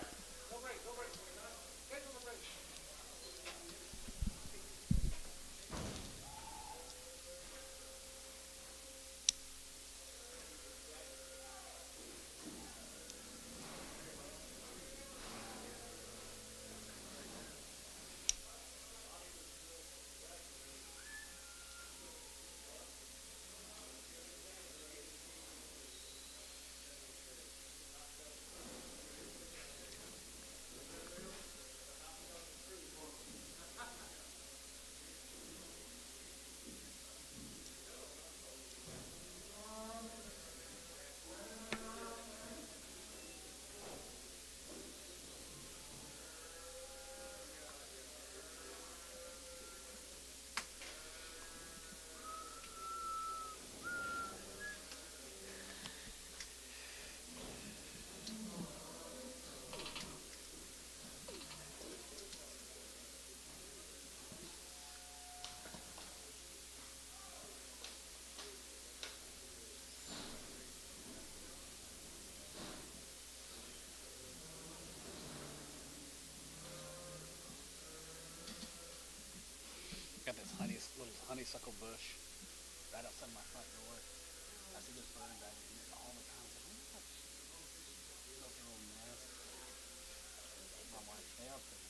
honeysuckle bush right outside my front door. I see this bird that eating it all the time. I was like, oh, look, little nest. My wife, they are pretty.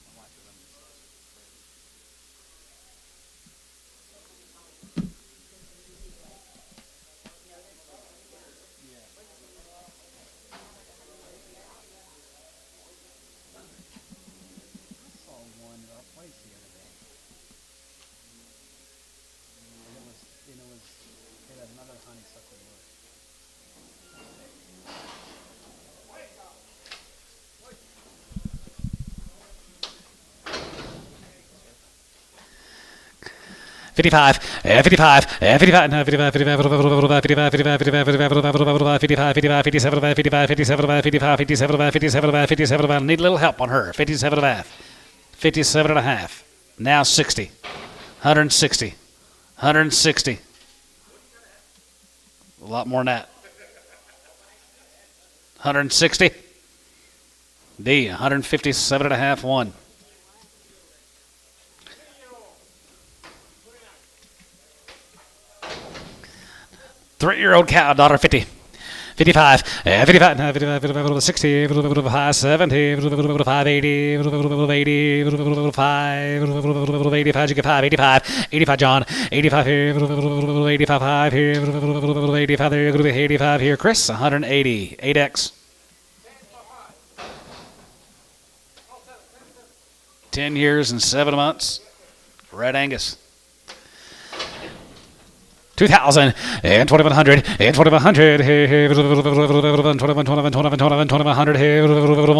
My wife is obsessed with this bird. Yeah. I saw one at our place the other day. And it had another honeysuckle bush. 55, 55, 55, no, 55, 55, 55, 55, 55, 55, 55, 57, 55, 57, 55, 57, 57, 57, need a little help on her. 57 and a half. 57 and a half. Now 60. 160. 160. A lot more than that. 160. D, 157 and a half, one. Three-year-old cow, $1.50. 55, 55, 55, 60, 5, 70, 5, 80, 80, 5, 85, you get 5, 85, 85, John, 85 here, 85, 5 here, 85 there, 85 here, Chris, 180, 8X. 10 years and 7 months, Red Angus. 2,000 and 2,100 and 2,100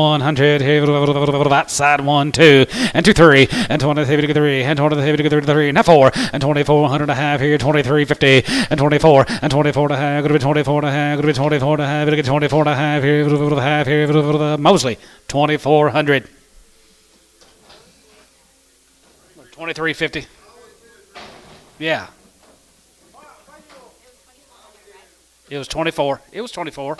100 outside 1 2 and 2 3 and 23 and 23 now 4 and 2,400 and a half here 2350 and 24 and 24 and a half going to be 24 and a half going to be 24 and a half going to get 24 and a half here Mosley 2,400 2350 yeah. It was 24. It was 24.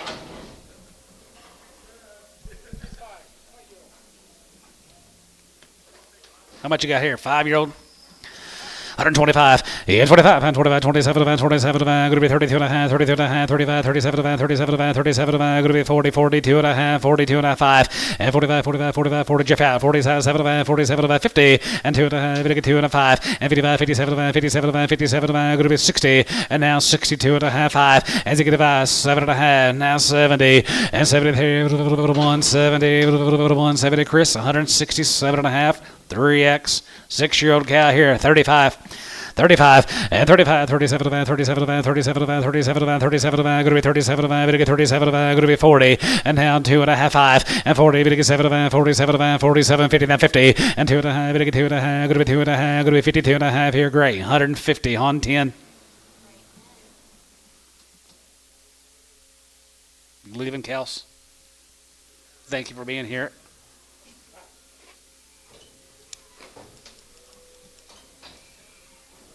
How much you got here? 5-year-old? 125. Yeah, 25. 25, 27, 27, going to be 32 and a half, 32 and a half, 35, 37, 37, 37, going to be 40, 42 and a half, 42 and a half, 5, and 45, 45, 45, 40, Jeff out, 47, 47, 50, and 2 and a half, 2 and a 5, and 55, 57, 57, 57, going to be 60, and now 62 and a half, 5, and 65, 7 and a half, now 70, and 73, 170, 170, Chris, 167 and a half, 3X, 6-year-old cow here, 35. 35 and 35, 37, 37, 37, 37, 37, going to be 37, going to get 37, going to be 40, and now 2 and a half, 5, and 40, going to get 7, 47, 47, 50, now 50, and 2 and a half, going to get 2 and a half, going to be 2 and a half, going to be 52 and a half here, Gray, 150 on 10. Leaving Kels. Thank you for being here.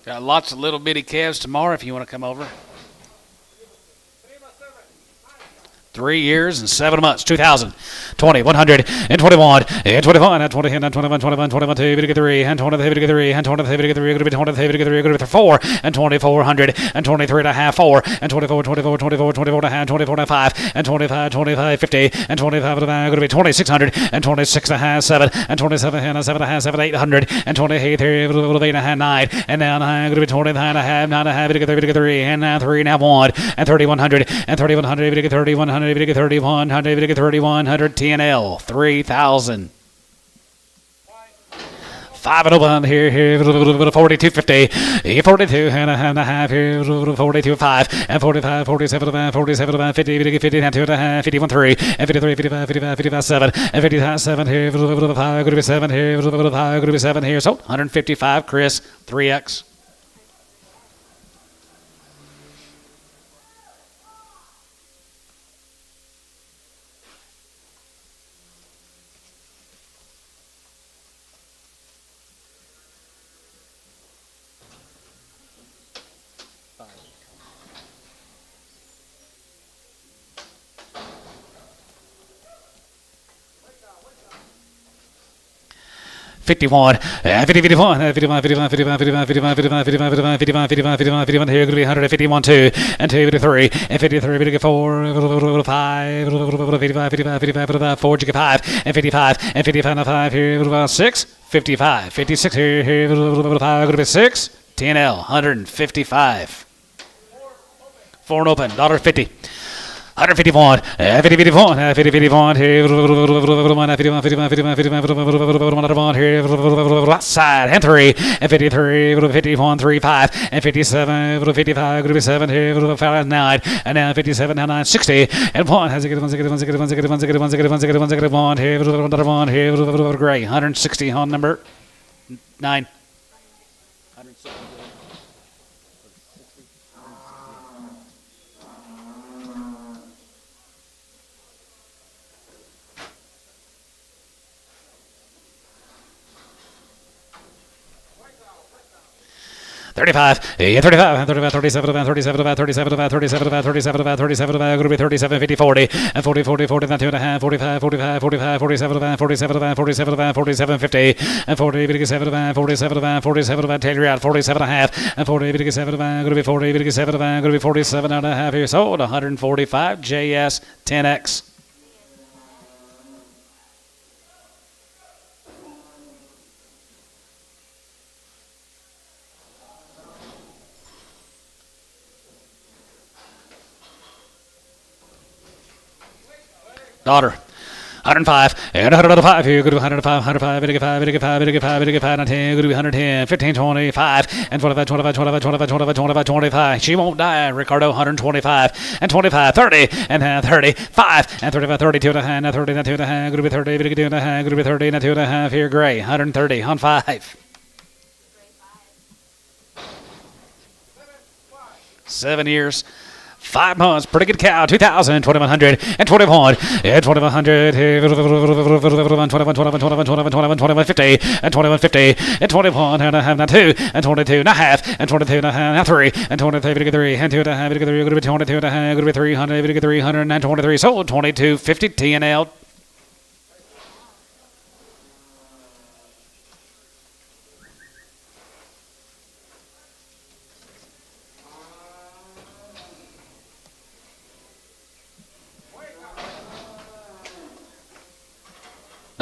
Got lots of little bitty calves tomorrow if you want to come over. 3 years and 7 months. 2,000, 20, 100, and 21, and 21, and 20, and 21, 21, 21, 2, to get 3, and 20, to get 3, and 20, to get 3, going to be 20, to get 3, going to be 4, and 2,400, and 23 and a half, 4, and 24, 24, 24, 24 and a half, 24 and a 5, and 25, 25, 50, and 25 and a half, going to be 2,600, and 26 and a half, 7, and 27 and a 7 and a half, 7, 800, and 28, 8 and a half, 9, and now 9, going to be 29 and a half, 9 and a half, to get 3, and now 3, now 1, and 3,100, and 3,100, to get 3,100, to get 3,100, to get 3,100, TNL, 3,000. 5 and 1 here, 42.50, 42 and a half here, 42 5, and 45, 47, 47, 50, 50, and 2 and a half, 51 3, and 53, 55, 55, 55 7, and 55 7 here, 5, going to be 7 here, 5, going to be 7 here, so 155, Chris, 3X. 51, 50, 51, 55, 55, 55, 55, 55, 55, 55, 55, 55, 55, 51, here, going to be 151, 2, and 2, 53, and 53, 54, 5, 55, 55, 55, 55, 4, 5, and 55, and 55, 5, here, 6, 55, 56, here, 5, going to be 6, TNL, 155. 4 and open, $1.50. 151, 50, 51, 50, 51, here, 51, 51, 51, 51, here, side, and 3, and 53, 51, 3, 5, and 57, 55, going to be 7, here, 9, and now 57, now 9, 60, and 1, has a good 1, here, 1, here, gray, 160 on number 9. 160. $35, 35, 35, 37, 37, 37, 37, 37, 37, going to be 37, 50, 40, and 40, 40, 40, 2.5, 45, 45, 45, 47, 47, 47, 47, 50, and 40, 47, 47, 47, take you out, 47 and a half, and 40, 47, going to be 40, 47, going to be 47 and a half here, sold, 145, JS 10X. Daughter, 105, and 105, here, good to 105, 105, 85, 85, 85, 85, 10, good to 110, 15, 25, and 25, 25, 25, 25, 25, 25, 25. She won't die, Ricardo, 125, and 25, 30, and 35, and 35, 32 and a half, and 30, and 2 and a half, good to be 30, good to 2 and a half, good to be 30, and 2 and a half, here, gray, 130, on 5. 7 years. 5 months, pretty good cow, 2,000, 2,100, and 21, and 2,100, 21, 21, 50, and 21, 50, and 21, and a half, not 2, and 22 and a half, and 22 and a half, not 3, and 23, 3, and 2 and a half, 3, going to be 22 and a half, going to be 300, 300, and 23, sold, 22, 50, TNL.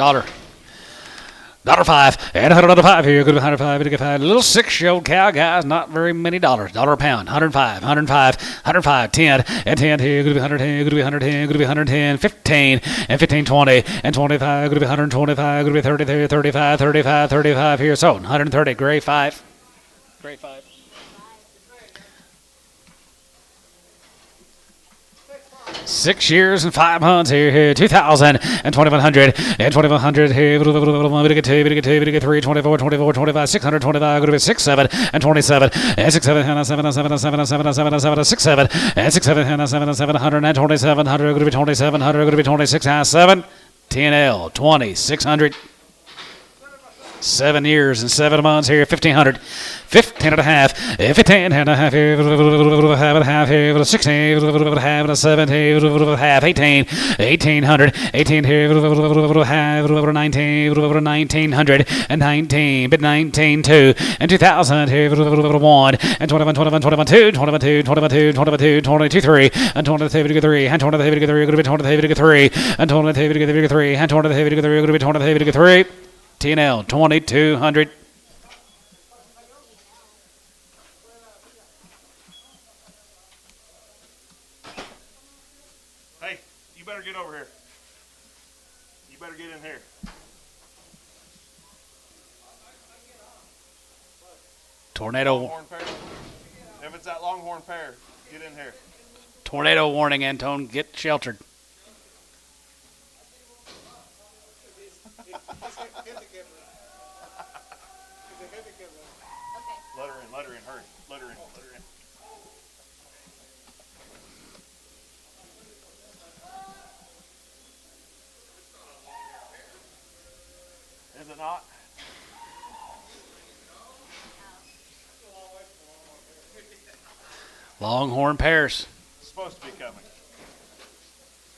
$1.05, and $105 here, good $105, little 6-year-old cow, guys, not very many dollars, $1 a pound, 105, 105, 105, 10, and 10 here, good to be 110, good to be 110, good to be 110, 15, and 15, 20, and 25, good to be 125, good to be 30, 35, 35, 35 here, so 130, gray 5. Gray 5. 6 years and 5 months here, 2,000 and 2,100 and 2,100 here, we get 2, we get 2, we get 3, 24, 24, 25, 625, go to be 6, 7 and 27 and 6, 7 and 7 and 7 and 7 and 7 and 7 and 7 and 6, 7 and 6, 7 and 7 and 700 and 2,700, go to be 2,700, go to be 26 and 7, TNL 2,600. 7 years and 7 months here, 1,500, 15 and a half, 15 and a half here, half here, 16, half, 17, half, 18, 1,800, 18 here, half, 19, 1,900, and 19, bit 19, 2, and 2,000 here, 1, and 21, 21, 21, 2, 21, 2, 21, 2, 22, 22, 3, and 23, 3, and 23, 3, going to be 23, 3, and 23, 3, and 23, 3, going to be 23, 3. TNL 2,200. Hey, you better get over here. You better get in here. Tornado. Longhorn pair. If it's that longhorn pair, get in here. Tornado warning, Antone. Get sheltered. Let her in, hurry. Let her in. Is it not? Longhorn pairs. It's supposed to be coming.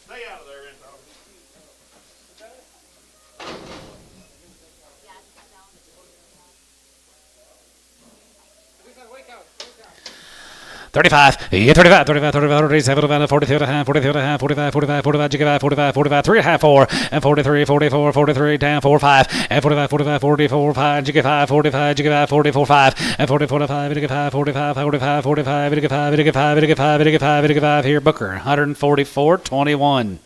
Stay out of there, Anton. Yeah, it's down 35, yeah, 35, 35, 35, 37, 42 and a half, 42 and a half, 45, 45, 45, 45, 45, 45, 3 and a half, 4, and 43, 44, 43, down, 4, 5, and 45, 45, 44, 5, jiggy 5, 45, jiggy 5, 44, 5, and 44, 5, jiggy 5, 45, 45, 45, jiggy 5, jiggy 5, jiggy 5, jiggy 5, jiggy 5, here, Booker, 144, 21.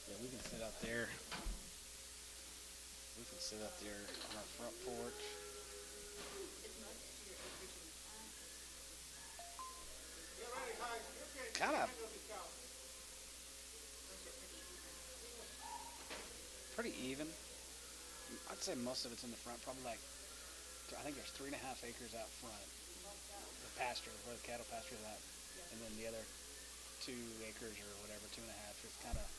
Yeah, we can sit out there. We can sit out there on our front porch. Kind of pretty even. I'd say most of it's in the front. Probably like, I think there's 3.5 acres out front. The pasture, where the cattle pasture is at. And then the other 2 acres or whatever, 2.5, is kind of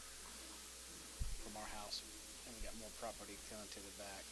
from our house. And we got more property coming to the back.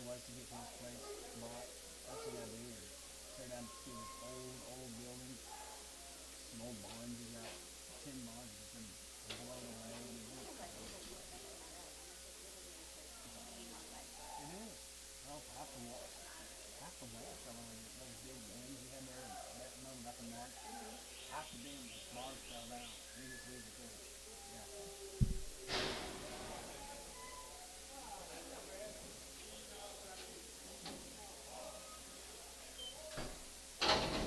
Was to get his place bought, that's what I do. Tear down through this old building, some old barns. You got 10 barns that's been blown away. It is. Well, half the west of those big winds you had there that moment up in March, half the barns fell down. You just leave it there. Yeah.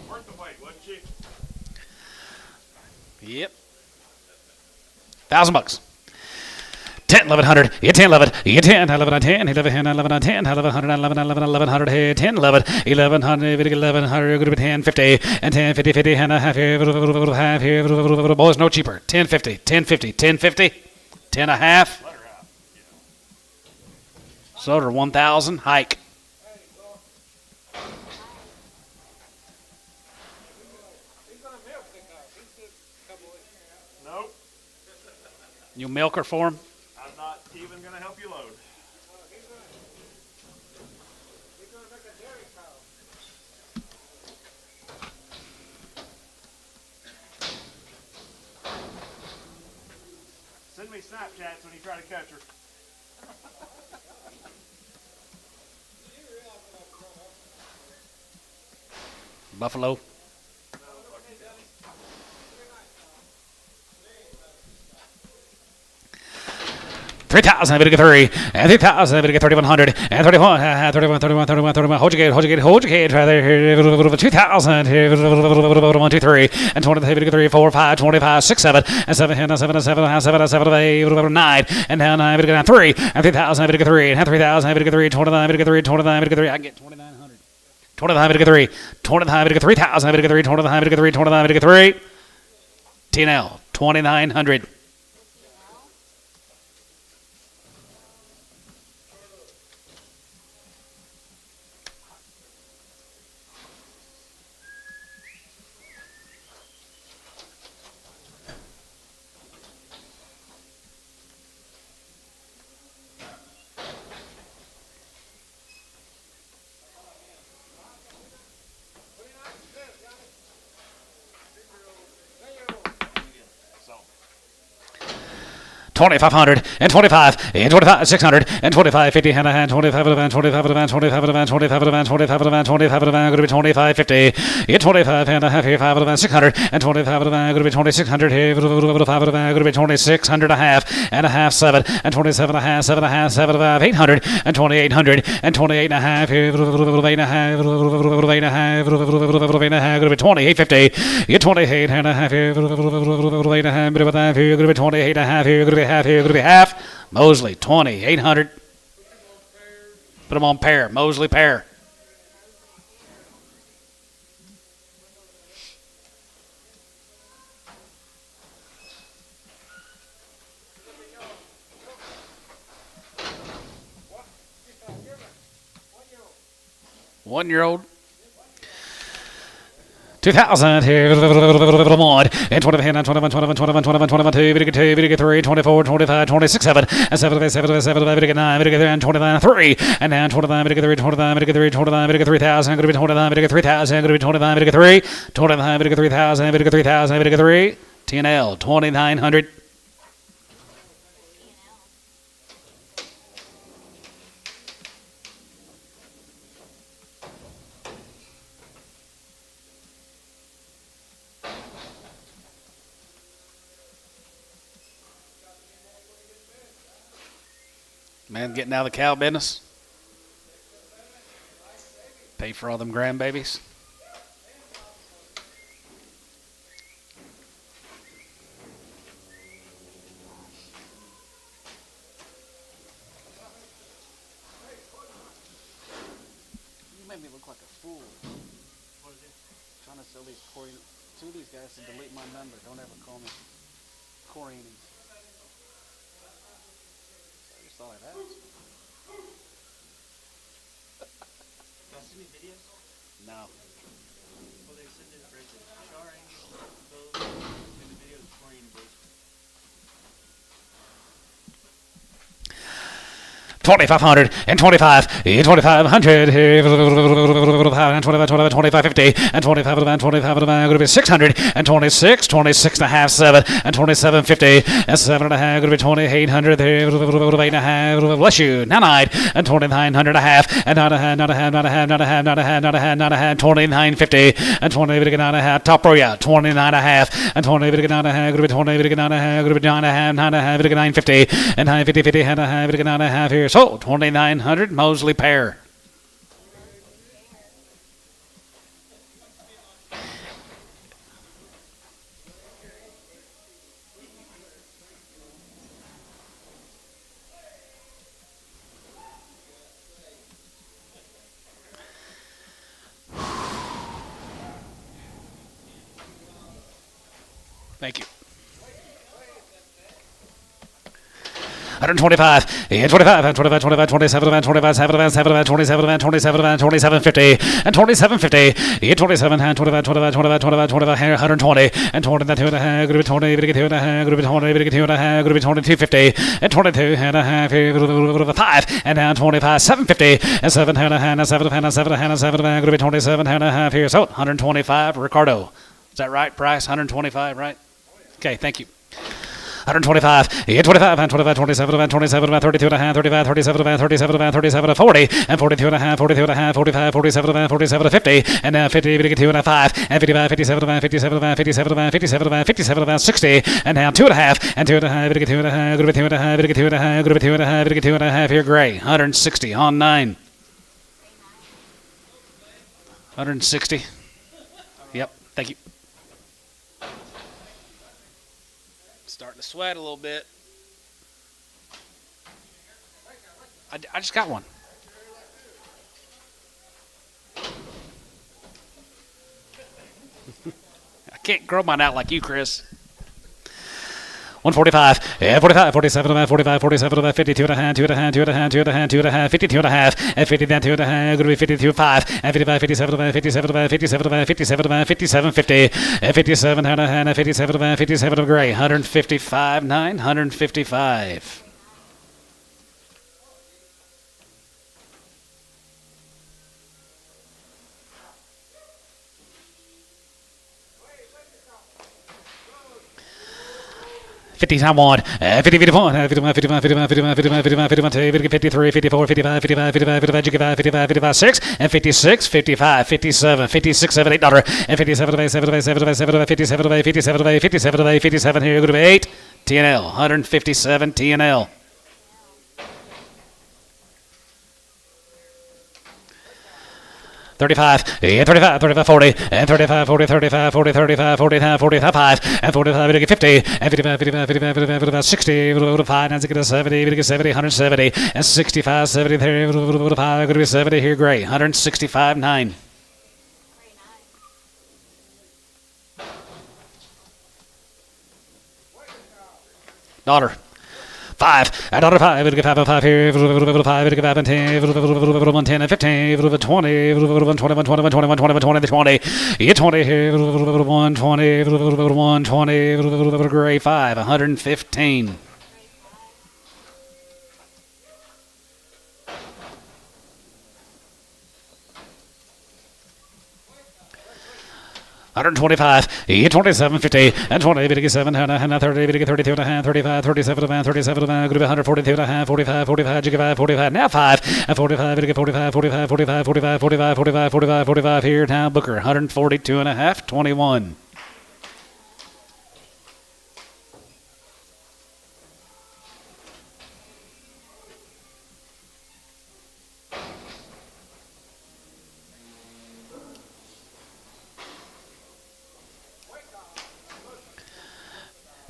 Worth the wait, wasn't she? Yep. $1,000. 10, 1100, yeah, 10, 11, yeah, 10, 11, 10, 11, 11, 10, 11, 100, 11, 11, 1100, hey, 10, 11, 1100, 1100, good to be 10, 50, and 10, 50, 50, and a half here, half here, boys, no cheaper. 10, 50, 10, 50, 10, 50, 10 and a half. Let her out. Sold her 1,000, hike. Nope. You milk her for him? I'm not even going to help you load. Send me Snapchats when you try to catch her. Buffalo. 3,000, we get 3, and 3,000, we get 3,100, and 31, 31, 31, 31, 31, hold your gate, try there, 2,000, 1, 2, 3, and 20, we get 3, 4, 5, 25, 6, 7, and 7, and 7, and 7, and 7, and 7, 8, 9, and down 9, we get 3, and 3,000, we get 3, and 3,000, we get 3, 29, we get 3, 29, we get 3, I get 2,900. 25, bid 3. 25, bid 3,000, bid 3, 25, bid 3, 25, bid 3. TNL, 2,900. So, 2,500 and 25 and 25 600 and 25 50 and a hand 25 of 25 of 25 of 25 of 25 of 25 of going to be 25 50 and 25 and a half here 5 of 600 and 25 of going to be 2600 here 5 of going to be 2600 and a half 7 and 27 and a half 7 and a half 7 of 800 and 2800 and 28 and a half here 8 and a half 8 and a half 8 and a half going to be 2850 get 28 and a half here 8 and a half going to be 28 and a half here going to be half here, going to be half. Mosley, 20, 800. Put them on pair. Mosley pair. One-year-old. 2,000 here, mod, and 21, 21, 21, 21, 21, 22, bid 2, bid 3, 24, 25, 26, 7, and 7, 7, 7, bid 9, bid 10, 29, 3, and now 29, bid 3, 29, bid 3, 29, bid 3,000, going to be 29, bid 3,000, going to be 29, bid 3, 29, bid 3,000, bid 3,000, bid 3, TNL, 2,900. Man, getting out of the cow business. Pay for all them grandbabies. You made me look like a fool. what is it? Trying to sell these Corey. Two of these guys to delete my number. Don't ever call me Corey. I just thought I'd ask. Y'all see any videos? No. Well, they said this right there. Charring, those, in the videos, clean, but 2,500 and 25 and 2,500 here, and 25, 25, 25, 50 and 25 and 25 going to be 600 and 26, 26 and a half 7 and 27 50 and 7 and a half going to be 2,800 here, 8 and a half. Bless you. 9 and 2,900 and a half and not a half, not a half, not a half, not a half, not a half, not a half, not a half. 2950 and 20 not a half. Top row, yeah. 29 and a half and 20 not a half going to be 20 not a half going to be 9 and a half, 9 and a half 950 and 950 50 and a half not a half here. So 2,900 Mosley pair. Thank you. 125, and 25, and 25, 25, 27, and 25, 7, and 7, and 27, and 27, and 27, 50, and 27, 50, and 27, and 25, 25, 25, 25, 25, 120, and 20, and 2 and a half, group 20, big 2 and a half, group 20, big 2 and a half, group 22, 50, and 22 and a half, group 5, and now 25, 750, and 7 and a half, and 7 and 7 and 7, and group 27 and a half here. So 125, Ricardo. Is that right, Price? 125, right? Okay, thank you. 125, 25, and 25, 27, and 27, and 32 and a half, 35, 37, and 37, and 37, and 40, and 42 and a half, 42 and a half, 45, 47, and 47, and 50, and now 50, 52 and a 5, and 55, 57, and 57, and 57, and 57, and 57, and 60, and now 2 and a half, and 2 and a half, 2 and a half, 2 and a half, 2 and a half, 2 and a half, 2 and a half here, Gray, 160 on 9. 160. Yep, thank you. Starting to sweat a little bit. I just got one. Can't grow mine out like you, Chris. 145, 45, 47, 45, 47, 52 and a half, 2 and a half, 2 and a half, 2 and a half, 2 and a half, 52 and a half, and 50 down 2 and a half, going to be 52 5, and 55, 57, 57, 57, 57, 57, 50, and 57 and a half, and 57, 57 of gray, 155, 9, 155. Fifty time one, 50, 51, 51, 51, 51, 51, 51, 51, 51, 52, 53, 54, 55, 55, 55, 55, 55, 55, 6, and 56, 55, 57, 56, 7, $8, and 57, 7, 7, 7, 57, 57, 57, 57, here, go to 8, TNL, 157 TNL. $35, 35, 35, 40, and 35, 40, 35, 40, 35, 40, 45, and 45, 50, and 55, 55, 55, 55, 60, 5, and 70, 70, 170, and 65, 70, 30, 5, going to be 70 here, gray, 165, 9. Daughter. 5, and daughter 5, it'll get 5 and 5 here, 5, it'll get 5 and 10, 1, 10 and 15, 20, 21, 21, 21, 21, 20, 20, you 20 here, 1, 20, 1, 20, gray 5, 115. 125, 27, 50, and 20, 57, and 30, 32, and a half, 35, 37, and 37, and 142, and a half, 45, 45, 45, 45, now 5, and 45, 45, 45, 45, 45, 45, 45, 45, 45 here, now Booker, 142 and a half, 21.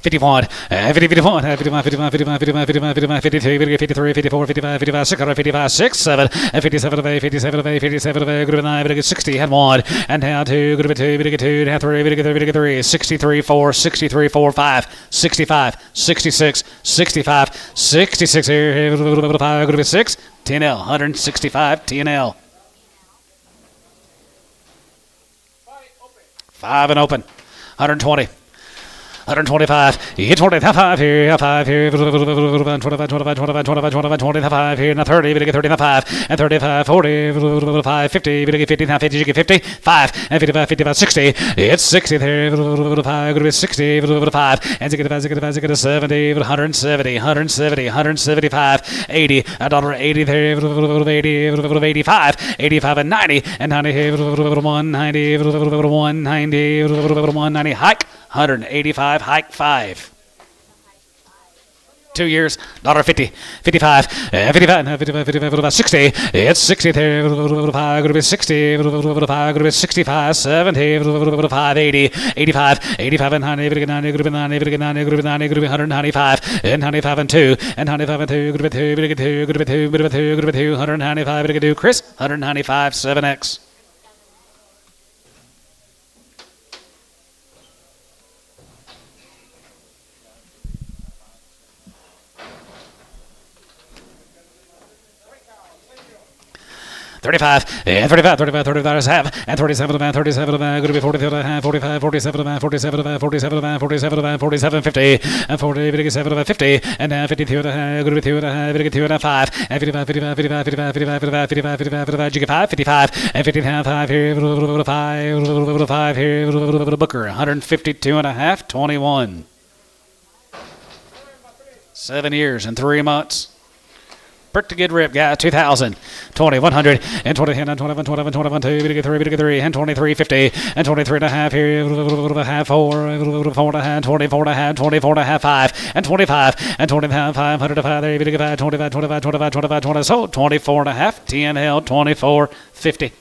$51, 50, 51, 51, 51, 51, 51, 51, 51, 52, 53, 54, 55, 55, 600, 55, 6, 7, 57 of A, 57 of A, 57 of A, group of 9, 60, and 1, and now 2, group of 2, 2, now 3, 3, 63, 4, 63, 4, 5, 65, 66, 65, 66 here, group of 6, TNL, 165, TNL. 5 and open, 120. 125, 25 here, 5 here, 25, 25, 25, 25, 25 here, now 30, we get 35, and 35, 40, 5, 50, we get 50, now 50, you get 50, 5, and 55, 55, 60, it's 60 there, 5, 60, 5, and 65, 70, 170, 170, 175, 80, $80 there, 80, 85, 85 and 90, and 90 here, 190, 190, 190, hike, 185, hike 5. 2 years, $50, 55, 55, 55, 55, 60, it's 60 there, 5, going to be 60, 5, going to be 65, 70, 5, 80, 85, 85 and 90, 90, going to be 90, 90, going to be 90, going to be 195, and 95 and 2, and 95 and 2, going to be 2, going to be 2, going to be 2, going to be 2, going to be 2, 195, going to do Chris, 195, 7X. $35, 35, 35, 35 is half, and 37 man, 37 man, going to be 42 and a half, 45, 47 man, 47 man, 47 man, 47 man, 47, 50, and 40, 57 man, 50, and now 52 and a half, going to be 2 and a half, 2 and a 5, and 55, 55, 55, 55, 55, 55, 55, 55, 55, you get 5, 55, and 50 and a half, 5 here, 5 here, Booker, 152 and a half, 21. 7 years and 3 months. Pretty good rip, guys. 2000, 20, 100, and 20, and 21, 21, 21, 2, we get 3, and 23, 50, and 23 and a half here, half 4, 4 and a half, 24 and a half, 24 and a half, 5, and 25, and 25, 500 to 5, there, we get 5, 25, 25, 25, 25, 20, so 24 and a half, TNL, 24, 50.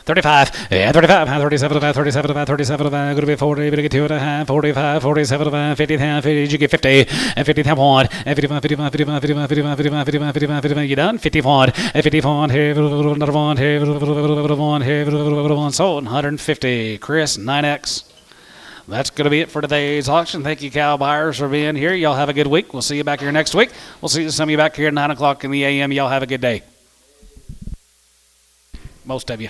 35, and 35, 37, 37, 37, going to be 40, but get 2.5, 45, 47, 50, 50, you get 50, and 50, 1, and 55, 55, 55, 55, 55, 55, 55, 55, 55, you done? 51, and 51, here, another one, here, one, here, one, sold, 150, Chris, 9X. That's going to be it for today's auction. Thank you, cow buyers, for being here. Y'all have a good week. We'll see you back here next week. We'll see some of you back here at 9 o'clock in the a.m. Y'all have a good day. Most of you.